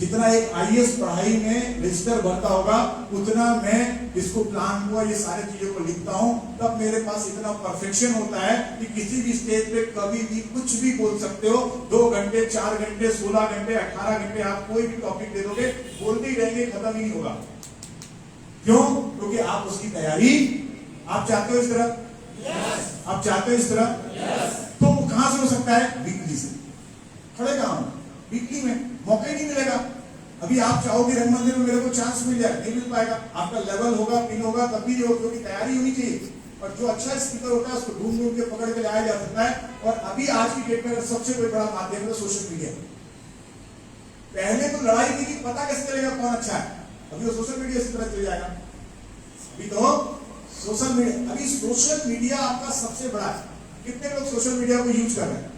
जितना एक आईएएस पढ़ाई में रजिस्टर भरता होगा, उतना मैं इसको प्लान हुआ ये सारी चीजों को लिखता हूँ। तब मेरे पास इतना परफेक्शन होता है कि किसी भी स्टेज पे कभी भी कुछ भी बोल सकते हो। 2 घंटे, 4 घंटे, 16 घंटे, 18 घंटे आप कोई भी टॉपिक दे दोगे, बोलते ही रहेंगे, खत्म ही नहीं होगा। क्यों? क्योंकि आप उसकी तैयारी, आप चाहते हो इस तरह, आप चाहते हो इस तरह, तो वो कहां से हो सकता है? वीकली से। खड़े कहां हो? वीकली में। मौका ही नहीं मिलेगा। अभी आप चाहोगे रंग मंदिर में मेरे को चांस मिल जाए, नहीं मिल पाएगा। आपका लेवल होगा, पिन होगा, तब भी जो, क्योंकि तैयारी होनी चाहिए। और जो अच्छा स्पीकर होता है उसको ढूंढ ढूंढ के पकड़ के लाया जा सकता है। और अभी आज की डेट में सबसे कोई बड़ा माध्यम है सोशल मीडिया। पहले तो लड़ाई थी कि पता कैसे चलेगा कौन अच्छा है, अभी वो सोशल मीडिया इसी तरह चल जाएगा। अभी तो सोशल मीडिया, अभी सोशल मीडिया आपका सबसे बड़ा है। कितने लोग सोशल मीडिया को यूज कर रहे हैं?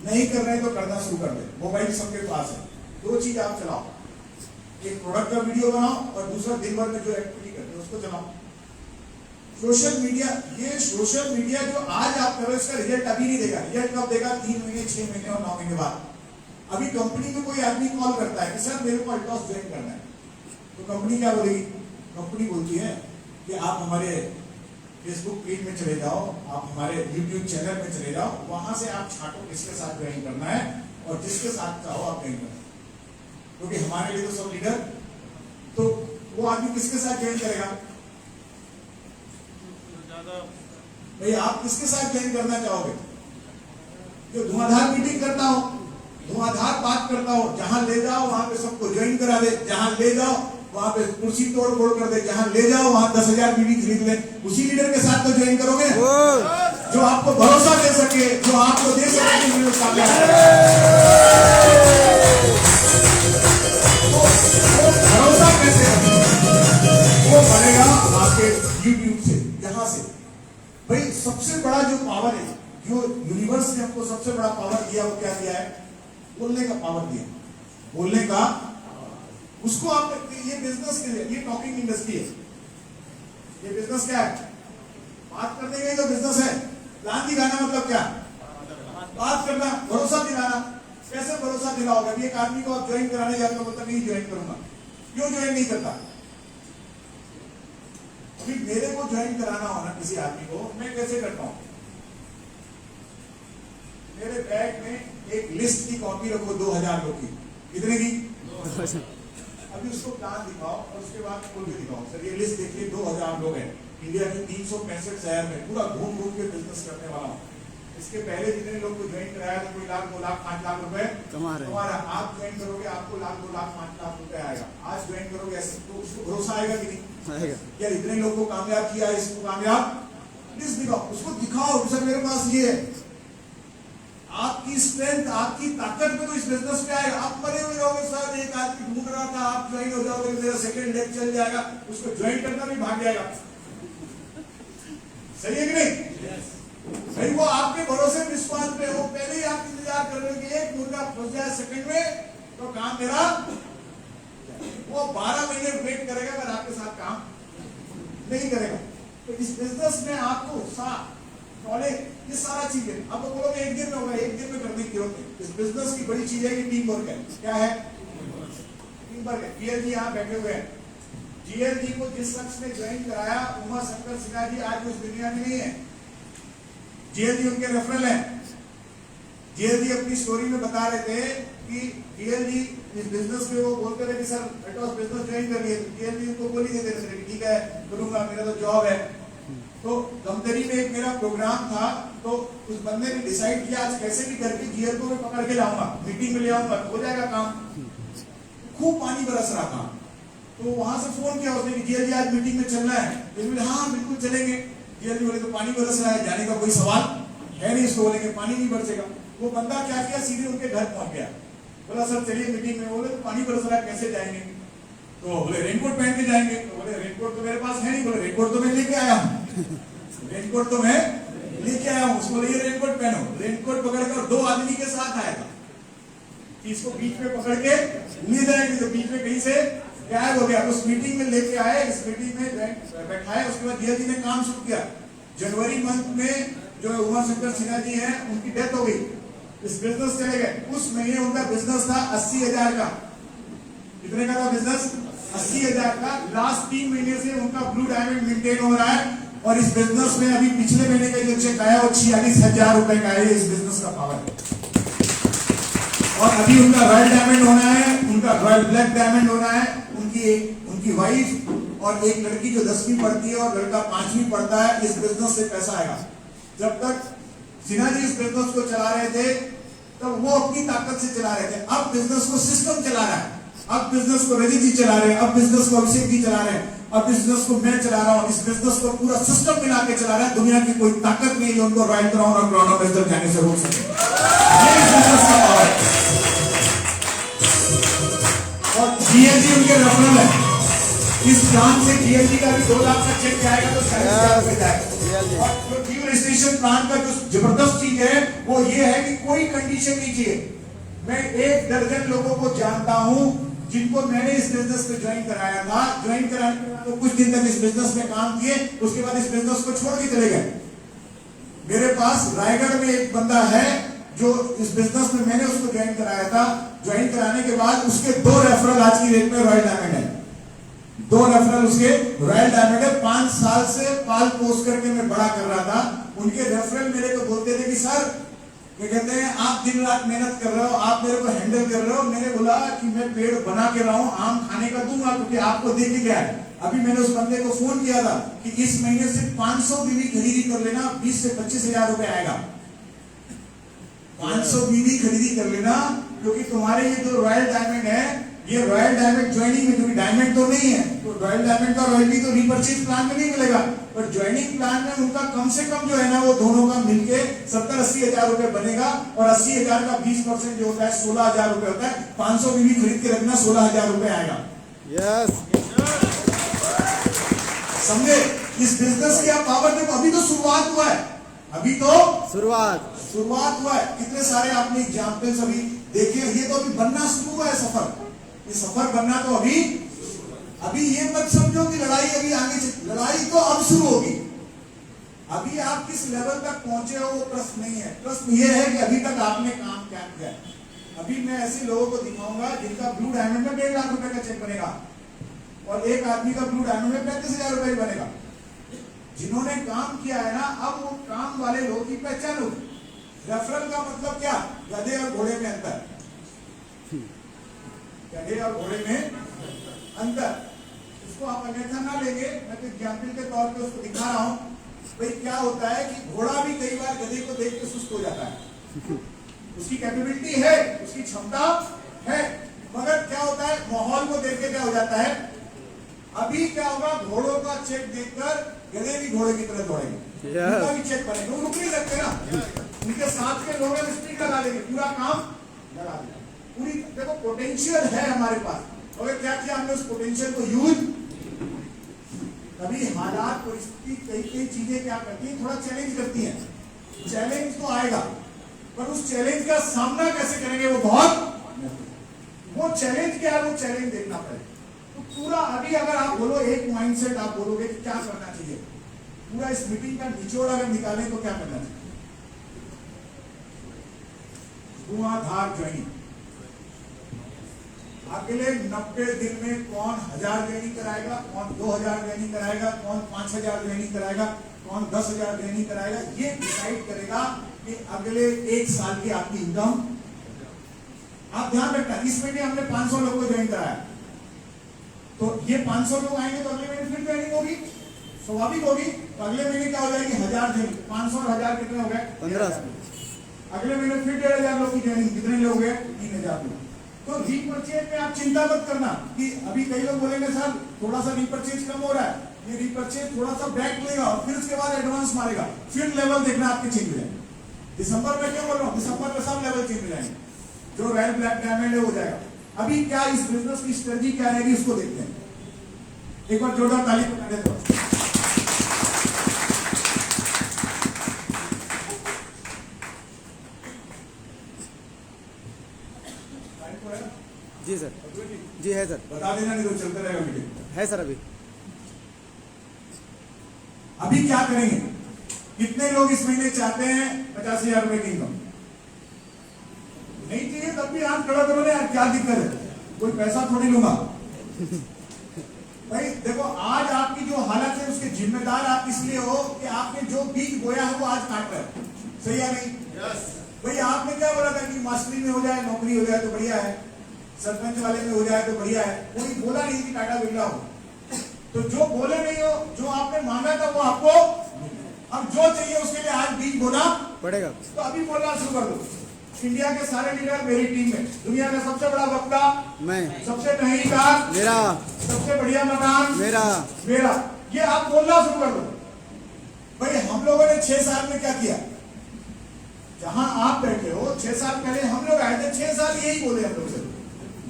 नहीं कर रहे हैं तो करना शुरू कर दे। मोबाइल सबके पास है। 2 चीज आप चलाओ, एक प्रोडक्ट का वीडियो बनाओ और दूसरा दिन भर में जो एक्टिविटी करते हैं उसको चलाओ। सोशल मीडिया, ये सोशल मीडिया जो आज आप कर रहे हो इसका रिजल्ट अभी नहीं देगा। रिजल्ट कब देगा? 3 महीने, 6 महीने और 9 महीने बाद। अभी कंपनी में कोई आदमी कॉल करता है कि सर मेरे को अल्टॉस ज्वाइन करना है, तो कंपनी क्या बोलेगी? कंपनी बोलती है कि आप हमारे फेसबुक पेज में चले जाओ, आप हमारे यूट्यूब चैनल में चले जाओ, वहां से आप छाटो किसके साथ ज्वाइन करना है और जिसके साथ चाहो आप ज्वाइन करो, क्योंकि हमारे लिए तो सब लीडर, तो वो आदमी किसके साथ ज्वाइन करेगा भाई? आप किसके साथ ज्वाइन करना चाहोगे? जो धुआंधार मीटिंग करता हो, धुआंधार बात करता हो, जहां ले जाओ वहां पे सबको ज्वाइन करा दे, जहां ले जाओ वहां पे कुर्सी तोड़ फोड़ कर दे, जहां ले जाओ वहां 10,000 बीवी खरीद ले, उसी लीडर के साथ तो ज्वाइन करोगे जो आपको भरोसा दे सके, जो आपको दे सके कि मेरे सामने वो भरोसा कैसे वो बनेगा? आपके यूट्यूब से, यहां से। भाई सबसे बड़ा जो पावर है, जो यूनिवर्स ने हमको सबसे बड़ा पावर दिया, वो क्या दिया है? बोलने का पावर दिया, बोलने का। उसको आप, ये बिजनेस के लिए, ये टॉकिंग इंडस्ट्री है, ये बिजनेस क्या है? बात करने का जो बिजनेस है। प्लान दिखाना मतलब क्या? बात करना, भरोसा दिलाना। कैसे भरोसा दिलाओगे? एक आदमी को आप ज्वाइन कराने जाते हो, मतलब नहीं ज्वाइन करूंगा, क्यों ज्वाइन नहीं करता? अभी मेरे को ज्वाइन कराना हो ना किसी आदमी को, मैं कैसे करता हूं? मेरे बैग में एक लिस्ट की कॉपी रखो 2000 लोग की, कितने की? अभी उसको प्लान दिखाओ और उसके बाद खोल के दिखाओ, सर ये लिस्ट देखिए 2000 लोग हैं इंडिया के 365 शहर में, पूरा घूम घूम के बिजनेस करने वाला हूँ। इसके पहले जितने लोग को ज्वाइन कराया तो कोई लाख 2 लाख 5 लाख रुपए तुम्हारा, आप ज्वाइन करोगे आपको लाख 2 लाख 5 लाख रुपए आएगा। आज ज्वाइन करोगे ऐसे तो उसको भरोसा आएगा कि नहीं? यार इतने लोग को कामयाब किया, इसको कामयाब लिस्ट दिखाओ, उसको दिखाओ सर मेरे पास ये है। आपकी स्ट्रेंथ, आपकी ताकत में तो इस बिजनेस में आएगा। आप मरे हुए रहोगे, सर एक आदमी ढूंढ रहा था, आप ज्वाइन हो जाओगे, मेरा सेकंड लेग चल जाएगा, उसको ज्वाइन करना भी भाग जाएगा। सही है कि नहीं? भाई वो आपके भरोसे विश्वास पे, वो पहले ही आप इंतजार कर रहे हो कि एक मुर्गा फंस जाए सेकंड में तो काम मेरा, वो 12 महीने वेट करेगा अगर आपके साथ काम नहीं करेगा। तो इस बिजनेस में आपको उत्साह, नॉलेज, ये सारा चीजें, अब तो बोलोगे एक दिन में होगा, एक दिन में करने की जरूरत नहीं। इस बिजनेस की बड़ी चीज है कि टीम वर्क है। क्या है? टीम वर्क है। जीएलजी यहाँ बैठे हुए हैं, जीएलजी को जिस शख्स ने ज्वाइन कराया, उमा शंकर सिन्हा जी आज उस दुनिया में नहीं है, जीएलजी उनके रेफरल है। जीएलजी अपनी स्टोरी में बता रहे थे कि जीएलजी इस बिजनेस में वो बोलते रहे कि सर एटॉस बिजनेस ज्वाइन कर लिए, जीएलजी उनको बोल ही देते रहे ठीक है करूंगा, मेरा तो जॉब है। तो गमतरी में एक मेरा प्रोग्राम था, तो उस बंदे ने डिसाइड किया आज कैसे भी करके जीएल को मैं पकड़ के लाऊंगा, मीटिंग में ले आऊंगा, हो जाएगा काम। खूब पानी बरस रहा था, तो वहां से फोन किया उसने कि जीएल जी आज मीटिंग में चलना है। तो बोले हाँ बिल्कुल चलेंगे। जीएल जी बोले तो पानी बरस रहा है, जाने का कोई सवाल है नहीं, इसको बोलेंगे पानी नहीं बरसेगा। वो बंदा क्या किया, सीधे उनके घर पहुंच गया, बोला सर चलिए मीटिंग में। बोले तो पानी बरस रहा है कैसे जाएंगे? तो बोले रेनकोट पहन के जाएंगे। तो बोले रेनकोट तो मेरे पास है नहीं। बोले रेनकोट तो मैं लेके आया हूँ, रेनकोट तो मैं लेके आया हूँ। उसको बोले ये रेनकोट पहनो। रेनकोट पकड़कर 2 आदमी के साथ आया था कि इसको बीच में पकड़ के ले जाएंगे, तो बीच में कहीं से गायब हो गया। उस मीटिंग में लेके आए, इस मीटिंग में बैठाए, उसके बाद जीएल जी ने काम शुरू किया। जनवरी मंथ में जो उमा शंकर सिन्हा जी हैं उनकी डेथ हो गई, इस बिजनेस चले गए। उस महीने उनका बिजनेस था 80,000 का। कितने का था बिजनेस? 80,000 का। लास्ट 3 महीने से उनका ब्लू डायमंड मेंटेन हो रहा है, और इस बिजनेस में अभी पिछले महीने का जो चेक आया वो 46,000 रुपए का है। इस बिजनेस का पावर है। और अभी उनका रॉयल डायमंड होना है, उनका रॉयल ब्लैक डायमंड होना है। उनकी वाइफ और एक लड़की जो 10वीं पढ़ती है और लड़का 5वीं पढ़ता है। इस बिजनेस से पैसा आएगा। जब तक सिन्हा जी इस बिजनेस को चला रहे थे तब वो अपनी ताकत से चला रहे थे। अब बिजनेस को सिस्टम चला रहा है, अब बिजनेस को रजत जी चला रहे हैं, अब बिजनेस को अभिषेक जी चला रहे हैं, अब बिजनेस को मैं चला रहा हूं। इस बिजनेस को पूरा सिस्टम मिला के चला रहा है। दुनिया की कोई ताकत नहीं है उनको रॉयल क्राउन और क्राउन ऑफ तक जाने से रोक सके। ये इस बिजनेस का पावर है। और जीएलजी उनके रेफरल है। इस प्लान से जीएलजी का भी 2 लाख का चेक जाएगा तो 40,000 रुपए जाएगा। और जो ड्यू रजिस्ट्रेशन प्लान का जो जबरदस्त चीज है वो ये है कि कोई कंडीशन नहीं चाहिए। मैं 1 दर्जन लोगों को जानता हूं जिनको मैंने इस बिजनेस में ज्वाइन कराया था। ज्वाइन कराने के बाद वो कुछ दिन तक इस बिजनेस में काम किए, उसके बाद इस बिजनेस को छोड़ के चले गए। मेरे पास रायगढ़ में एक बंदा है जो इस बिजनेस में मैंने उसको ज्वाइन कराया था। ज्वाइन कराने के बाद उसके 2 रेफरल आज की डेट में रॉयल डायमंड है। 2 रेफरल उसके रॉयल डायमंड है। 5 साल से पाल पोस्ट करके मैं बड़ा कर रहा था। उनके रेफरल मेरे को बोलते थे कि सर, क्या कहते हैं, आप दिन रात मेहनत कर रहे हो, आप मेरे को हैंडल कर रहे हो। मैंने बोला कि मैं पेड़ बना के रहा हूं, आम खाने का दूंगा, क्योंकि आपको दे के गया है। अभी मैंने उस बंदे को फोन किया था कि इस महीने से 500 बीवी खरीदी कर लेना, 20 से 25 हजार रुपए आएगा। 500 बीवी खरीदी कर लेना, क्योंकि तुम्हारे ये जो रॉयल डायमंड है, ये रॉयल डायमंड ज्वाइनिंग में, क्योंकि डायमंड तो नहीं है, तो रॉयल डायमंड का रॉयल्टी तो रीपर्चेज प्लान में नहीं मिलेगा, पर ज्वाइनिंग प्लान में उनका कम से कम जो है ना, वो दोनों का मिलके 70-80 हजार रुपए बनेगा। और 80 हजार का 20% जो होता है 16 हजार रुपए होता है। 500 बीवी खरीद के रखना, 16 हजार रुपए आएगा। यस, समझे? इस बिजनेस की आप पावर देखो। अभी तो शुरुआत हुआ है, अभी तो शुरुआत हुआ है। कितने सारे आपने एग्जाम्पल्स अभी देखे। ये तो अभी बनना शुरू हुआ है सफर। ये सफर बनना तो अभी ये मत समझो कि लड़ाई अभी आगे, लड़ाई तो अब शुरू होगी। अभी आप किस लेवल तक पहुंचे हो वो प्रश्न नहीं है, प्रश्न ये है कि अभी तक आपने काम क्या किया है। अभी मैं ऐसे लोगों को दिखाऊंगा जिनका ब्लू डायमंड में 1.5 लाख रुपए का चेक बनेगा, और एक आदमी का ब्लू डायमंड में 35 हजार रुपए बनेगा। जिन्होंने काम किया है ना, अब वो काम वाले लोगों की पहचान होगी। रेफरल का मतलब क्या? गधे और घोड़े में अंतर। गधे और घोड़े में अंतर, इसको आप अन्यथा ना लेंगे। मैं तो एग्जाम्पल के तौर पे उसको दिखा रहा हूं। भाई क्या होता है कि घोड़ा भी कई बार गधे को देख के सुस्त हो जाता है। उसकी कैपेबिलिटी है, उसकी क्षमता है, मगर क्या होता है, माहौल को देख के क्या हो जाता है। अभी क्या होगा, घोड़ों का चेक देखकर गधे भी घोड़े की तरह दौड़ेंगे। उनका भी चेक बनेगा, वो रुक नहीं सकते ना। उनके साथ के लोग स्पीड लगा देंगे, पूरा काम लगा देंगे। पूरी देखो, पोटेंशियल है हमारे पास, और क्या किया हमने उस पोटेंशियल को यूज। कभी हालात, परिस्थिति, कई चीजें क्या करती है, थोड़ा चैलेंज करती हैं। चैलेंज तो आएगा, पर उस चैलेंज का सामना कैसे करेंगे वो वो चैलेंज क्या है, वो चैलेंज देखना पड़ेगा। तो पूरा अभी अगर आप बोलो, एक माइंडसेट आप बोलोगे कि क्या करना चाहिए, पूरा इस मीटिंग का निचोड़ अगर निकालें तो क्या करना चाहिए? धुआंधार ज्वाइनिंग। अगले 90 दिन में कौन 1000 ज्वाइनिंग कराएगा, कौन 2000 ज्वाइनिंग कराएगा, कौन 5000 ज्वाइनिंग कराएगा, कौन 10,000 ज्वाइनिंग कराएगा, ये डिसाइड करेगा कि अगले 1 साल की आपकी इनकम। आप ध्यान रखना, इस महीने हमने 500 लोगों को ज्वाइन कराया, तो ये 500 लोग आएंगे तो अगले महीने फिर ज्वाइनिंग होगी, स्वाभाविक होगी। तो अगले महीने क्या हो जाएगी, 1000 ज्वाइनिंग। 500 और 1000 कितने हो गए? 1500। अगले महीने फिर 1500 लोग की ज्वाइनिंग। कितने लोग हुए? 3000 लोग। तो रीपर्चेज में आप चिंता मत करना कि अभी कई लोग बोलेंगे सर थोड़ा सा रीपर्चेज कम हो रहा है, ये रीपर्चेज थोड़ा सा बैक लेगा और फिर उसके बाद एडवांस मारेगा, फिर लेवल देखना आपके चेंज हो जाएंगे। दिसंबर में क्यों बोल रहा हूँ, दिसंबर में सब लेवल चेंज हो जाएंगे। जो रॉयल ब्लैक डायमंड है हो जाएगा। अभी क्या इस बिजनेस की स्ट्रेटजी क्या रहेगी उसको देखते हैं। एक बार जोरदार ताली बजा दे तो। जी सर, जी है सर, बता देना नहीं तो चलते रहेगा मीटिंग। है सर। अभी क्या करेंगे? कितने लोग इस महीने चाहते हैं 50,000 रुपए की इनकम? नहीं चाहिए तब भी आप खड़ा करो ना यार, क्या दिक्कत है? कोई पैसा थोड़ी लूंगा। भाई देखो, आज आपकी जो हालत है उसके जिम्मेदार आप इसलिए हो कि आपने जो बीज बोया है वो आज काट रहे हैं। सही है नहीं? भाई आपने क्या बोला था कि मास्टरी में हो जाए, नौकरी हो जाए तो बढ़िया है, सरपंच वाले में हो जाए तो बढ़िया है। कोई बोला नहीं कि टाटा बिरला हो। तो जो बोले नहीं हो, जो आपने मांगा था वो आपको, अब जो चाहिए उसके लिए आज बीज बोना पड़ेगा। तो अभी बोलना शुरू कर दो। इंडिया के सारे लीडर मेरी टीम में, दुनिया का सबसे बड़ा वक्ता मैं, सबसे तहरीकार मेरा, सबसे बढ़िया मकान मेरा, ये आप बोलना शुरू कर दो। भाई हम लोगों ने 6 साल में क्या किया? जहां आप बैठे हो 6 साल पहले हम लोग आए थे, 6 साल यही बोले हम लोग से,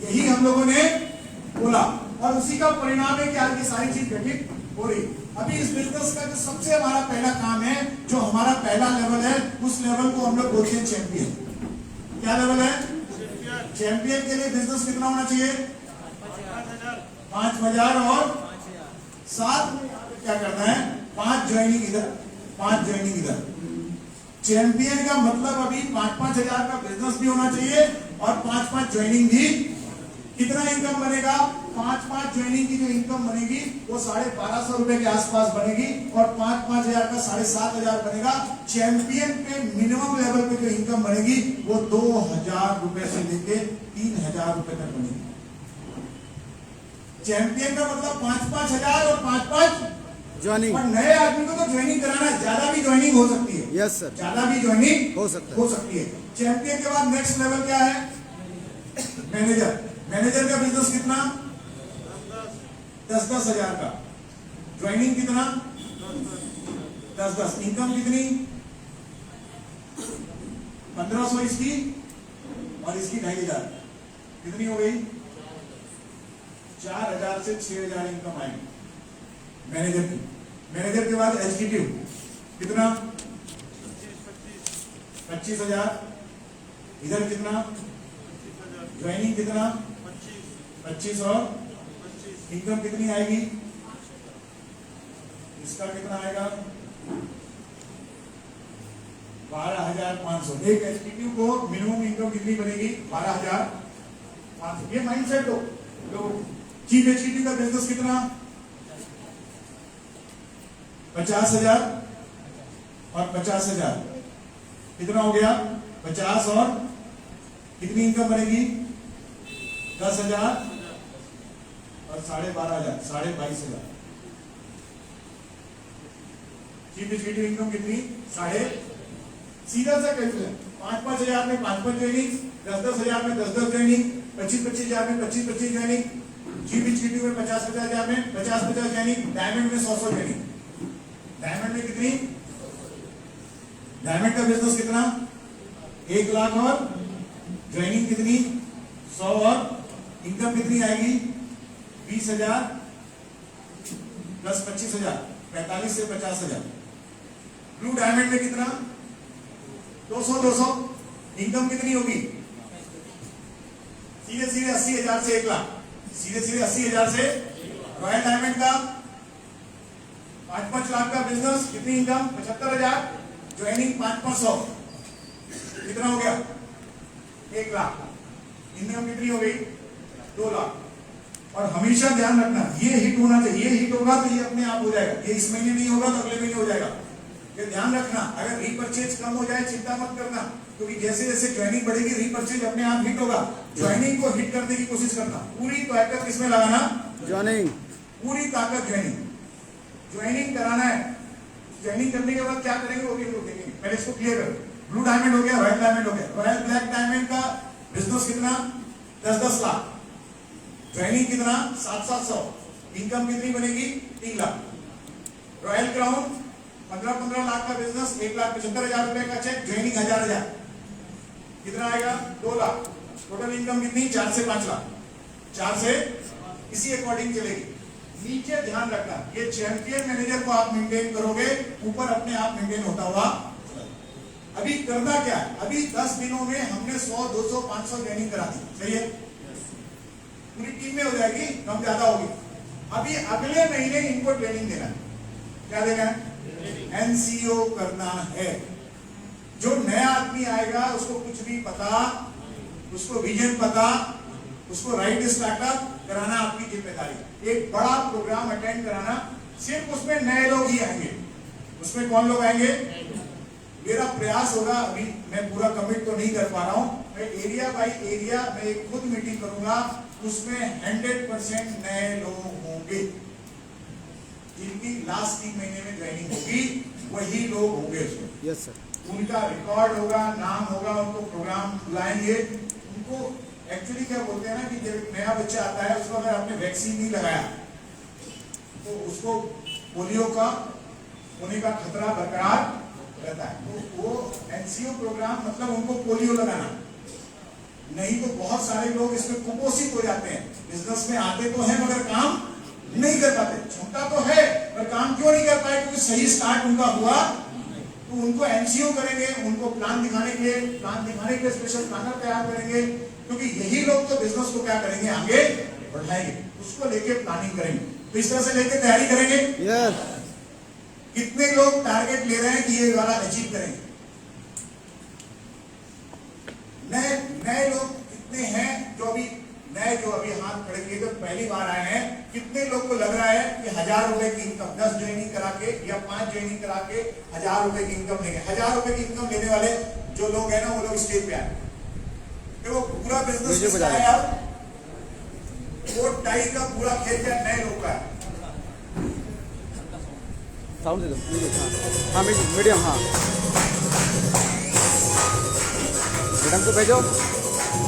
यही हम लोगों ने बोला, और उसी का परिणाम है कि आज ये सारी चीज घटित हो रही। अभी इस बिजनेस का जो सबसे हमारा पहला काम है, जो हमारा पहला लेवल है, उस लेवल को हम लोग बोलते हैं चैंपियन। क्या लेवल है? चैंपियन के लिए बिजनेस कितना होना चाहिए? 5,000 और 7 क्या करना है? 5 ज्वाइनिंग इधर, 5 ज्वाइनिंग इधर। चैंपियन का मतलब अभी 5-5 हजार का बिजनेस भी होना चाहिए और 5-5 ज्वाइनिंग भी। कितना इनकम बनेगा? 5 ज्वाइनिंग की जो इनकम बनेगी वो 1250 रुपए के आसपास बनेगी और 5 हजार का 7,500 बनेगा। चैंपियन पे मिनिमम लेवल पे जो इनकम बनेगी वो 2,000 रुपए से लेके 3,000 रुपए तक बनेगी। चैंपियन का मतलब 5 हजार और 5 ज्वाइनिंग। और नए आदमी को तो ज्वाइनिंग कराना है, ज्यादा भी ज्वाइनिंग हो सकती है। यस सर, ज्यादा भी ज्वाइनिंग हो सकती है। चैंपियन के बाद नेक्स्ट लेवल क्या है? मैनेजर। मैनेजर का बिजनेस कितना? 10-10 हजार का। ज्वाइनिंग कितना? 10-10। इनकम कितनी? 1500 इसकी और इसकी 2,500। कितनी हो गई? 4,000 से 6,000 इनकम आएगी मैनेजर की। मैनेजर के बाद एग्जीक्यूटिव कितना? 25,000। इधर कितना? ज्वाइनिंग कितना? 25 और इनकम कितनी आएगी? इसका कितना आएगा? 12,500। एक एग्जीक्यूटिव को मिनिमम इनकम कितनी बनेगी? 12,500। ये माइंडसेट लो। चीफ एग्जीक्यूटिव का बिजनेस कितना? 50,000 और 50,000 कितना हो गया? 50 और कितनी इनकम बनेगी? 10,000 और 12,500, 22,500। चीफ एग्जीक्यूटिव इनकम कितनी? सीधा सा कैलकुलेशन। 5-5 हजार में 5-5 ज्वाइनिंग, 10-10 हजार में 10-10 ज्वाइनिंग, 25-25 हजार में 25-25 ज्वाइनिंग, चीफ एग्जीक्यूटिव में 50-50 हजार में 50-50 ज्वाइनिंग, डायमंड में 100-100 ज्वाइनिंग। डायमंड में कितनी? डायमंड का बिजनेस कितना? 1 लाख और ज्वाइनिंग कितनी? 100 और इनकम कितनी आएगी? 20,000 प्लस 25,000, 45 से 50,000। ब्लू डायमंड में कितना? 200-200। इनकम कितनी होगी? सीधे सीधे 80,000 से 1 लाख। सीधे सीधे 80,000 से। रॉयल डायमंड का 5-5 लाख का बिजनेस, कितनी इनकम? 75,000। ज्वाइनिंग 5-500, कितना हो गया? 1 लाख। इनकम कितनी हो गई? 2 लाख। और हमेशा ध्यान रखना, ये हिट होना चाहिए। ये हिट होगा तो ये अपने आप हो जाएगा। ये इस महीने नहीं होगा तो अगले महीने हो जाएगा। ये ध्यान रखना। अगर रीपर्चेज कम हो जाए चिंता मत करना, क्योंकि जैसे जैसे ज्वाइनिंग बढ़ेगी रीपर्चेज अपने आप हिट होगा। ज्वाइनिंग को हिट करने की कोशिश करना। पूरी ताकत किसमें लगाना? ज्वाइनिंग। पूरी ताकत ज्वाइनिंग। ज्वाइनिंग कराना है। ज्वाइनिंग करने के बाद क्या करेंगे वो भी लोग देखेंगे। पहले इसको क्लियर कर। ब्लू डायमंड हो गया, रॉयल डायमंड हो गया। रॉयल ब्लैक डायमंड का बिजनेस कितना? 10-10 लाख। ज्वाइनिंग कितना? 700-700। इनकम कितनी बनेगी? 3 लाख। रॉयल क्राउन 15-15 लाख का बिजनेस, 1,75,000 रुपए का चेक, ज्वाइनिंग 1,000। कितना आएगा? 2 लाख। टोटल इनकम कितनी? 4 से 5 लाख। 4 से इसी अकॉर्डिंग चलेगी। नीचे ध्यान रखना, ये चैंपियन मैनेजर को आप मेंटेन करोगे, ऊपर अपने आप मेंटेन होता हुआ। अभी करना क्या है? अभी 10 दिनों में हमने 100, 200, 500 ज्वाइनिंग करा दी, सही है? पूरी टीम में हो जाएगी, कम ज्यादा होगी। अभी अगले महीने इनको ट्रेनिंग देना है। क्या देना है? एनसीओ करना है। जो नया आदमी आएगा उसको कुछ भी पता, उसको विजन पता, उसको राइट स्टार्टअप कराना आपकी जिम्मेदारी। एक बड़ा प्रोग्राम अटेंड कराना, सिर्फ उसमें नए लोग ही आएंगे। उसमें कौन लोग आएंगे? मेरा प्रयास होगा, अभी मैं पूरा कमिट तो नहीं कर पा रहा हूं, मैं एरिया बाय एरिया में एक खुद मीटिंग करूंगा, उसमें 100% नए लोग होंगे जिनकी लास्ट 3 महीने में ज्वाइनिंग होगी, वही लोग होंगे उसमें। Yes sir. उनका रिकॉर्ड होगा, नाम होगा, उनको प्रोग्राम बुलाएंगे। उनको एक्चुअली क्या बोलते हैं ना कि जब एक नया बच्चा आता है उसको अगर आपने वैक्सीन नहीं लगाया तो उसको पोलियो का होने का खतरा बरकरार रहता है। तो वो एनसीओ प्रोग्राम मतलब उनको पोलियो लगाना। नहीं तो बहुत सारे लोग इसमें कुपोषित हो जाते हैं। बिजनेस में आते तो हैं मगर काम नहीं कर पाते। क्षमता तो है पर काम क्यों नहीं कर पाए? क्योंकि सही स्टार्ट उनका हुआ। तो उनको एनसीओ करेंगे, उनको प्लान दिखाने के लिए स्पेशल प्लानर तैयार करेंगे, क्योंकि यही लोग तो बिजनेस को क्या करेंगे? आगे बढ़ाएंगे। उसको लेके प्लानिंग करेंगे। तो इस तरह से लेके तैयारी करेंगे। यस। कितने लोग टारगेट ले रहे हैं कि ये वाला अचीव करेंगे? नए लोग कितने हैं जो अभी नए है जो अभी हाथ खड़े किए, तो पहली बार आए हैं, कितने लोग को लग रहा है कि 1000 रुपए की इनकम 10 ज्वाइनिंग करा के या 5 ज्वाइनिंग करा के 1000 रुपए की इनकम लेंगे? 1000 रुपए की इनकम लेने वाले जो लोग हैं ना, वो लोग स्टेज पे आए। देखो पूरा बिजनेस किसका है यार? कोट टाई का पूरा खेल क्या नए लोग का है। साउंड दे दो म्यूजिक। हाँ मीडियम। हाँ मैडम को भेजो,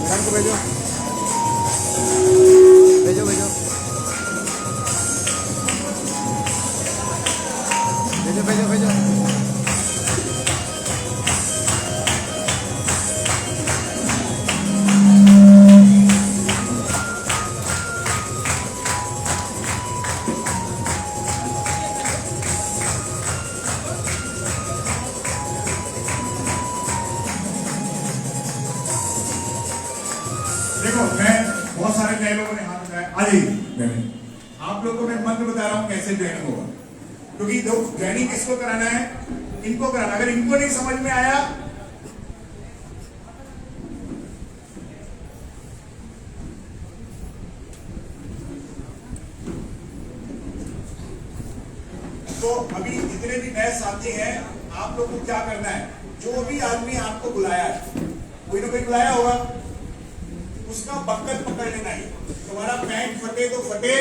मैडम को भेजो, भेजो भेजो भेजो भेजो भेजो। देखो मैं बहुत सारे नए लोगों ने हाथ उठाया, आ जाइए। आप लोगों को मैं मंत्र बता रहा हूँ कैसे ज्वाइनिंग होगा, क्योंकि ज्वाइनिंग किसको कराना है? इनको कराना। अगर इनको नहीं समझ में आया तो अभी जितने भी नए साथी हैं, आप लोग को क्या करना है? जो भी आदमी आपको बुलाया है, कोई ना कोई बुलाया होगा, उसका बक्कत पकड़ लेना ही। तुम्हारा पैंट फटे तो फटे,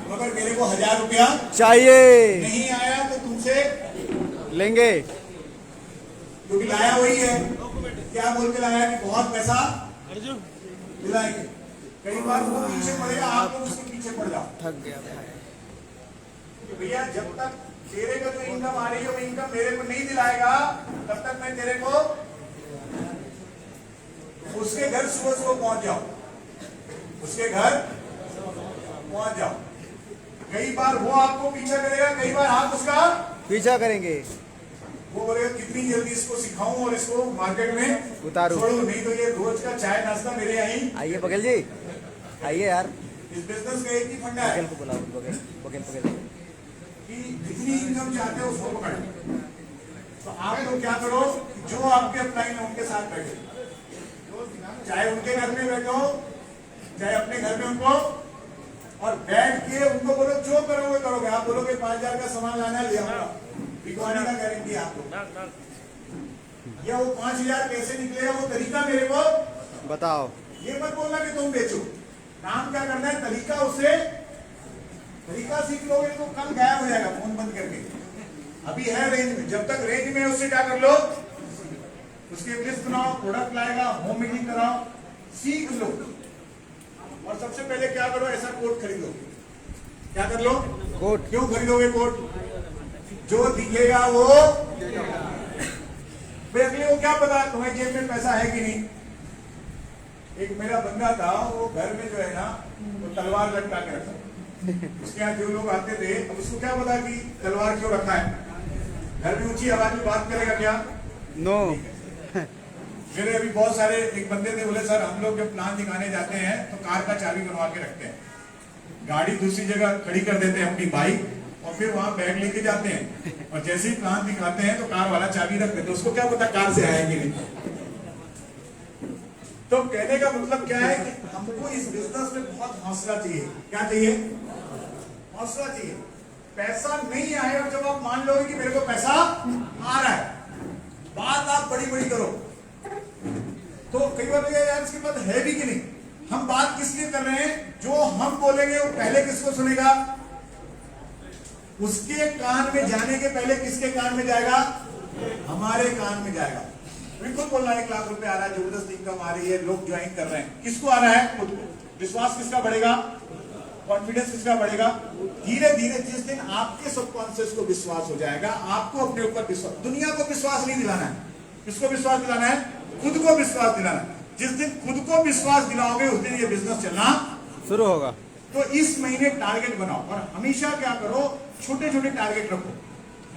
मगर मेरे को 1000 रुपया चाहिए। नहीं आया तो तुमसे लेंगे, क्योंकि लाया वही है। क्या बोल के लाया कि बहुत पैसा दिलाएंगे। कई बार वो पीछे पड़ेगा, आप लोग उसके पीछे पड़ जाओ। थक गया कि भैया जब तक तेरे को जो इनकम आ रही है वो इनकम मेरे को नहीं दिलाएगा, तब तक मैं तेरे को उसके घर सुबह सुबह पहुंच जाओ, उसके घर पहुंच जाओ। कई बार वो आपको पीछा करेगा, कई बार आप उसका पीछा करेंगे। वो बोलेगा कितनी जल्दी इसको सिखाऊं और इसको मार्केट में उतारूं, छोड़ूं, नहीं तो ये रोज का चाय नाश्ता मेरे यहाँ ही। आइए बघेल जी, आइए यार। इस बिजनेस का एक ही फंडा है बघेल को बुलाओ, बघेल बघेल बघेल। कि जितनी इनकम चाहते हो उसको पकड़ो। तो आप लोग क्या करो, जो आपके अपलाइन है उनके साथ बैठो, चाहे उनके घर में बैठो चाहे अपने घर में उनको, और बैठ के उनको बोलो जो करोगे करोगे। आप बोलोगे 5000 का सामान लाना है, ले आऊंगा, बिकवाने का गारंटी है आपको। या वो 5000 कैसे निकलेगा वो तरीका मेरे को बताओ। ये मत बोलना कि तुम बेचो, काम क्या करना है, तरीका उससे तरीका सीख लोगे तो कल गायब हो जाएगा फोन बंद करके। अभी है रेंज में, जब तक रेंज में उससे क्या कर लो, उसकी लिस्ट बनाओ, प्रोडक्ट लाएगा, होम मीटिंग कराओ, सीख लो। और सबसे पहले क्या करो, ऐसा कोट खरीदो। क्या कर लो? कोट। क्यों खरीदोगे कोट? जो दिखेगा वो अगले को क्या पता तुम्हें जेब में पैसा है कि नहीं। एक मेरा बंदा था, वो घर में जो है ना वो तलवार लटका के रखा, उसके यहाँ जो लोग आते थे, अब उसको क्या पता कि तलवार क्यों रखा है। घर में ऊंची आवाज में बात करेगा क्या? नो। मेरे अभी बहुत सारे एक बंदे थे, बोले सर हम लोग जब प्लान दिखाने जाते हैं तो कार का चाबी बनवा के रखते हैं, गाड़ी दूसरी जगह खड़ी कर देते हैं अपनी बाइक, और फिर वहां बैग लेके जाते हैं, और जैसे ही प्लान दिखाते हैं तो कार वाला चाबी रख देते हैं। उसको क्या पता कार से आया कि नहीं। तो कहने का मतलब क्या है कि हमको इस बिजनेस में बहुत हौसला चाहिए। क्या चाहिए? हौसला चाहिए। पैसा नहीं आए और जब आप मान लोगे कि मेरे को पैसा आ रहा है, बात आप बड़ी बड़ी करो, तो कई बार यार इसके बाद है भी कि नहीं। हम बात किस लिए कर रहे हैं? जो हम बोलेंगे वो पहले किसको सुनेगा? उसके कान में जाने के पहले किसके कान में जाएगा? हमारे कान में जाएगा। बिल्कुल बोलना 1 लाख रुपए आ रहा है, जबरदस्त इनकम आ रही है, लोग ज्वाइन कर रहे हैं, किसको आ रहा है? खुद को। विश्वास किसका बढ़ेगा? कॉन्फिडेंस किसका बढ़ेगा? धीरे धीरे जिस दिन आपके सबकॉन्शियस को विश्वास हो जाएगा, आपको अपने ऊपर विश्वास, दुनिया को विश्वास नहीं दिलाना है, किसको विश्वास दिलाना है? खुद को विश्वास दिलाना है। जिस दिन खुद को विश्वास दिलाओगे उस दिन ये बिजनेस चलना शुरू होगा। तो इस महीने टारगेट बनाओ, और हमेशा क्या करो, छोटे छोटे टारगेट रखो।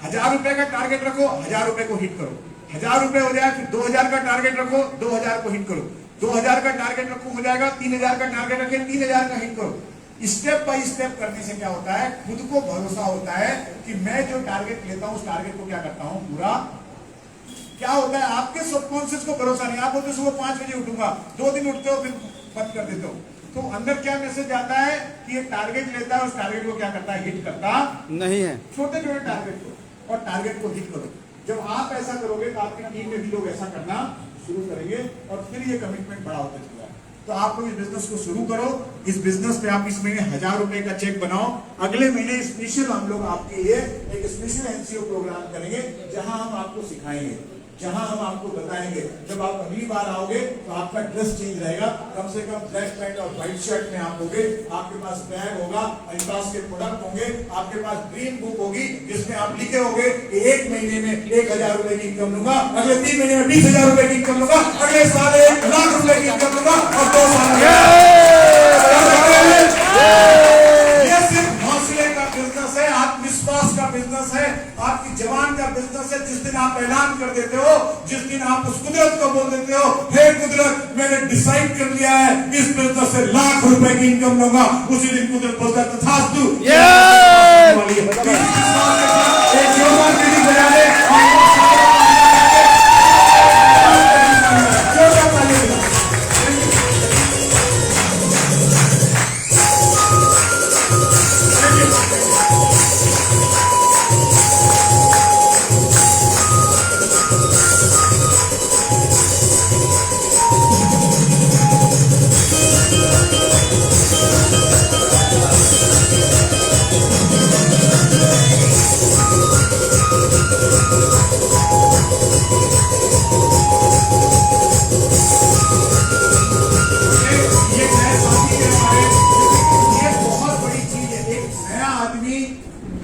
1000 रुपए का टारगेट रखो, 1000 रुपए को हिट करो। 1000 रुपए हो जाए, फिर 2000 का टारगेट रखो, 2000 को हिट करो। 2000 का टारगेट रखो, हो जाएगा 3000 का टारगेट रखे, 3000 का हिट करो। स्टेप बाय स्टेप करने से क्या होता है, खुद को भरोसा होता है कि मैं जो टारगेट लेता हूं उस टारगेट को क्या करता हूं, पूरा। क्या होता है, आपके सबकॉन्शियस को भरोसा नहीं। आप बोलते सुबह 5 बजे उठूंगा, 2 दिन उठते हो फिर बंद कर देते हो, तो अंदर क्या मैसेज आता है कि ये टारगेट लेता है, उस टारगेट को क्या करता है, हिट करता नहीं है। छोटे छोटे टारगेट को, और टारगेट को हिट करो। जब आप ऐसा करोगे तो आपकी टीम में भी लोग ऐसा करना शुरू करेंगे और फिर ये कमिटमेंट बड़ा होता चला है। तो आप लोग इस बिजनेस को शुरू करो। इस बिजनेस पे आप इस महीने 1000 रुपए का चेक बनाओ। अगले महीने स्पेशल हम लोग आपके लिए एक स्पेशल एनसीओ प्रोग्राम करेंगे, जहां हम आपको सिखाएंगे, जहां हम आपको बताएंगे। जब आप अगली बार आओगे तो आपका ड्रेस चेंज रहेगा, कम से कम ब्लैक पैंट और व्हाइट शर्ट में आप होगे, आपके पास बैग होगा, अल्ट्रास के प्रोडक्ट होंगे, आपके पास ड्रीम बुक होगी जिसमें आप लिखे होगे कि एक महीने में 1000 रुपए की इनकम लूंगा, अगले 3 महीने में 20,000 रुपए की इनकम लूंगा, अगले साल 1 लाख रुपए की इनकम लूंगा, और 2 साल ये सिर्फ हौसले का बिजनेस है, आत्मविश्वास का बिजनेस है, आपकी जवान का बिजनेस है। जिस दिन आप ऐलान कर देते हो, जिस दिन आप उस कुदरत को बोल देते हो, हे कुदरत मैंने डिसाइड कर लिया है इस बिजनेस से लाख रुपए की इनकम लूंगा, उसी दिन कुदरत बोलता है तथास्तु। एक जोरदार ताली बजा दे।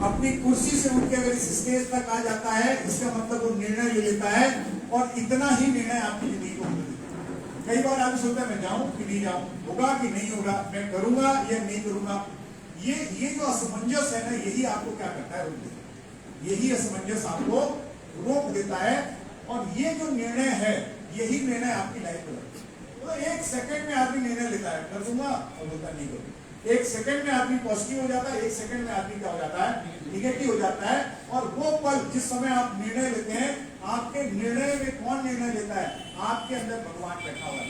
अपनी कुर्सी से उठ के अगर इस स्टेज तक आ जाता है, इसका मतलब वो निर्णय ले लेता है, और इतना ही निर्णय आपकी जिंदगी को बदल देता है। कई बार आप सोचते हैं मैं जाऊं कि नहीं जाऊं, होगा कि नहीं होगा, मैं करूंगा या नहीं करूंगा। ये जो असमंजस है ना, यही आपको क्या करता है, रोक देता है। यही असमंजस आपको रोक देता है, और ये जो निर्णय है, यही निर्णय आपकी लाइफ में। तो 1 सेकंड में आदमी निर्णय लेता है, कर दूंगा, और बोलता नहीं करूंगा। 1 सेकंड में आदमी पॉजिटिव हो जाता है, 1 सेकंड में आदमी क्या हो जाता है, निगेटिव हो जाता है। और वो पल जिस समय आप निर्णय लेते हैं, आपके निर्णय में कौन निर्णय लेता है, आपके अंदर भगवान बैठा हुआ है।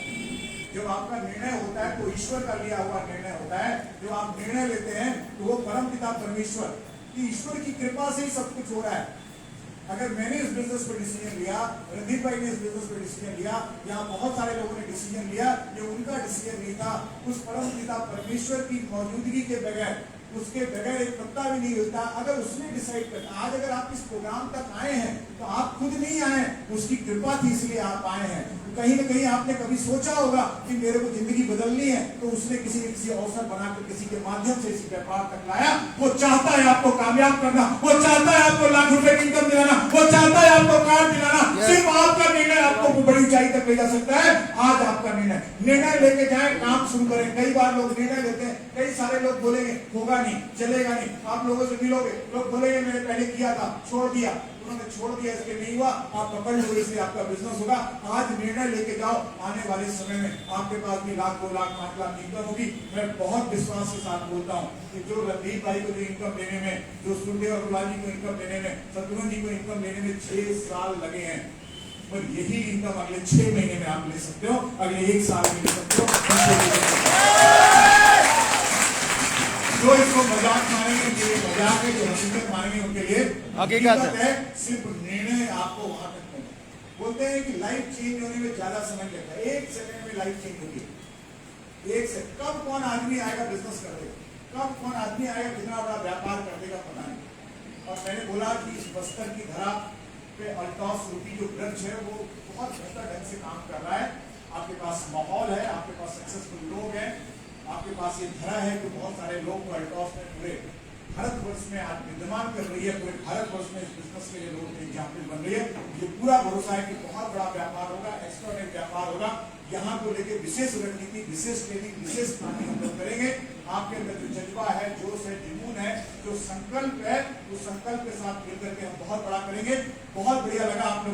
जब आपका निर्णय होता है तो ईश्वर का लिया हुआ निर्णय होता है। जो आप निर्णय लेते हैं तो वो परम पिता परमेश्वर की, ईश्वर की कृपा से ही सब कुछ हो रहा है। अगर मैंने इस बिजनेस पे डिसीजन लिया, रणदीप भाई ने इस बिजनेस पे डिसीजन लिया, यहाँ बहुत सारे लोगों ने डिसीजन लिया, ये उनका डिसीजन नहीं था। उस परम पिता परमेश्वर की मौजूदगी के बगैर, उसके बगैर एक पत्ता भी नहीं होता। अगर उसने डिसाइड कर, आज अगर आप इस प्रोग्राम तक आए हैं तो आप खुद नहीं आए, उसकी कृपा थी इसलिए आप आए हैं। कहीं ना कहीं आपने कभी सोचा होगा कि मेरे को जिंदगी बदलनी है, तो उसने किसी न किसी अवसर बनाकर किसी के माध्यम से इस व्यापार तक लाया। वो चाहता है आपको कामयाब करना, वो चाहता है आपको लाख रुपए की इनकम दिलाना, वो चाहता है आपको कार दिलाना। सिर्फ आपका निर्णय आपको बड़ी ऊंचाई तक ले जा सकता है। आज आपका निर्णय लेके जाए, काम शुरू करें। कई बार लोग निर्णय लेते हैं, कई सारे लोग बोलेंगे होगा नहीं, चलेगा नहीं। आप लोगों से मिलोगे, लोग बोलेंगे मैंने पहले किया था, छोड़ दिया, उन्होंने छोड़ दिया, इसलिए नहीं हुआ, आप पकड़ लो, इसलिए आपका बिजनेस होगा। आज निर्णय लेके जाओ, आने वाले समय में आपके पास भी लाख, 2 लाख, 5 लाख इनकम होगी। मैं बहुत विश्वास के साथ बोलता हूँ कि जो रणदीप भाई को जो इनकम देने में, जो सूर्य और गुलाजी को इनकम देने में, शत्रुघ्न जी को इनकम देने में 6 साल लगे हैं, और यही इनकम अगले 6 महीने में आप ले सकते हो, अगले 1 साल में ले सकते हो। जो इसको मजाक मानेंगे, जो मजाक है, जो हकीकत मानेंगे, उनके लिए हकीकत है। सिर्फ निर्णय आपको वहां तक पहुंचा। बोलते हैं कि लाइफ चेंज होने में ज्यादा समय लगता है, 1 सेकंड में लाइफ चेंज होगी। 1 सेकंड, कब कौन आदमी आएगा बिजनेस कर देगा, कब कौन आदमी आएगा कितना बड़ा व्यापार कर देगा, पता नहीं। और मैंने बोला कि इस बस्तर की धरा पे अल्टॉस रूपी जो वृक्ष है, वो बहुत बेहतर ढंग से काम कर रहा है। आपके पास माहौल है, आपके पास सक्सेसफुल लोग हैं, आपके पास ये धरा है कि बहुत सारे लोग अल्टॉस में पूरे भारतवर्ष में आज विद्यमान कर रही है। पूरे भारतवर्ष में इस बिजनेस के लिए लोगों की एग्जाम्पल बन रही है। ये पूरा भरोसा है कि बहुत बड़ा व्यापार होगा, एक्स्ट्राऑर्डिनरी व्यापार होगा। यहाँ को लेकर विशेष रणनीति, विशेष ट्रेनिंग, विशेष प्लानिंग हम लोग करेंगे। आपके अंदर जो जज्बा है, जोश है, जुनून है, जो संकल्प है, उस संकल्प के साथ मिलकर के हम बहुत बड़ा करेंगे। बहुत बढ़िया लगा आप लोग